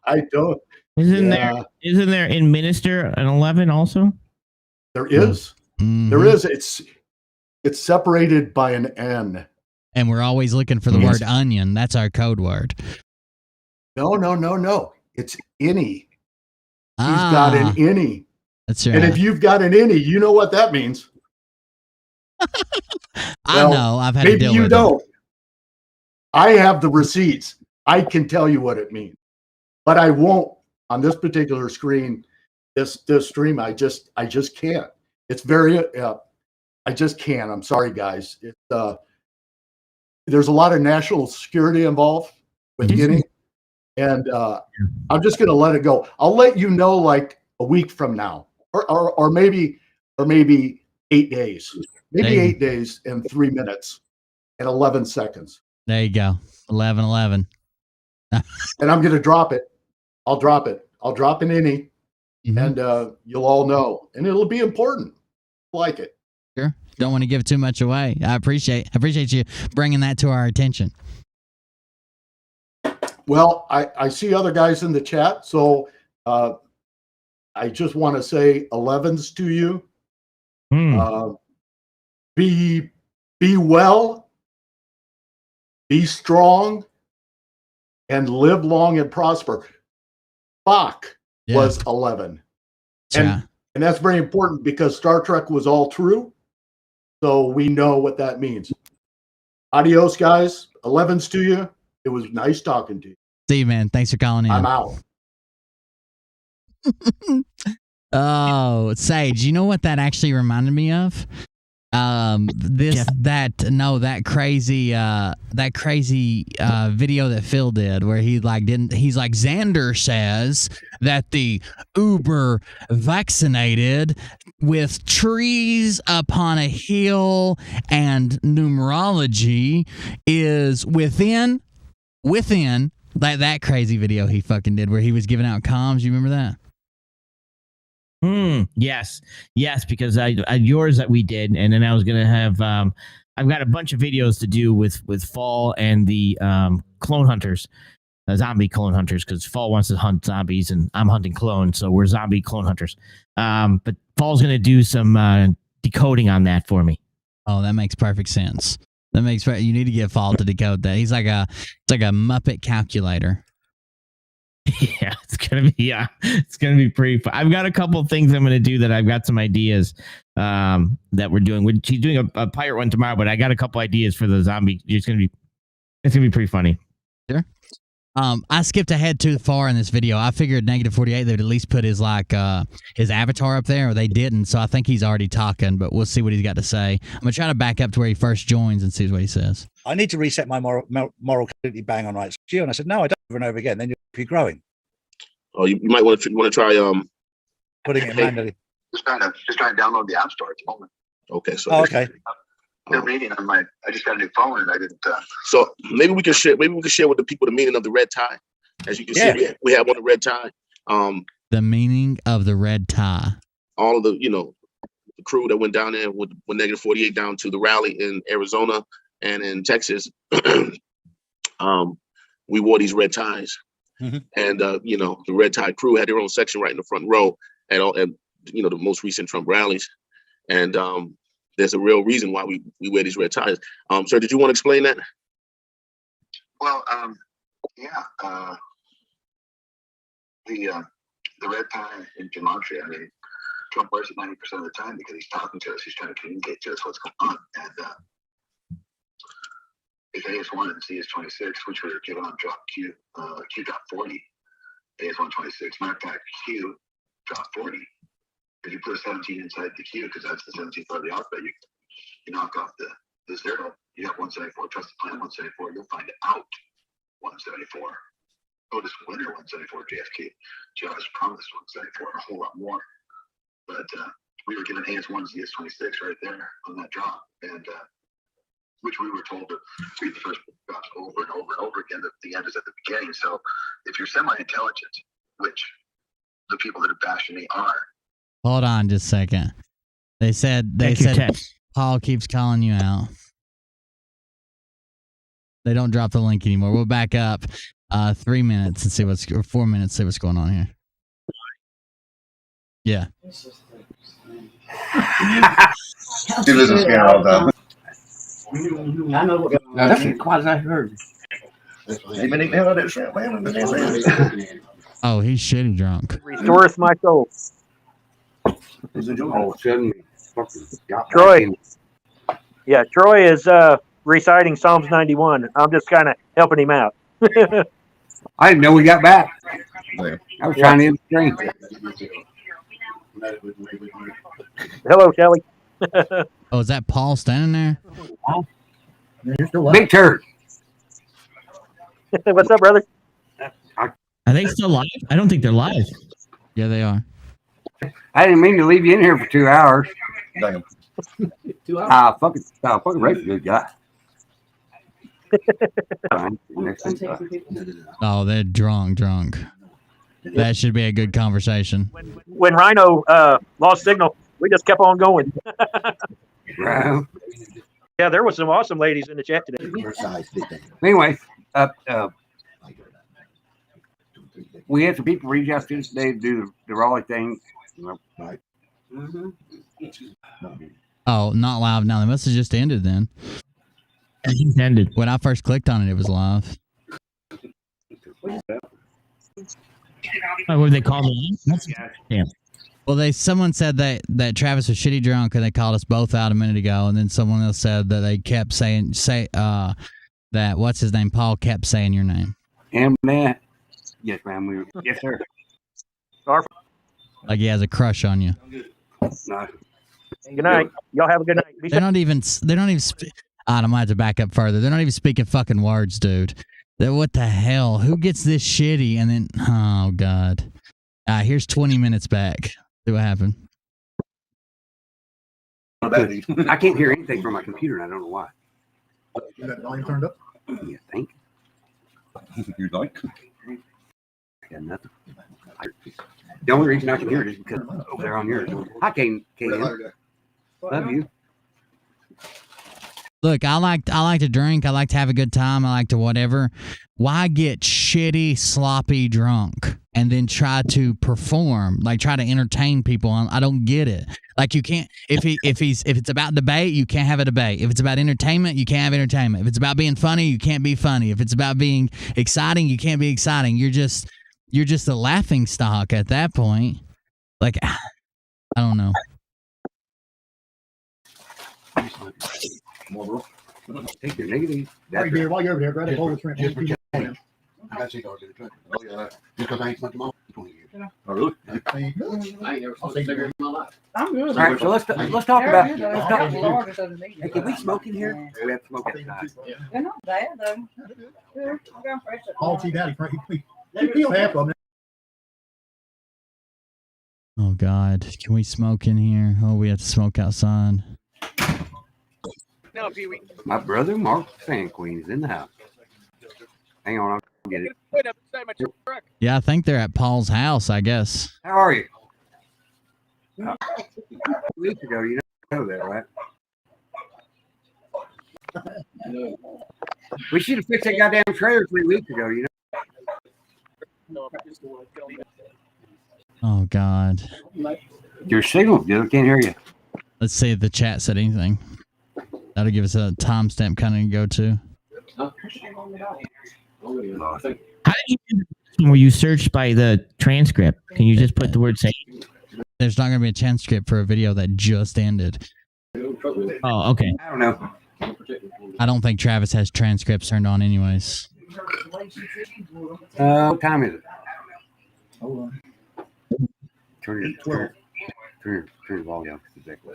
I don't.
Isn't there in Minister an 11 also?
There is.
Mhm.
There is. It's separated by an N.
And we're always looking for the word onion. That's our code word.
No. It's any. He's got an any.
That's right.
And if you've got an any, you know what that means.
I know. I've had to
maybe
deal
you
with
don't. I have the receipts. I can tell you what it means, but I won't on this particular screen. This stream, I just can't. It's very. I just can't. I'm sorry, guys. There's a lot of national security involved with Guinea, and I'm just going to let it go. I'll let you know like a week from now, or maybe 8 days, maybe 8 days and 3 minutes and 11 seconds.
There you go. 11.
And I'm going to drop it. I'll drop it. I'll drop an any, and you'll all know, and it'll be important. Like it.
Sure. Don't want to give too much away. I appreciate you bringing that to our attention.
Well, I see other guys in the chat, so I just want to say 11s to you. Be well, be strong, and live long and prosper. Spock was 11. And that's very important because Star Trek was all true. So we know what that means. Adios, guys. 11s to you. It was nice talking to you.
See you, man. Thanks for calling in.
I'm out.
Oh, Sage, you know what that actually reminded me of? That crazy video that Phil did where he's like Xander says that the uber vaccinated with trees upon a hill and numerology is within that crazy video he fucking did where he was giving out comms. You remember that?
Yes, because I yours that we did, and then I was gonna have I've got a bunch of videos to do with Fall and the clone hunters, zombie clone hunters, because Fall wants to hunt zombies and I'm hunting clones, so we're zombie clone hunters. But Fall's gonna do some decoding on that for me.
Oh, that makes perfect sense. You need to get Fall to decode that. It's like a Muppet calculator.
Yeah, it's gonna be pretty fun. I've got a couple of things I'm gonna do that I've got some ideas that we're doing. She's doing a pirate one tomorrow, but I got a couple ideas for the zombie. It's gonna be pretty funny.
Sure. I skipped ahead too far in this video. I figured -48 they'd at least put his his avatar up there, or they didn't. So I think he's already talking, but we'll see what he's got to say. I'm gonna try to back up to where he first joins and see what he says.
I need to reset my moral completely bang on right. And I said, no, I don't over and over again. Then you'll be growing.
Oh, you might want to try
putting it manually.
Just trying to download the app store at the moment.
Okay, so
okay.
The meaning on I just got a new phone and I didn't.
So maybe we can share. Maybe we can share with the people the meaning of the red tie. As you can see, we have on the red tie.
The meaning of the red tie.
All of the the crew that went down there with -48 down to the rally in Arizona and in Texas. We wore these red ties, and the red tie crew had their own section right in the front row at the most recent Trump rallies, and there's a real reason why we wear these red ties. Sir, did you want to explain that?
Well, the red tie in gematria. I mean, Trump wears it 90% of the time because he's talking to us. He's trying to communicate to us what's going on. And if A is 1 and C is 26, which we were given on drop Q, Q drop 40, A is 126. Matter of fact, Q drop 40. If you put a 17 inside the Q, because that's the 17th part of the alphabet, you knock off the 0. You have 174. Trust the plan 174. You'll find out 174. Otis Winter 174. JFK. Josh promised 174. A whole lot more. But we were given A is 1, Z is 26 right there on that drop, and which we were told to read the first drops over and over and over again. The end is at the beginning. So if you're semi-intelligent, which the people that are bashing me are.
Hold on just a second. They said Paul keeps calling you out. They don't drop the link anymore. We'll back up 3 minutes and see or 4 minutes, see what's going on here. Yeah.
Do business here all done.
I know what. No, that's as quiet as I heard.
They've been eating all that shit, man.
Oh, he's shitty drunk.
Restoreth my soul.
Oh, suddenly,
Troy. Yeah, Troy is reciting Psalms 91. I'm just kind of helping him out.
I didn't know we got back. I was trying to end the stream.
Hello, Kelly.
Oh, is that Paul standing there?
Big turd.
What's up, brother?
Are they still live? I don't think they're live.
Yeah, they are.
I didn't mean to leave you in here for 2 hours.
2 hours?
Fucking Ray's a good guy.
Oh, they're drunk. That should be a good conversation.
When Rhino lost signal, we just kept on going. Yeah, there was some awesome ladies in the chat today.
Anyway, we had some people reach out to us today to do the Raleigh thing. Right.
Oh, not live now. They must have just ended then.
It ended.
When I first clicked on it, it was live.
Oh, what did they call me? Damn.
Well, someone said that Travis was shitty drunk, and they called us both out a minute ago. And then someone else said that they kept saying that what's his name, Paul kept saying your name.
And man, yes, ma'am. Yes, sir.
Like he has a crush on you.
No.
Good night. Y'all have a good night.
They're not even. I might have to back up further. They're not even speaking fucking words, dude. What the hell? Who gets this shitty? And then, oh god. Here's 20 minutes back. See what happened.
I can't hear anything from my computer, and I don't know why.
You got volume turned up?
Yeah, thank you. You like? I got nothing. The only reason I can hear it is because over there on yours. Hi, Kane. Love you.
Look, I like to drink. I like to have a good time. I like to whatever. Why get shitty, sloppy drunk and then try to perform, like try to entertain people? I don't get it. Like you can't if it's about debate, you can't have a debate. If it's about entertainment, you can't have entertainment. If it's about being funny, you can't be funny. If it's about being exciting, you can't be exciting. You're just a laughing stock at that point. Like I don't know.
Take your negative.
Right here, while you're over there, grab a bowl of shrimp.
I got $6 in the truck. Oh yeah, just because I ain't smoked them all 20 years. Oh really? I ain't never smoked a cigarette in my life. I'm good. All right, so let's talk about. Hey, can we smoke in here? We have to smoke outside.
They're not bad though.
All tea daddy, Frank. He peeled half of them.
Oh God, can we smoke in here? Oh, we have to smoke outside.
No, Pee-wee. My brother Mark Fan Queen is in the house. Hang on, I'll get it.
Yeah, I think they're at Paul's house, I guess.
How are you? 2 weeks ago, you know that, right? We should have fixed that goddamn trailer 3 weeks ago, you know?
Oh God.
Your signal, dude. I can't hear you.
Let's see if the chat said anything. That'll give us a timestamp kind of go to.
How did you where you searched by the transcript? Can you just put the word "say"?
There's not going to be a transcript for a video that just ended.
Oh, okay.
I don't know.
I don't think Travis has transcripts turned on, anyways.
What time is it? Hold on. Turn your volume down. Exactly.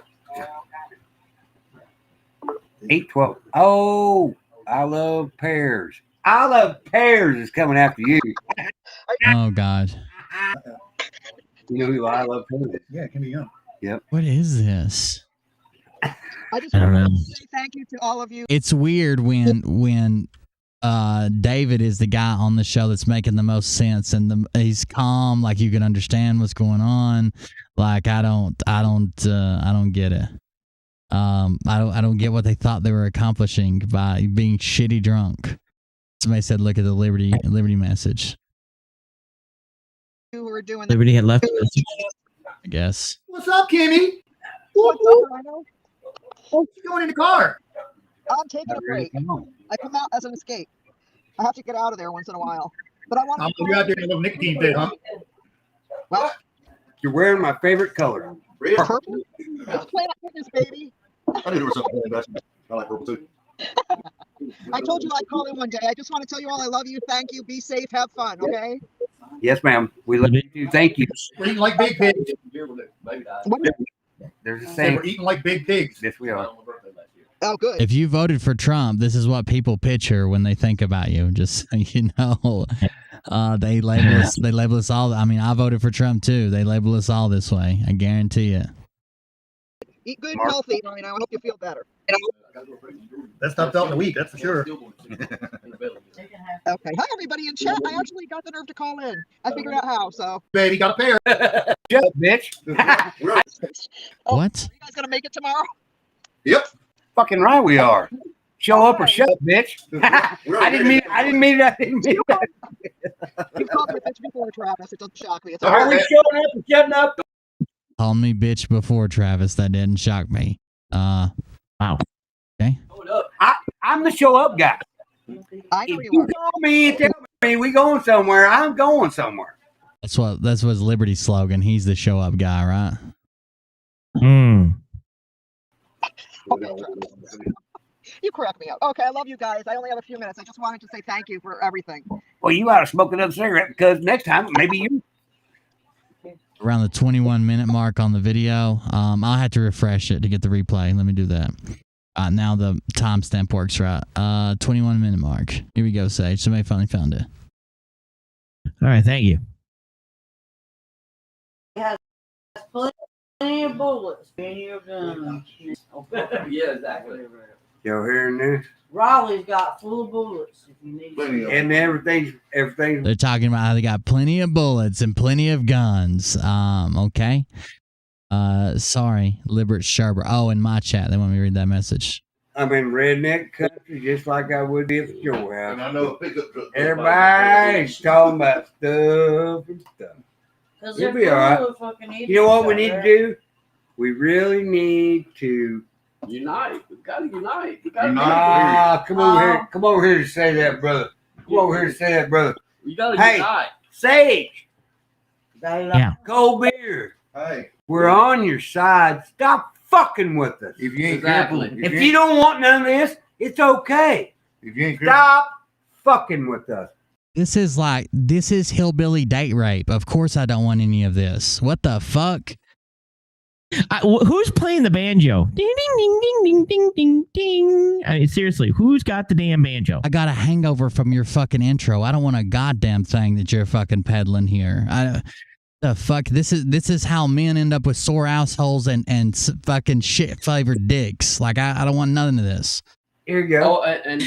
8:12. Oh, I love pears. I love pears is coming after you.
Oh God.
You know who I love pears?
Yeah, it can be young.
Yep.
What is this?
I just
don't
want
know.
to say thank you to all of you.
It's weird when David is the guy on the show that's making the most sense, and he's calm, like you can understand what's going on. Like I don't get it. I don't get what they thought they were accomplishing by being shitty drunk. Somebody said, "Look at the Liberty message."
Who are doing
Liberty had left.
I guess.
What's up, Kimmy?
What's up, Rhino?
What's going in the car?
I'm taking a break. I come out as an escape. I have to get out of there once in a while. But I want to.
You're out there in a little nicotine bit, huh?
Well,
You're wearing my favorite color.
Red.
purple. Planet Fitness, baby.
I knew there was something bad. I like purple too.
I told you I'd call in one day. I just want to tell you all I love you. Thank you. Be safe. Have fun. Okay.
Yes, ma'am. We love you too. Thank you.
We're eating like big pigs.
There's a
Say
saying.
we're eating like big pigs.
Yes, we are.
Oh, good.
If you voted for Trump, this is what people picture when they think about you. Just so you know, they label us all. I mean, I voted for Trump too. They label us all this way. I guarantee it.
Eat good and healthy, Rhino. I hope you feel better.
That stuff felt in a week, that's for sure.
Okay. Hi, everybody in chat. I actually got the nerve to call in. I figured out how. So.
Baby got a pair.
Shut up, bitch.
What?
You guys gonna make it tomorrow?
Yep.
Fucking right we are. Show up or shut up, bitch. I didn't mean that.
You called me a bitch before, Travis. It doesn't shock me. It's
Are we showing up or shutting up?
Called me bitch before, Travis. That didn't shock me. Wow. Okay.
I'm the show up guy.
I know
If
you
you
are.
call me and tell me we going somewhere, I'm going somewhere.
That's what's Liberty's slogan. He's the show up guy, right?
Okay, Travis. You correct me out. Okay, I love you guys. I only have a few minutes. I just wanted to say thank you for everything.
Well, you ought to smoke another cigarette because next time maybe you.
Around the 21-minute mark on the video. I'll have to refresh it to get the replay. Let me do that. Now the timestamp works right. 21-minute mark. Here we go, Sage. Somebody finally found it.
All right, thank you.
It has plenty of bullets. Plenty of guns.
Yeah, exactly.
You're hearing this?
Raleigh's got full of bullets if you need some.
And everything.
They're talking about how they got plenty of bullets and plenty of guns. Okay. Sorry, Libert Sharber. Oh, in my chat, they want me to read that message.
I'm in redneck country just like I would be at the Joe House.
And I know a pickup truck.
Everybody's talking about stuff and stuff. You'll be all right. You know what we need to do? We really need to
Unite. We've got to unite.
come over here. Come over here to say that, brother. Come over here to say that, brother.
You got to
Hey,
unite.
Sage.
Yeah.
Cold beer.
Hey.
We're on your side. Stop fucking with us.
If you ain't
Exactly.
careful,
If you don't want none of this, it's okay.
if you ain't careful,
Stop fucking with us.
This is hillbilly date rape. Of course I don't want any of this. What the fuck?
Who's playing the banjo? Ding, ding, ding, ding, ding, ding, ding, ding. I mean, seriously, who's got the damn banjo?
I got a hangover from your fucking intro. I don't want a goddamn thing that you're fucking peddling here. The fuck? This is how men end up with sore assholes and fucking shit flavored dicks. Like I don't want none of this.
Here you go. Oh, and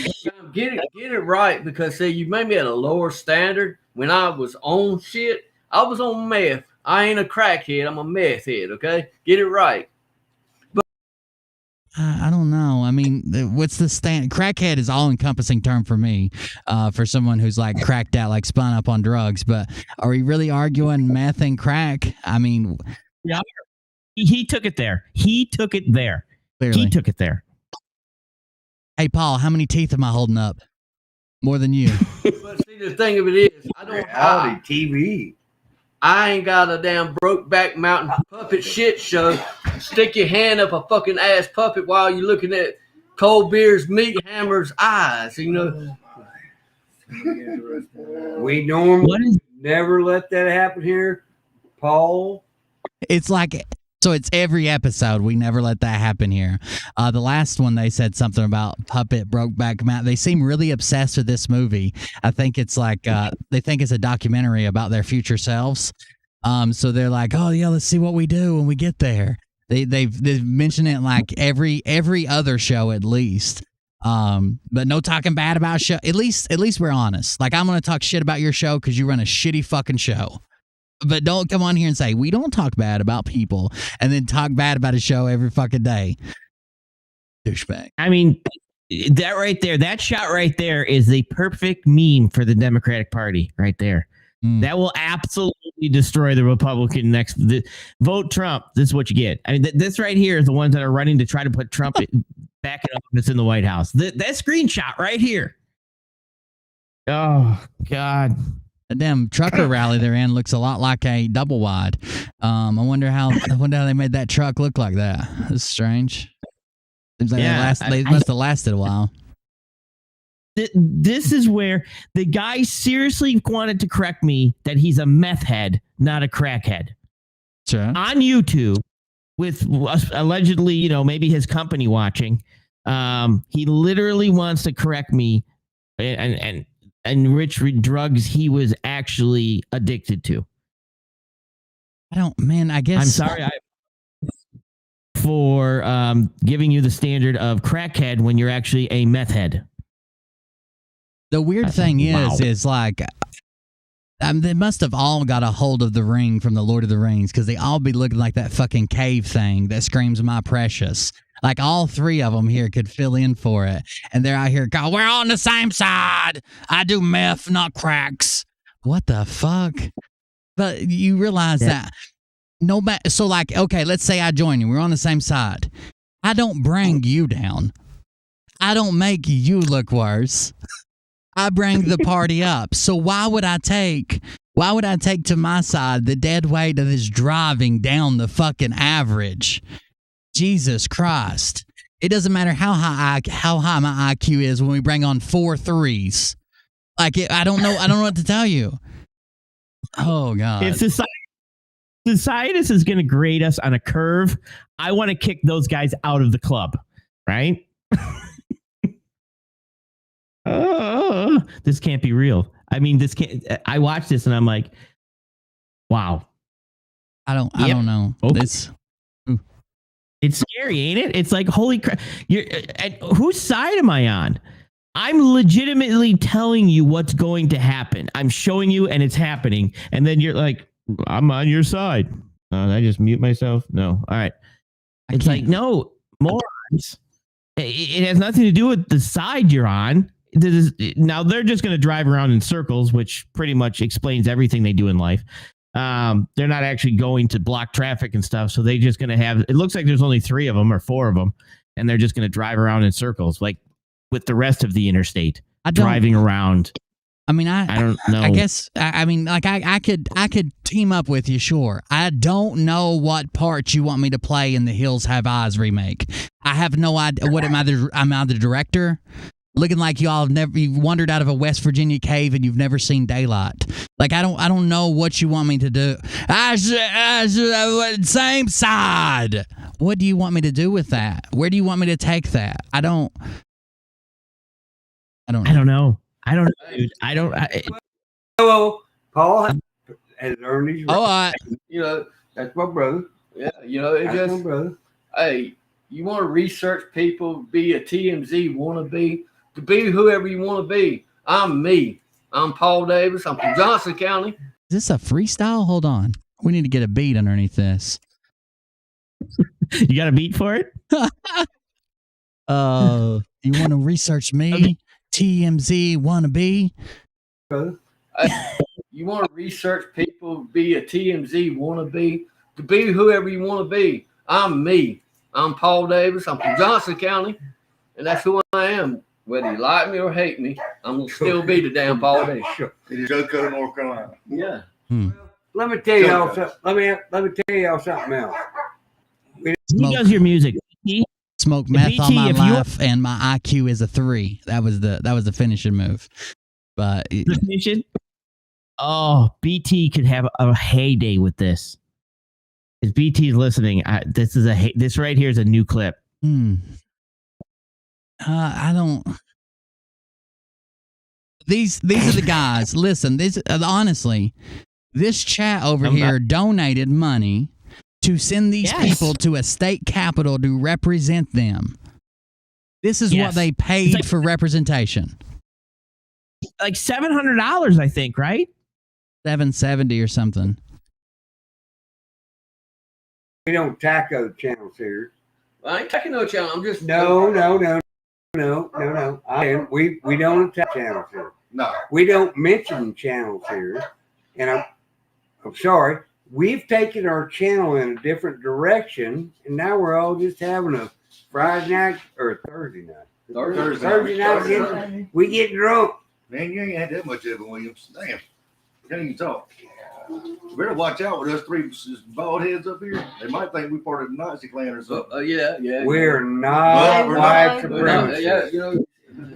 get it right, because see, you made me at a lower standard. When I was on shit, I was on meth. I ain't a crackhead. I'm a meth head. Okay, get it right.
I don't know. I mean, what's the stand? Crackhead is all encompassing term for me, for someone who's like cracked out, like spun up on drugs. But are we really arguing meth and crack? I mean,
yeah, he took it there. He took it there.
Clearly.
He took it there.
Hey, Paul, how many teeth am I holding up? More than you.
But see, the thing of it is, I don't have TV. I ain't got a damn Brokeback Mountain puppet shit show. Stick your hand up a fucking ass puppet while you're looking at Cold Beer's Meat Hammer's eyes. You know.
We normally never let that happen here, Paul.
It's like, so it's every episode. We never let that happen here. The last one, they said something about puppet Brokeback Mountain. They seem really obsessed with this movie. I think it's like, they think it's a documentary about their future selves. So they're like, oh yeah, let's see what we do when we get there. They've mentioned it like every other show at least. But no talking bad about show. At least we're honest. Like, I'm going to talk shit about your show because you run a shitty fucking show. But don't come on here and say, we don't talk bad about people, and then talk bad about a show every fucking day. Douchebag.
I mean, that right there, that shot right there is the perfect meme for the Democratic Party right there. That will absolutely destroy the Republican next. Vote Trump. This is what you get. I mean, this right here is the ones that are running to try to put Trump back in office in the White House. That screenshot right here. Oh, God.
The damn trucker rally they're in looks a lot like a double wide. I wonder how they made that truck look like that. That's strange. Seems like they must have lasted a while.
This is where the guy seriously wanted to correct me that he's a meth head, not a crackhead.
Sure.
On YouTube, with allegedly, you know, maybe his company watching, he literally wants to correct me and which drugs he was actually addicted to.
I guess.
I'm sorry for giving you the standard of crackhead when you're actually a meth head.
The weird thing is like, they must have all got a hold of the ring from the Lord of the Rings, because they all be looking like that fucking cave thing that screams "My precious." Like, all three of them here could fill in for it, and they're out here going, "We're on the same side. I do meth, not cracks." What the fuck? But you realize that no matter. So, like, okay, let's say I join you. We're on the same side. I don't bring you down. I don't make you look worse. I bring the party up. So why would I take to my side the dead weight of this driving down the fucking average? Jesus Christ. It doesn't matter how high my IQ is when we bring on 4 threes. Like, I don't know what to tell you. Oh God.
If societas is going to grade us on a curve, I want to kick those guys out of the club, right? This can't be real. I mean, I watched this and I'm like, wow.
I don't know.
Okay. It's scary, ain't it? It's like, holy crap. Whose side am I on? I'm legitimately telling you what's going to happen. I'm showing you and it's happening. And then you're like, I'm on your side. Did I just mute myself? No. All right. It's like, no, morons. It has nothing to do with the side you're on. Now they're just going to drive around in circles, which pretty much explains everything they do in life. They're not actually going to block traffic and stuff. So they're just going to have, it looks like there's only 3 of them or 4 of them. And they're just going to drive around in circles, like with the rest of the interstate, driving around.
I mean, I
don't know.
I guess, I mean, like I could team up with you. Sure. I don't know what part you want me to play in the Hills Have Eyes remake. I have no idea. What am I the director? looking like you've wandered out of a West Virginia cave and you've never seen daylight. Like I don't know what you want me to do. Same side. What do you want me to do with that? Where do you want me to take that? I don't know.
Dude.
Hello, Paul has earned his
right.
You know, that's my brother. Yeah, you know, it
That's
just
my brother.
Hey, you want to research people, be a TMZ wannabe, to be whoever you want to be. I'm me. I'm Paul Davis. I'm from Johnson County.
Is this a freestyle? Hold on. We need to get a beat underneath this.
You got a beat for it?
You want to research me? TMZ wannabe?
Brother. You want to research people, be a TMZ wannabe, to be whoever you want to be. I'm me. I'm Paul Davis. I'm from Johnson County, and that's who I am. Whether you like me or hate me, I'm going to still be the damn Paul Davis.
It is Joco, North Carolina.
Yeah.
Let me tell y'all something. Let me tell y'all something else.
Who does your music?
Smoke meth all my
BT, if you-
life, and my IQ is a 3. That was the finishing move. But
The finishing? Oh, BT could have a heyday with this. If BT's listening, this right here is a new clip.
I don't. These are the guys. Listen, honestly, this chat over here donated money to send these people to a state capitol to represent them. This is what they paid for representation.
Like $700, I think, right?
$770 or something.
We don't taco channels here.
I ain't taking no channel. I'm just
No. We don't attack channels here. No. We don't mention channels here. And I'm sorry. We've taken our channel in a different direction, and now we're all just having a Friday night or Thursday night. Thursday night. We get drunk.
Man, you ain't had that much of it, Williams. Damn. Can't even talk. You better watch out with us three bald heads up here. They might think we part of the Nazi clan or something.
Yeah.
We're not white supremacists.
Yeah, you know.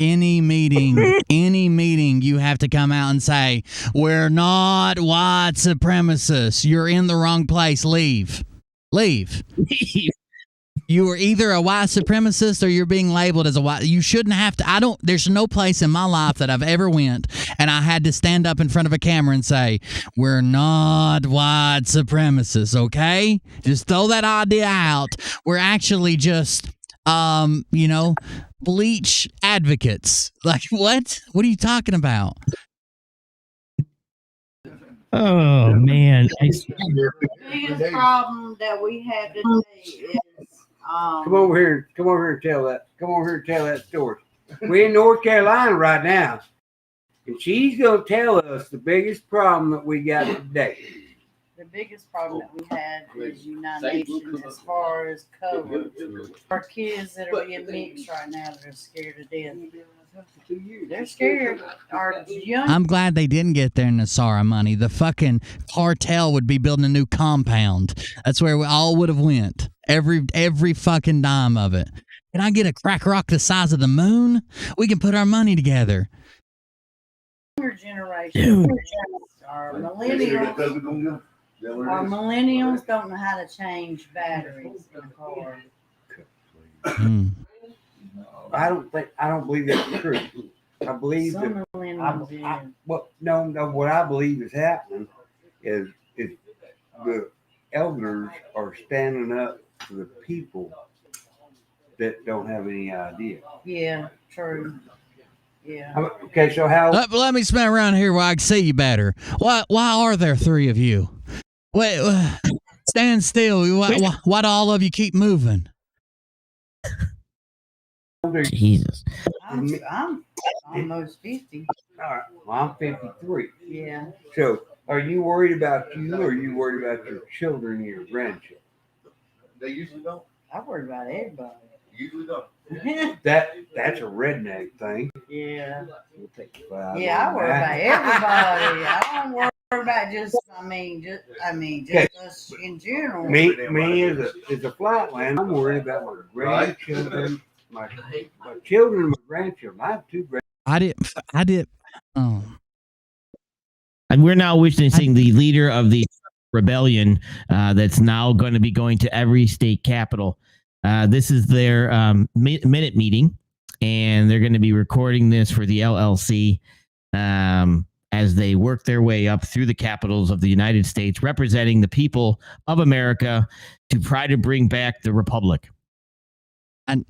Any meeting, you have to come out and say, we're not white supremacists. You're in the wrong place. Leave. You are either a white supremacist or you're being labeled as a white. You shouldn't have to. There's no place in my life that I've ever went and I had to stand up in front of a camera and say, we're not white supremacists, okay? Just throw that idea out. We're actually just, bleach advocates. Like, what? What are you talking about?
Oh, man.
The biggest problem that we have today is
Come over here and tell that. Come over here and tell that story. We're in North Carolina right now, and she's gonna tell us the biggest problem that we got today.
the biggest problem that we had is United Nations as far as coverage. Our kids that are being mixed right now, they're scared to death. They're scared. Our young
I'm glad they didn't get their Nasara money. The fucking cartel would be building a new compound. That's where we all would have went. Every fucking dime of it. Can I get a crack rock the size of the moon? We can put our money together.
younger generation, our millennials don't know how to change batteries in a car.
I don't believe that's true. I believe
Some
that.
millennials
What I believe is happening is the elders are standing up for the people that don't have any idea.
Yeah, true. Yeah.
Okay, so how?
Let me spin around here where I can see you better. Why are there three of you? Wait, stand still. Why do all of you keep moving?
Jesus.
I'm almost 50.
All right. Well, I'm 53.
Yeah.
So, are you worried about you, or are you worried about your children and your grandchildren?
They usually don't.
I worry about everybody.
Usually don't.
That's a redneck thing.
Yeah.
We'll take the five
Yeah, I
on
worry
that.
about everybody. I don't worry about just us in general.
Me as a flatland, I'm worried about my grandchildren
My children and my grandchildren. I have 2 grandchildren.
I did. Oh.
And we're now witnessing the leader of the rebellion that's now going to be going to every state capital. This is their minute meeting, and they're going to be recording this for the LLC as they work their way up through the capitals of the United States, representing the people of America to try to bring back the republic.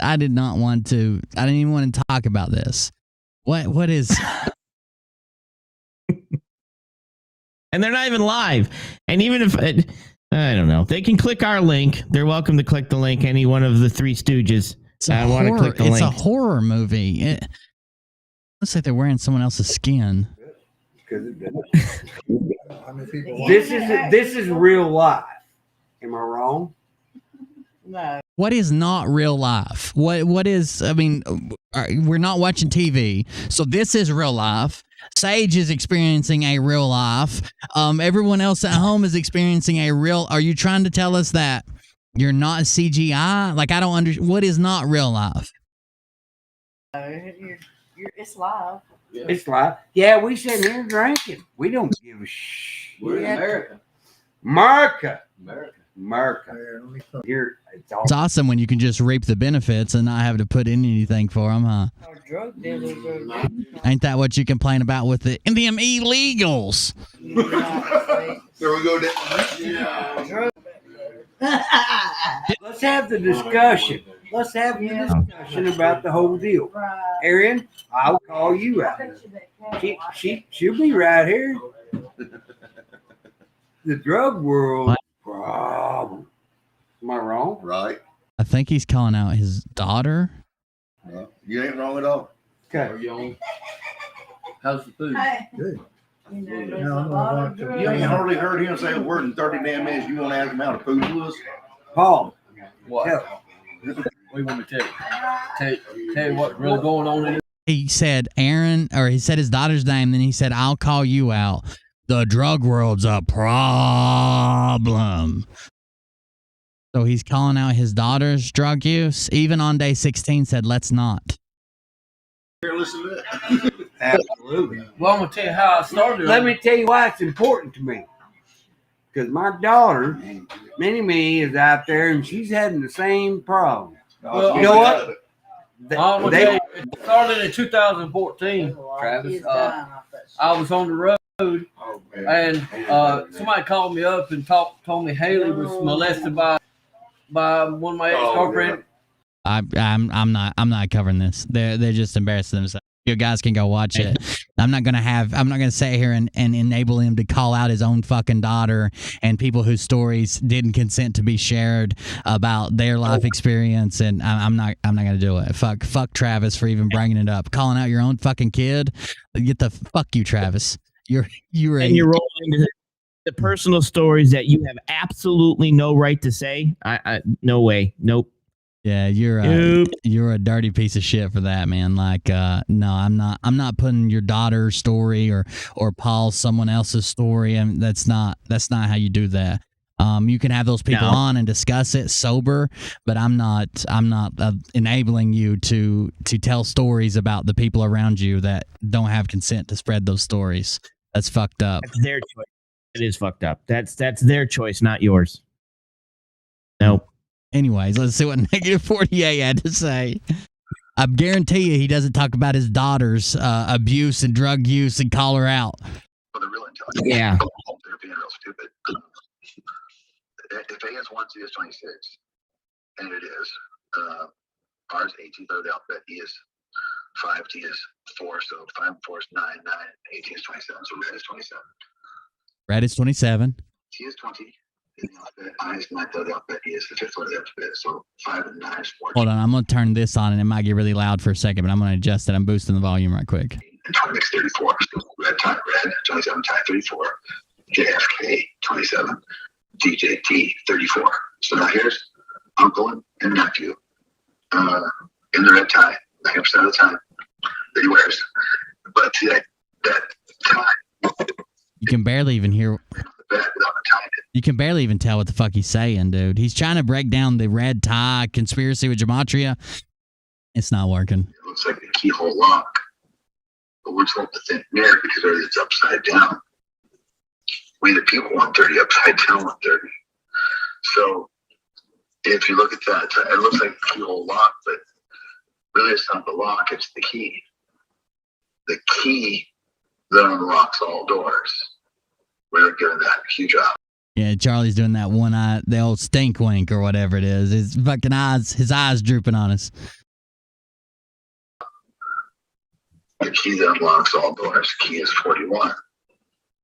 I did not want to. I didn't even want to talk about this. What is?
And they're not even live. And even if I don't know, they can click our link. They're welcome to click the link. Any one of the 3 Stooges. I want to click the link.
It's a horror movie. It looks like they're wearing someone else's skin.
This is real life. Am I wrong?
No.
What is not real life? What is? I mean, we're not watching TV, so this is real life. Sage is experiencing a real life. Everyone else at home is experiencing a real. Are you trying to tell us that you're not CGI? Like, I don't understand. What is not real life?
It's live.
Yeah. It's live. Yeah, we sitting here drinking. We don't give a shit.
We're in America.
America. Here,
it's awesome when you can just reap the benefits and not have to put in anything for them, huh?
Drug dealers
Ain't that what you complain about with the them illegals?
There we go.
Let's have the discussion. Let's have the discussion about the whole deal. Arian, I'll call you out. She'll be right here. The drug world problem. Am I wrong?
Right.
I think he's calling out his daughter.
No, you ain't wrong at all.
Okay.
How's the food?
Good.
You ain't hardly heard him say a word in 30 damn minutes. You want to ask him how the food was?
Paul.
What?
Yeah.
What do you want me to tell you? Tell you what's really going on in it?
He said Aaron, or he said his daughter's name, then he said, I'll call you out. The drug world's a problem. So he's calling out his daughter's drug use. Even on day 16 said, let's not.
Here, listen to that.
Absolutely.
Well, I'm going to tell you how I started.
Let me tell you why it's important to me. Because my daughter, Minnie, is out there and she's having the same problem.
Well,
you know what?
I'm gonna tell you, it started in 2014, Travis. I was on the road, and somebody called me up and told me Haley was molested by one of my ex-girlfriends.
I'm not covering this. They're just embarrassing themselves. You guys can go watch it. I'm not gonna sit here and enable him to call out his own fucking daughter and people whose stories didn't consent to be shared about their life experience. And I'm not gonna do it. Fuck Travis for even bringing it up. Calling out your own fucking kid. Get the fuck you, Travis. You're
rolling into the personal stories that you have absolutely no right to say. I no way. Nope.
Yeah, you're a dirty piece of shit for that, man. Like, no, I'm not putting your daughter's story or Paul's someone else's story. I mean, that's not how you do that. You can have those people on and discuss it sober, but I'm not enabling you to tell stories about the people around you that don't have consent to spread those stories. That's fucked up.
That's their choice. It is fucked up. That's their choice, not yours. Nope.
Anyways, let's see what Negative 48 had to say. I guarantee you he doesn't talk about his daughter's abuse and drug use and call her out.
Yeah.
They're being real stupid. If A is 1, C is 26, and it is, R is 18, third alphabet, E is 5, T is 4, so 5 and 4 is 9, 9, 18 is 27, so red is 27.
Red is 27.
T is 20. I is 9, third alphabet, E is the 5th letter of the alphabet, so 5 and 9 is 14.
Hold on, I'm going to turn this on and it might get really loud for a second, but I'm going to adjust it. I'm boosting the volume right quick.
And 20 is 34, so red, 27, tie 34, JFK, 27, DJT, 34. So now here's uncle and nephew in the red tie, 90% of the time that he wears. But see, that tie.
You can barely even hear. You can barely even tell what the fuck he's saying, dude. He's trying to break down the red tie conspiracy with gematria, It's not working.
It looks like the keyhole lock, but we're told to think mirror because everything's upside down. We the people want 30 upside down 130. So if you look at that, it looks like a keyhole lock, but really it's not the lock, it's the key. The key that unlocks all doors. We're giving that a huge job.
Yeah, Charlie's doing that one eye, the old stink wink or whatever it is. His fucking eyes, his eyes drooping on us.
The key that unlocks all doors. Key is 41.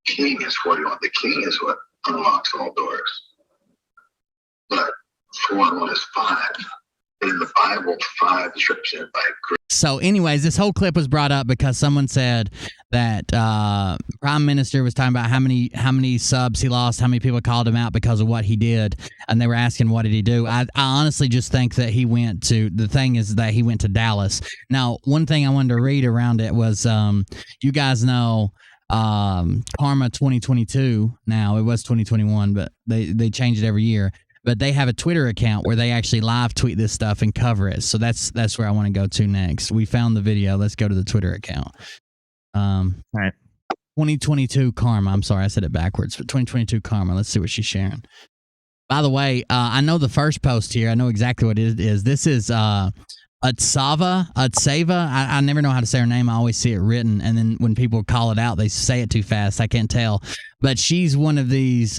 King is 41. The king is what unlocks all doors. But 4 and 1 is 5. In the Bible, 5 is represented by grace.
So, anyways, this whole clip was brought up because someone said that Prime Minister was talking about how many subs he lost, how many people called him out because of what he did, and they were asking what did he do. I honestly just think that he went to Dallas. Now, one thing I wanted to read around it was you guys know Karma 2022. Now it was 2021, but they change it every year. But they have a Twitter account where they actually live tweet this stuff and cover it. So that's where I want to go to next. We found the video. Let's go to the Twitter account. All right. 2022 Karma. I'm sorry, I said it backwards. But 2022 Karma. Let's see what she's sharing. By the way, I know the first post here. I know exactly what it is. This is Utsava. I never know how to say her name. I always see it written. And then when people call it out, they say it too fast. I can't tell. But she's one of these...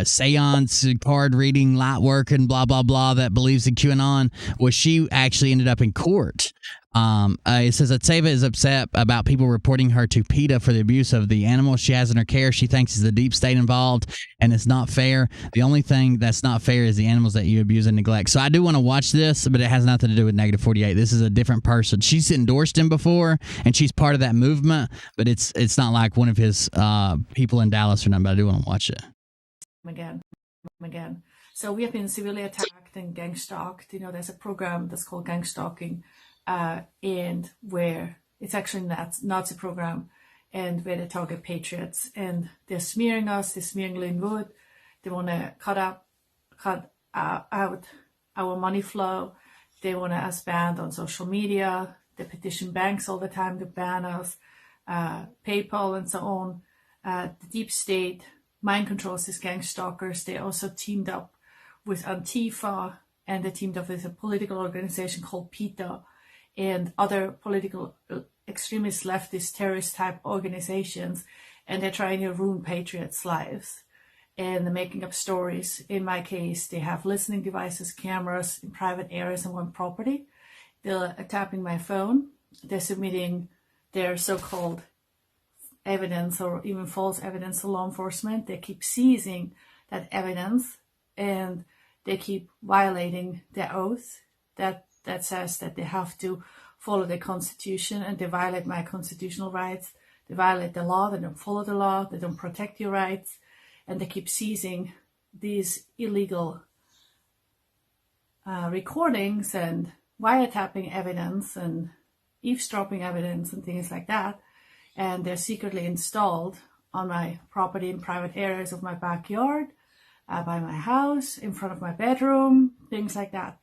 seance, card reading, light working, blah, blah, blah, that believes in QAnon. Well, she actually ended up in court. It says that Utsava is upset about people reporting her to PETA for the abuse of the animals she has in her care. She thinks it's the deep state involved, and it's not fair. The only thing that's not fair is the animals that you abuse and neglect. So I do want to watch this, but it has nothing to do with Negative 48. This is a different person. She's endorsed him before, and she's part of that movement, but it's not like one of his people in Dallas or nothing, but I do want to watch it.
Again. So we have been severely attacked and gang stalked. You know, there's a program that's called gang stalking, and where it's actually a Nazi program, and where they target patriots, and they're smearing us. They're smearing Lynn Wood. They want to cut out our money flow. They want us banned on social media. They petition banks all the time to ban us, PayPal and so on. The deep state mind controls these gang stalkers. They also teamed up with Antifa, and they teamed up with a political organization called PETA and other political extremist leftist terrorist type organizations, and they're trying to ruin patriots' lives. And they're making up stories. In my case, they have listening devices, cameras in private areas and one property. They're tapping my phone. They're submitting their so-called evidence or even false evidence to law enforcement. They keep seizing that evidence, and they keep violating their oath that says that they have to follow the Constitution, and they violate my constitutional rights. They violate the law. They don't follow the law. They don't protect your rights, and they keep seizing these illegal recordings and wiretapping evidence and eavesdropping evidence and things like that. And they're secretly installed on my property in private areas of my backyard, by my house, in front of my bedroom, things like that.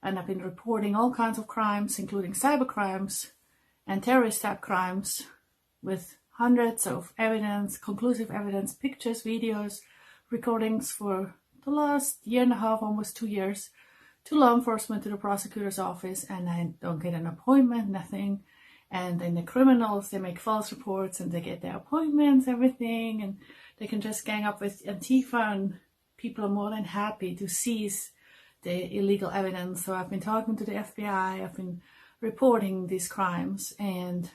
And I've been reporting all kinds of crimes, including cyber crimes and terrorist type crimes, with hundreds of evidence, conclusive evidence, pictures, videos, recordings for the last year and a half, almost 2 years, to law enforcement, to the prosecutor's office, and I don't get an appointment, nothing. And then the criminals, they make false reports and they get their appointments, everything, and they can just gang up with Antifa, and people are more than happy to seize the illegal evidence. So I've been talking to the FBI, I've been reporting these crimes, and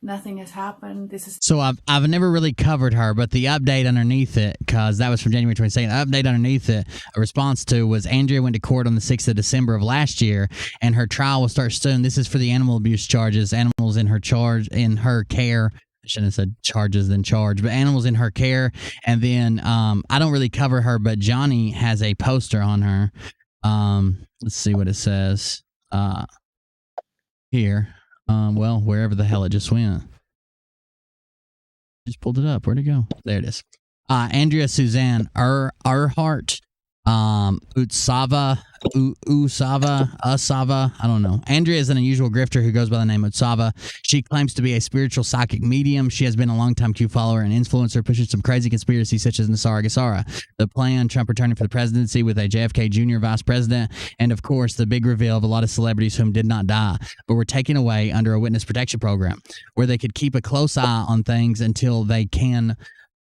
nothing has happened.
So I've never really covered her, but the update underneath it, because that was from January 22nd, the update underneath it, a response to, was Andrea went to court on the 6th of December of last year, and her trial will start soon. This is for the animal abuse charges, animals in her care. I shouldn't have said charges than charge, but animals in her care. And then I don't really cover her, but Johnny has a poster on her. Let's see what it says here. Well, wherever the hell it just went. Just pulled it up. Where'd it go? There it is. Andrea Suzanne Earhart. Usava, I don't know. Andrea is an unusual grifter who goes by the name Utsava. She claims to be a spiritual psychic medium. She has been a longtime Q follower and influencer, pushing some crazy conspiracies such as Nasara Gassara, the plan, Trump returning for the presidency with a JFK Jr. vice president, and of course the big reveal of a lot of celebrities whom did not die but were taken away under a witness protection program where they could keep a close eye on things until they can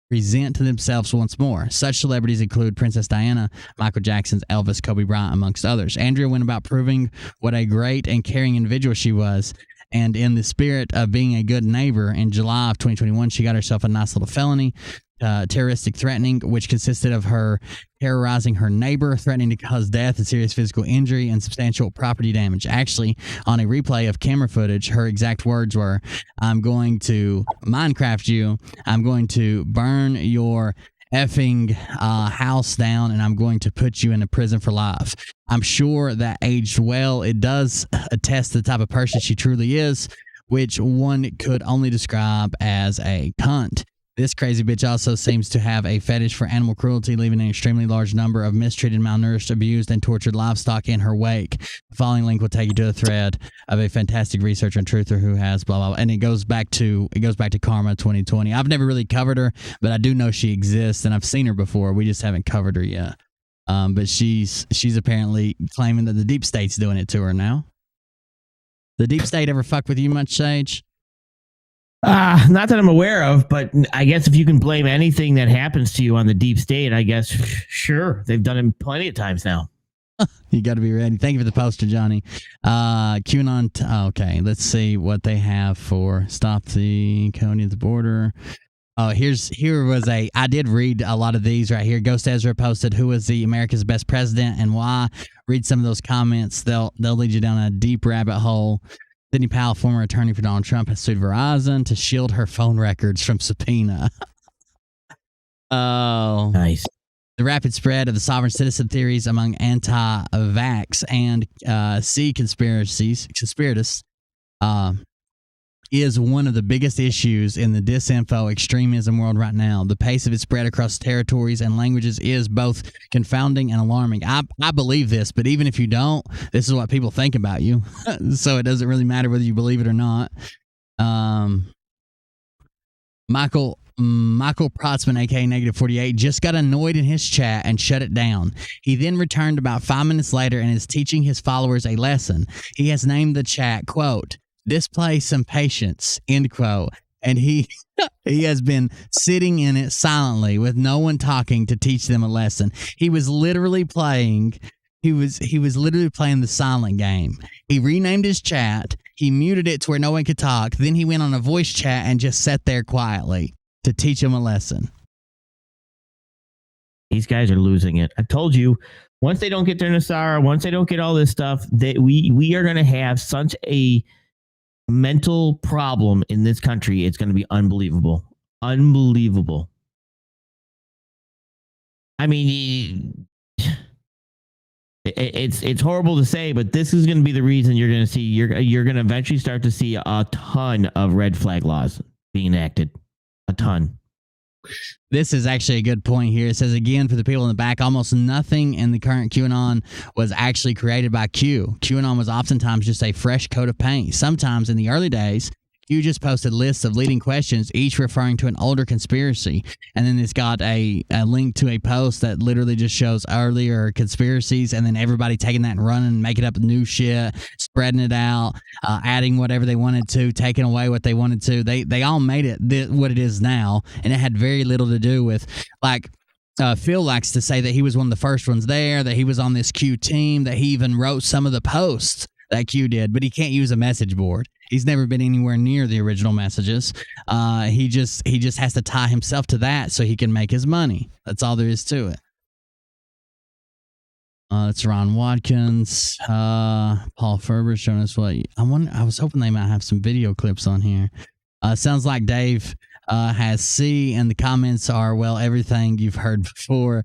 present to themselves once more. Such celebrities include Princess Diana, Michael Jackson's Elvis, Kobe Bryant, amongst others. Andrea went about proving what a great and caring individual she was, and in the spirit of being a good neighbor, in July of 2021, she got herself a nice little felony, terroristic threatening, which consisted of her terrorizing her neighbor, threatening to cause death and serious physical injury and substantial property damage. Actually, on a replay of camera footage, her exact words were, "I'm going to Minecraft you. I'm going to burn your effing house down, and I'm going to put you in a prison for life." I'm sure that aged well. It does attest to the type of person she truly is, which one could only describe as a cunt. This crazy bitch also seems to have a fetish for animal cruelty, leaving an extremely large number of mistreated, malnourished, abused, and tortured livestock in her wake. The following link will take you to a thread of a fantastic researcher and truther who has blah blah blah, and it goes back to Karma 2020. I've never really covered her, but I do know she exists, and I've seen her before. We just haven't covered her yet. But she's apparently claiming that the deep state's doing it to her now. The deep state ever fuck with you much, Sage?
Not that I'm aware of, but I guess if you can blame anything that happens to you on the deep state, I guess, sure. They've done it plenty of times now.
You got to be ready. Thank you for the poster, Johnny. QAnon. Okay, let's see what they have for Stop the Cody at the Border. Oh, I did read a lot of these right here. Ghost Ezra posted, "Who was the America's best president and why?" Read some of those comments. They'll lead you down a deep rabbit hole. Sidney Powell, former attorney for Donald Trump, has sued Verizon to shield her phone records from subpoena. Oh,
nice.
The rapid spread of the sovereign citizen theories among anti-vax and conspiracists is one of the biggest issues in the disinfo extremism world right now. The pace of its spread across territories and languages is both confounding and alarming. I believe this, but even if you don't, this is what people think about you. So it doesn't really matter whether you believe it or not. Michael Protzman, aka -48, just got annoyed in his chat and shut it down. He then returned about 5 minutes later and is teaching his followers a lesson. He has named the chat, quote, "Display some patience," end quote. And he has been sitting in it silently with no one talking to teach them a lesson. He was literally playing the silent game. He renamed his chat, he muted it to where no one could talk, then he went on a voice chat and just sat there quietly to teach them a lesson.
These guys are losing it. I told you, once they don't get their Nasara, once they don't get all this stuff, we are going to have such a mental problem in this country. It's going to be unbelievable. Unbelievable. I mean, it's horrible to say, but this is going to be the reason you're going to see you're going to eventually start to see a ton of red flag laws being enacted. A ton.
This is actually a good point here. It says, again, for the people in the back, almost nothing in the current QAnon was actually created by Q. QAnon was oftentimes just a fresh coat of paint. Sometimes in the early days, Q just posted lists of leading questions, each referring to an older conspiracy. And then it's got a link to a post that literally just shows earlier conspiracies, and then everybody taking that and running, making up new shit, spreading it out, adding whatever they wanted to, taking away what they wanted to. They all made it what it is now, and it had very little to do with, like, Phil likes to say that he was one of the first ones there, that he was on this Q team, that he even wrote some of the posts that Q did, but he can't use a message board. He's never been anywhere near the original messages. He just has to tie himself to that so he can make his money. That's all there is to it. It's Ron Watkins, Paul Ferber showing us what I was hoping they might have some video clips on here. Sounds like Dave has C, and the comments are, well, everything you've heard before,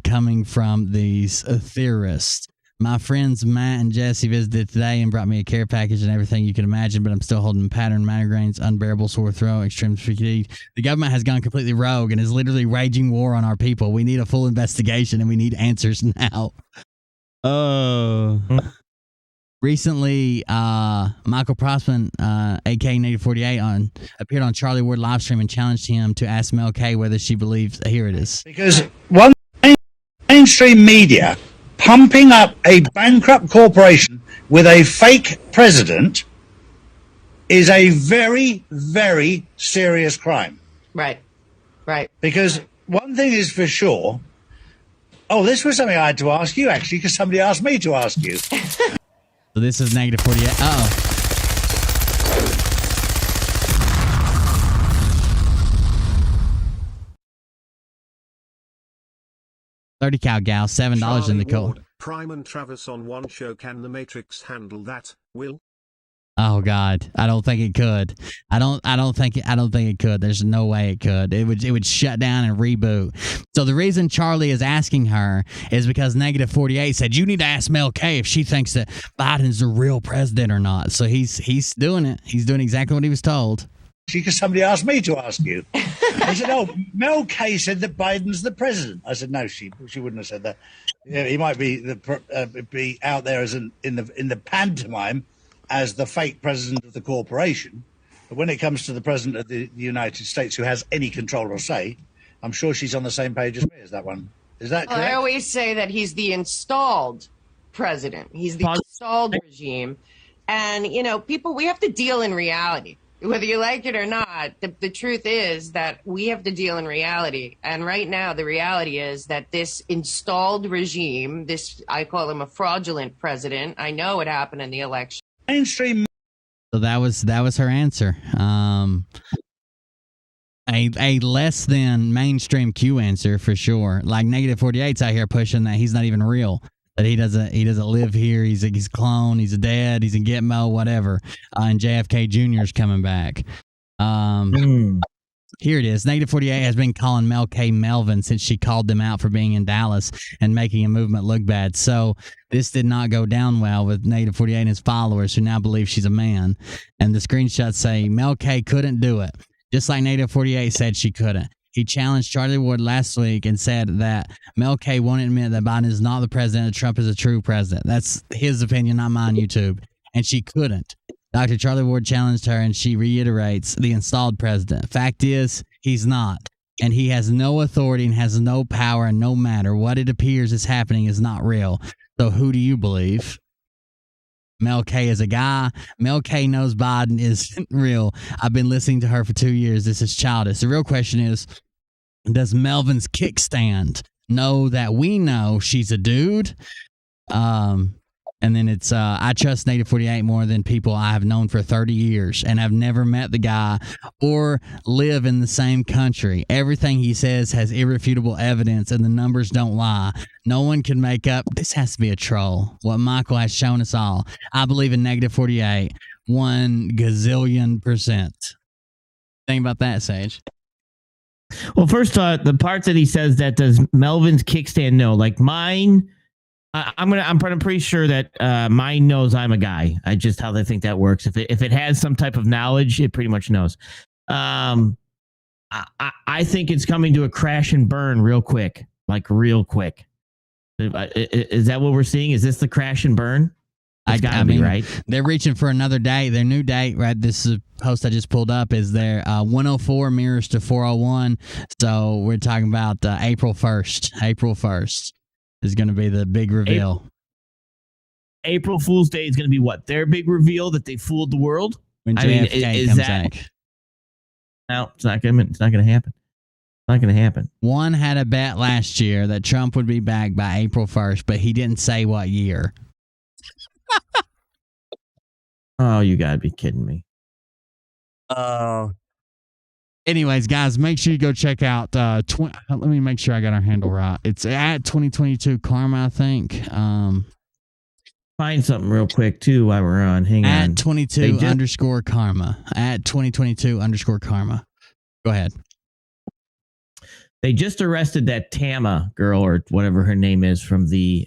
coming from these theorists. My friends Matt and Jesse visited today and brought me a care package and everything you can imagine, but I'm still holding pattern migraines, unbearable sore throat, extreme fatigue. The government has gone completely rogue and is literally waging war on our people. We need a full investigation and we need answers now. Oh. Recently, Michael Prossman, aka Native 48, appeared on Charlie Ward live stream and challenged him to ask Mel K whether she believes. Here it is.
Because one mainstream media pumping up a bankrupt corporation with a fake president is a very, very serious crime.
Right. Right.
Because one thing is for sure. Oh, this was something I had to ask you, actually, because somebody asked me to ask you.
So this is negative 48. Uh-oh. $30 cow gal, $7 in the code.
Prime and Travis on one show. Can the Matrix handle that? Will?
Oh God, I don't think it could. I don't think it could. There's no way it could. It would shut down and reboot. So the reason Charlie is asking her is because negative 48 said you need to ask Mel K if she thinks that Biden's the real president or not. So he's doing it. He's doing exactly what he was told.
Because somebody asked me to ask you. They said, "Oh, Mel K said that Biden's the president." I said, "No, she wouldn't have said that. Yeah, he might be be out there as in the pantomime as the fake president of the corporation, but when it comes to the president of the United States who has any control or say, I'm sure she's on the same page as me as that one. Is that correct?"
I always say that he's the installed president. He's the installed regime, and people, we have to deal in reality. Whether you like it or not, the truth is that we have to deal in reality. And right now, the reality is that this installed regime, I call him a fraudulent president. I know it happened in the election.
Mainstream.
So that was her answer. A less than mainstream Q answer for sure. Like negative 48's out here pushing that he's not even real. That he doesn't live here. He's a clone. He's a dad. He's a Gitmo, whatever. And JFK Jr. is coming back. Here it is. Negative 48 has been calling Mel K Melvin since she called them out for being in Dallas and making a movement look bad. So this did not go down well with Negative 48 and his followers who now believe she's a man. And the screenshots say Mel K couldn't do it, just like Negative 48 said she couldn't. He challenged Charlie Ward last week and said that Mel K won't admit that Biden is not the president and Trump is a true president. That's his opinion, not mine, YouTube. And she couldn't. Dr. Charlie Ward challenged her, and she reiterates the installed president. Fact is, he's not. And he has no authority and has no power, and no matter what it appears is happening is not real. So who do you believe? Mel K is a guy. Mel K knows Biden isn't real. I've been listening to her for 2 years. This is childish. The real question is, does Melvin's kickstand know that we know she's a dude? And then it's, I trust Native 48 more than people I have known for 30 years and have never met the guy or live in the same country. Everything he says has irrefutable evidence and the numbers don't lie. No one can make up. This has to be a troll. What Michael has shown us all. I believe in Negative 48, 1 gazillion%. Think about that, Sage.
Well, first, the parts that he says that does Melvin's kickstand know, like mine. I'm pretty sure that mine knows I'm a guy. I just how they think that works. If it has some type of knowledge, it pretty much knows. I think it's coming to a crash and burn real quick, like real quick. Is that what we're seeing? Is this the crash and burn? It's gotta be, right?
They're reaching for another date. Their new date, right? This is a post I just pulled up. Is their 104 mirrors to 401. So we're talking about April 1st. April 1st. Is going to be the big reveal.
April Fool's Day is going to be what? Their big reveal that they fooled the world?
When JFK comes back.
No, it's not going to happen. It's not going to happen.
One had a bet last year that Trump would be back by April 1st, but he didn't say what year.
Oh, you got to be kidding me.
Anyways, guys, make sure you go check out. Let me make sure I got our handle right. It's at 2022 Karma, I think.
Find something real quick too while we're on. Hang on.
At 22 underscore Karma. At 2022 underscore Karma. Go ahead.
They just arrested that Tama girl or whatever her name is from the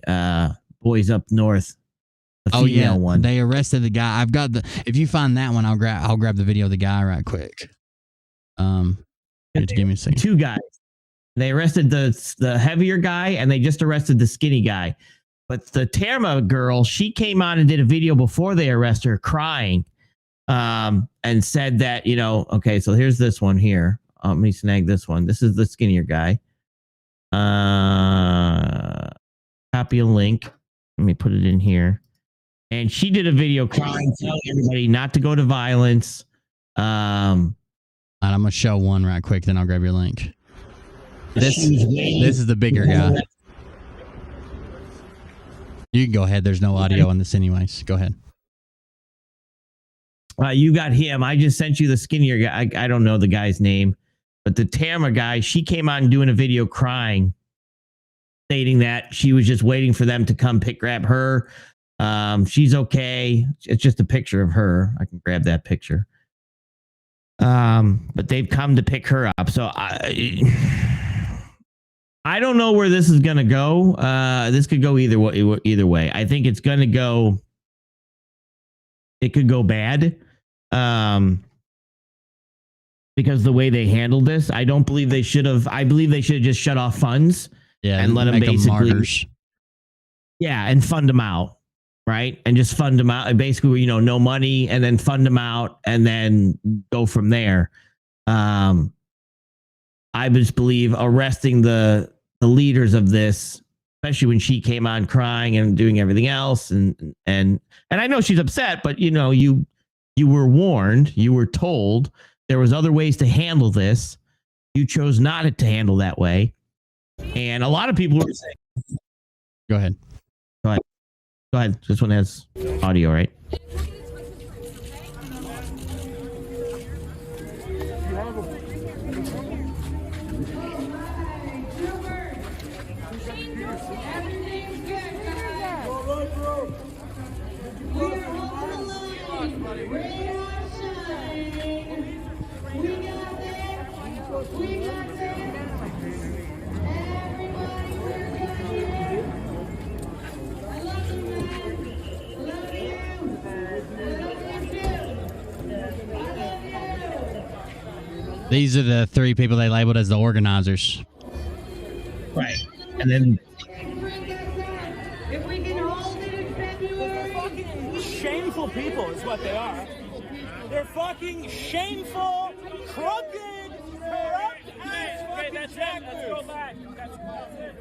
boys up north. The
Oh yeah,
female one.
they arrested the guy. I've got the. If you find that one, I'll grab the video of the guy right quick. Give me a second.
2 guys. They arrested the heavier guy, and they just arrested the skinny guy. But the Terma girl, she came on and did a video before they arrest her, crying, and said that, okay, so here's this one here. Let me snag this one. This is the skinnier guy. Copy a link. Let me put it in here. And she did a video crying, telling everybody not to go to violence.
I'm gonna show one right quick, then I'll grab your link. This is the bigger guy. You can go ahead. There's no audio on this anyways. Go ahead.
You got him. I just sent you the skinnier guy. I don't know the guy's name, but the Tamara guy, she came on doing a video crying, stating that she was just waiting for them to come grab her. She's okay. It's just a picture of her. I can grab that picture. But they've come to pick her up. So I don't know where this is going to go. This could go either way. I think it's going to go. It could go bad. Because the way they handled this, I don't believe they should have. I believe they should have just shut off funds and let them basically. Yeah, and fund them out. Right. And just fund them out. Basically, no money, and then fund them out and then go from there. I just believe arresting the leaders of this, especially when she came on crying and doing everything else. And I know she's upset, but you were warned, you were told there was other ways to handle this. You chose not to handle that way. And a lot of people were saying,
Go ahead.
Go ahead. This one has audio, right?
These are the 3 people they labeled as the organizers.
Right. And then
Shameful people is what they are. They're fucking shameful, crooked, corrupt ass fucking jackers. Let's go back. That's it.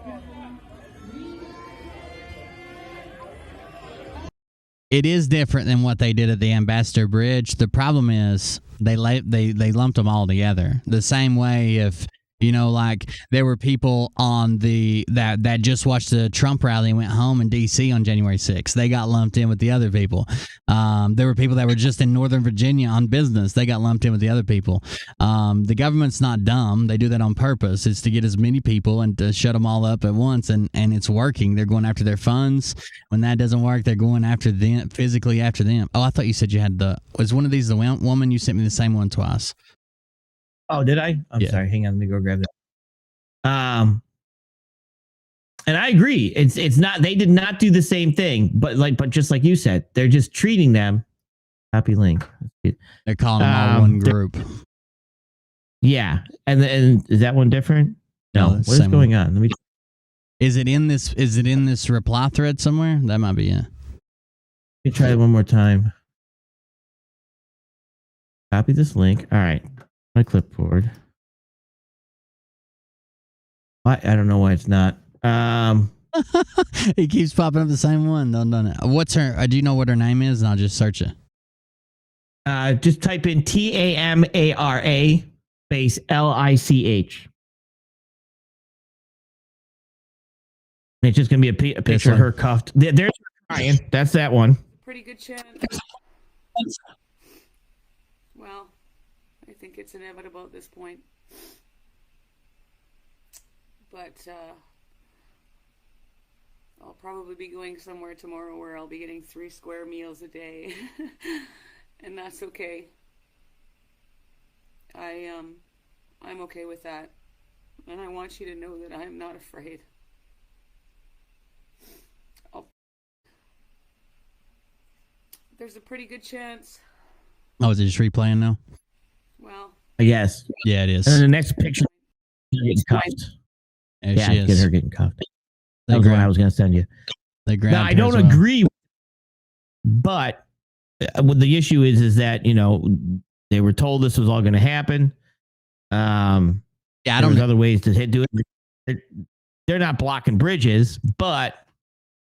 It is different than what they did at the Ambassador Bridge. The problem is they lumped them all together. The same way if like there were people on that just watched the Trump rally and went home in D.C. on January 6th. They got lumped in with the other people. There were people that were just in Northern Virginia on business. They got lumped in with the other people. The government's not dumb. They do that on purpose. It's to get as many people and to shut them all up at once. And it's working. They're going after their funds. When that doesn't work, they're going after them, physically after them. Oh, I thought you said you had was one of these the woman? You sent me the same one twice.
Oh, did I? I'm sorry. Hang on. Let me go grab that. And I agree. It's not. They did not do the same thing. But just like you said, they're just treating them. Copy link.
They're calling them all one group.
Yeah, and is that one different? No. What is going on? Let me.
Is it in this? Is it in this reply thread somewhere? That might be it.
Let me try it one more time. Copy this link. All right. My clipboard. I don't know why it's not.
He keeps popping up the same one. Don't it. What's her? Do you know what her name is? And I'll just search it.
Just type in TAMARA space LICH. It's just gonna be a picture of her cuffed. There's her crying. That's that one.
Pretty good chance. Well, I think it's inevitable at this point. But I'll probably be going somewhere tomorrow where I'll be getting 3 square meals a day. And that's okay. I'm okay with that. And I want you to know that I'm not afraid. there's a pretty good chance.
Oh, is it just replaying now?
Well,
I guess.
Yeah, it is.
And then the next picture, getting cuffed.
There
Yeah,
she is.
get her getting cuffed.
They
That was what I
grabbed-
was going to send you.
They
Now,
grabbed
I
her
don't
as well.
agree, but what the issue is that, you know, they were told this was all going to happen.
Yeah, I
There's
don't.
other ways to do it. They're not blocking bridges, but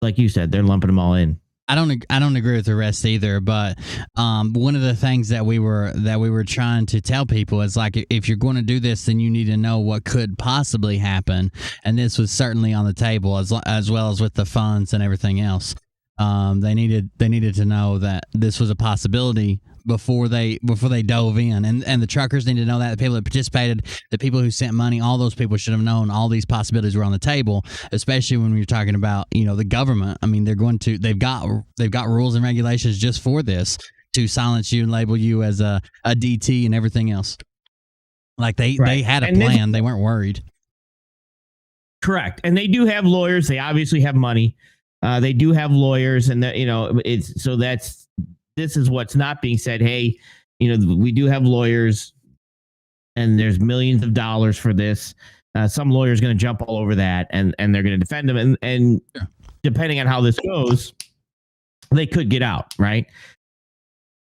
like you said, they're lumping them all in.
I don't agree with the rest either, but one of the things that we were trying to tell people is like, if you're going to do this, then you need to know what could possibly happen, and this was certainly on the table as well as with the funds and everything else. They needed to know that this was a possibility before they dove in, and the truckers need to know that, the people that participated, the people who sent money, all those people should have known all these possibilities were on the table, especially when you're talking about, you know, the government. I mean, they've got rules and regulations just for this, to silence you and label you as a DT and everything else. Like they had a plan. They weren't worried.
Correct. And they do have lawyers. They obviously have money. They do have lawyers, and that, you know, this is what's not being said. Hey, you know, we do have lawyers, and there's millions of dollars for this. Some lawyer's going to jump all over that, and they're going to defend them. And depending on how this goes, they could get out, right?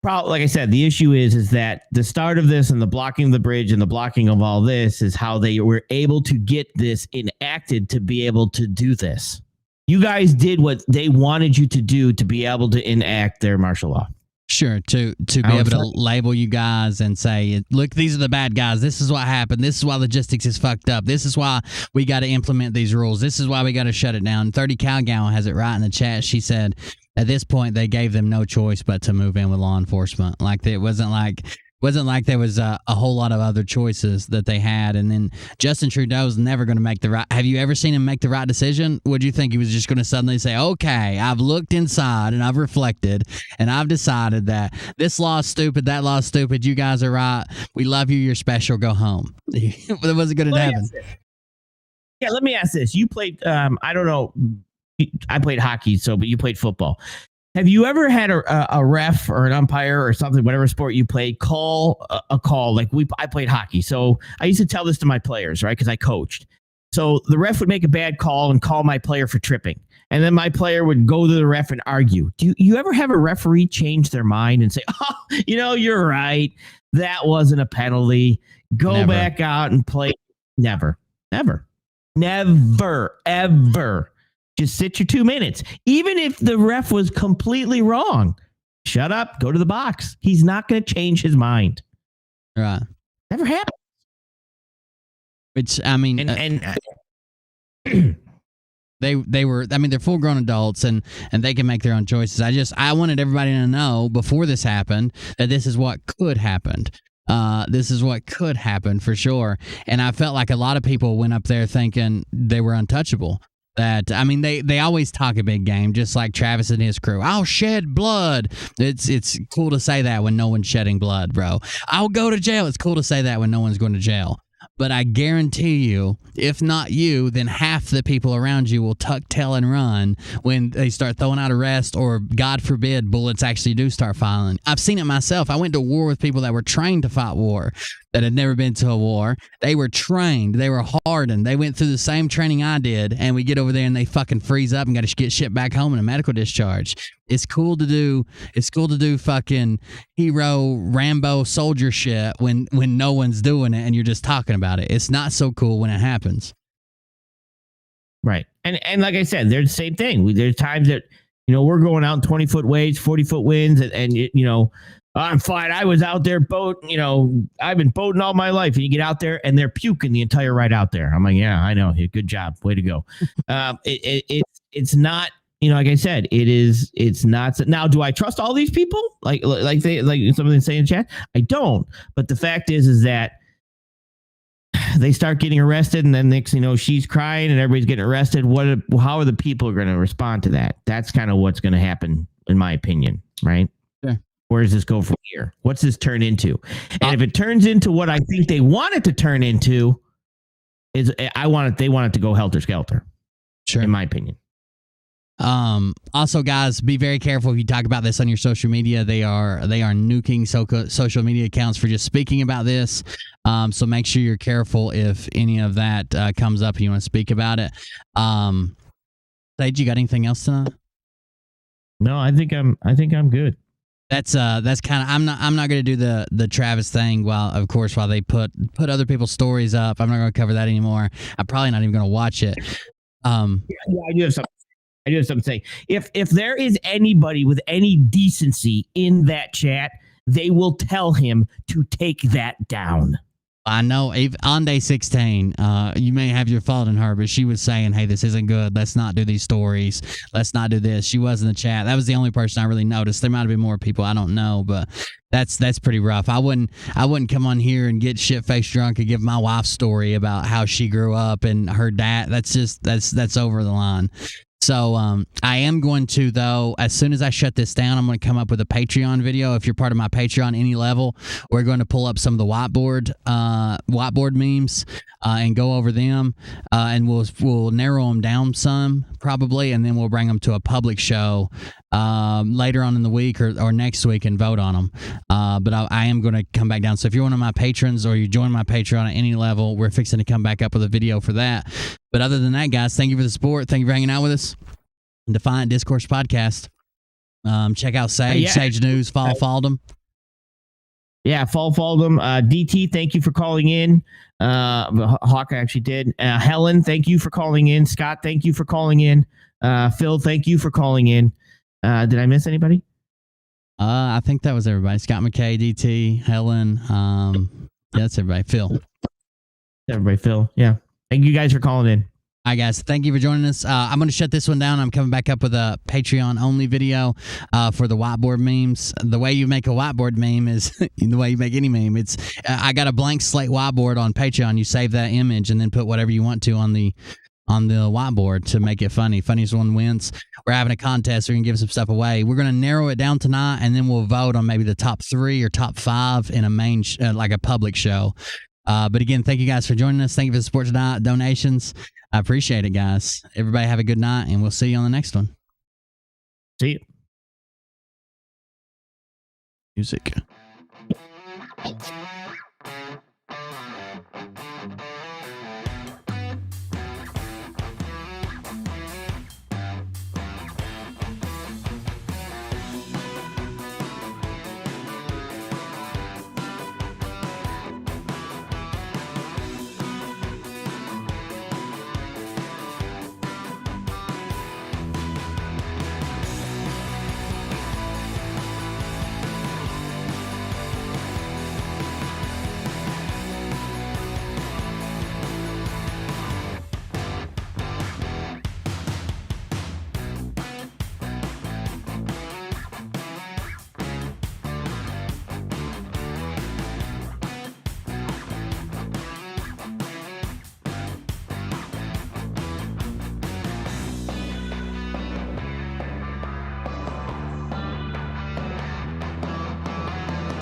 Like I said, the issue is that the start of this and the blocking of the bridge and the blocking of all this is how they were able to get this enacted to be able to do this. You guys did what they wanted you to do to be able to enact their martial law.
Sure, to be able to label you guys and say, look, these are the bad guys. This is what happened. This is why logistics is fucked up. This is why we got to implement these rules. This is why we got to shut it down. 30 Cowgal has it right in the chat. She said at this point they gave them no choice but to move in with law enforcement. Like it wasn't like there was a whole lot of other choices that they had. And then Justin Trudeau's never going to make the right. Have you ever seen him make the right decision? Would you think he was just going to suddenly say, okay, I've looked inside and I've reflected and I've decided that this law is stupid, that law is stupid, you guys are right, we love you, you're special, go home. That wasn't going to happen.
Yeah, let me ask this. You played, I don't know, I played hockey, but you played football. Have you ever had a ref or an umpire or something, whatever sport you played, call a call? Like I played hockey, so I used to tell this to my players, right? Because I coached. So the ref would make a bad call and call my player for tripping, and then my player would go to the ref and argue. Do you ever have a referee change their mind and say, "Oh, you know, you're right. That wasn't a penalty. Go back out and play"? Never, ever. Just sit your 2 minutes. Even if the ref was completely wrong, shut up, go to the box. He's not going to change his mind.
Right.
Never happened.
Which, I mean, they were, I mean, they're full grown adults and they can make their own choices. I wanted everybody to know before this happened that this is what could happen. This is what could happen for sure. And I felt like a lot of people went up there thinking they were untouchable. That, I mean, they always talk a big game, just like Travis and his crew. I'll shed blood. It's cool to say that when no one's shedding blood, bro. I'll go to jail. It's cool to say that when no one's going to jail. But I guarantee you, if not you, then half the people around you will tuck tail and run when they start throwing out arrests or, God forbid, bullets actually do start firing. I've seen it myself. I went to war with people that were trained to fight war, that had never been to a war. They were trained. They were hardened. They went through the same training I did, and we get over there and they fucking freeze up and got to get shipped back home in a medical discharge. It's cool to do fucking hero Rambo soldier shit when no one's doing it and you're just talking about it. It's not so cool when it happens.
Right. And like I said, they're the same thing. There's times that, you know, we're going out in 20-foot waves, 40-foot winds, and you know, I'm fine. I was out there you know, I've been boating all my life, and you get out there and they're puking the entire ride out there. I'm like, yeah, I know. Good job. Way to go. It's not, you know, like I said, it's not. Now, do I trust all these people? Like somebody saying in the chat? I don't. But the fact is that they start getting arrested, and then next, you know, she's crying and everybody's getting arrested. How are the people going to respond to that? That's kind of what's going to happen, in my opinion, right?
Sure.
Where does this go from here? What's this turn into? And if it turns into what I think they want it to turn into, they want it to go helter skelter.
Sure.
In my opinion.
Also, guys, be very careful if you talk about this on your social media. They are nuking social media accounts for just speaking about this. So make sure you're careful if any of that comes up and you want to speak about it. Sage, you got anything else tonight?
No, I think I'm good.
That's kind of I'm not going to do the Travis thing while they put other people's stories up. I'm not going to cover that anymore. I'm probably not even going to watch it.
I do have something. to say. If there is anybody with any decency in that chat, they will tell him to take that down.
I know on day 16, you may have your fault in her, but she was saying, hey, this isn't good. Let's not do these stories. Let's not do this. She was in the chat. That was the only person I really noticed. There might have been more people. I don't know, but that's pretty rough. I wouldn't come on here and get shit-faced drunk and give my wife's story about how she grew up and her dad. That's over the line. So I am going to, though, as soon as I shut this down, I'm going to come up with a Patreon video. If you're part of my Patreon, any level, we're going to pull up some of the whiteboard memes and go over them, and we'll narrow them down some probably, and then we'll bring them to a public show later on in the week or next week and vote on them. But I am going to come back down. So if you're one of my patrons or you join my Patreon at any level, we're fixing to come back up with a video for that. But other than that, guys, thank you for the support. Thank you for hanging out with us. Defiant Discourse podcast. Check out Sage, Sage News, follow them.
Yeah, follow them. DT, thank you for calling in. Hawk actually did. Helen, thank you for calling in. Scott, thank you for calling in. Phil, thank you for calling in. Did I miss anybody?
I think that was everybody. Scott McKay, DT, Helen. That's everybody. Phil.
Everybody, Phil. Yeah. Thank you guys for calling in.
Hi, guys. Thank you for joining us. I'm going to shut this one down. I'm coming back up with a Patreon-only video for the whiteboard memes. The way you make a whiteboard meme is the way you make any meme. It's I got a blank slate whiteboard on Patreon. You save that image and then put whatever you want to on the whiteboard to make it funny. Funniest one wins. We're having a contest. We're going to give some stuff away. We're going to narrow it down tonight, and then we'll vote on maybe the top 3 or top 5 in a main like a public show. But again, thank you guys for joining us. Thank you for the support tonight, donations. I appreciate it, guys. Everybody have a good night, and we'll see you on the next one.
See you.
Music.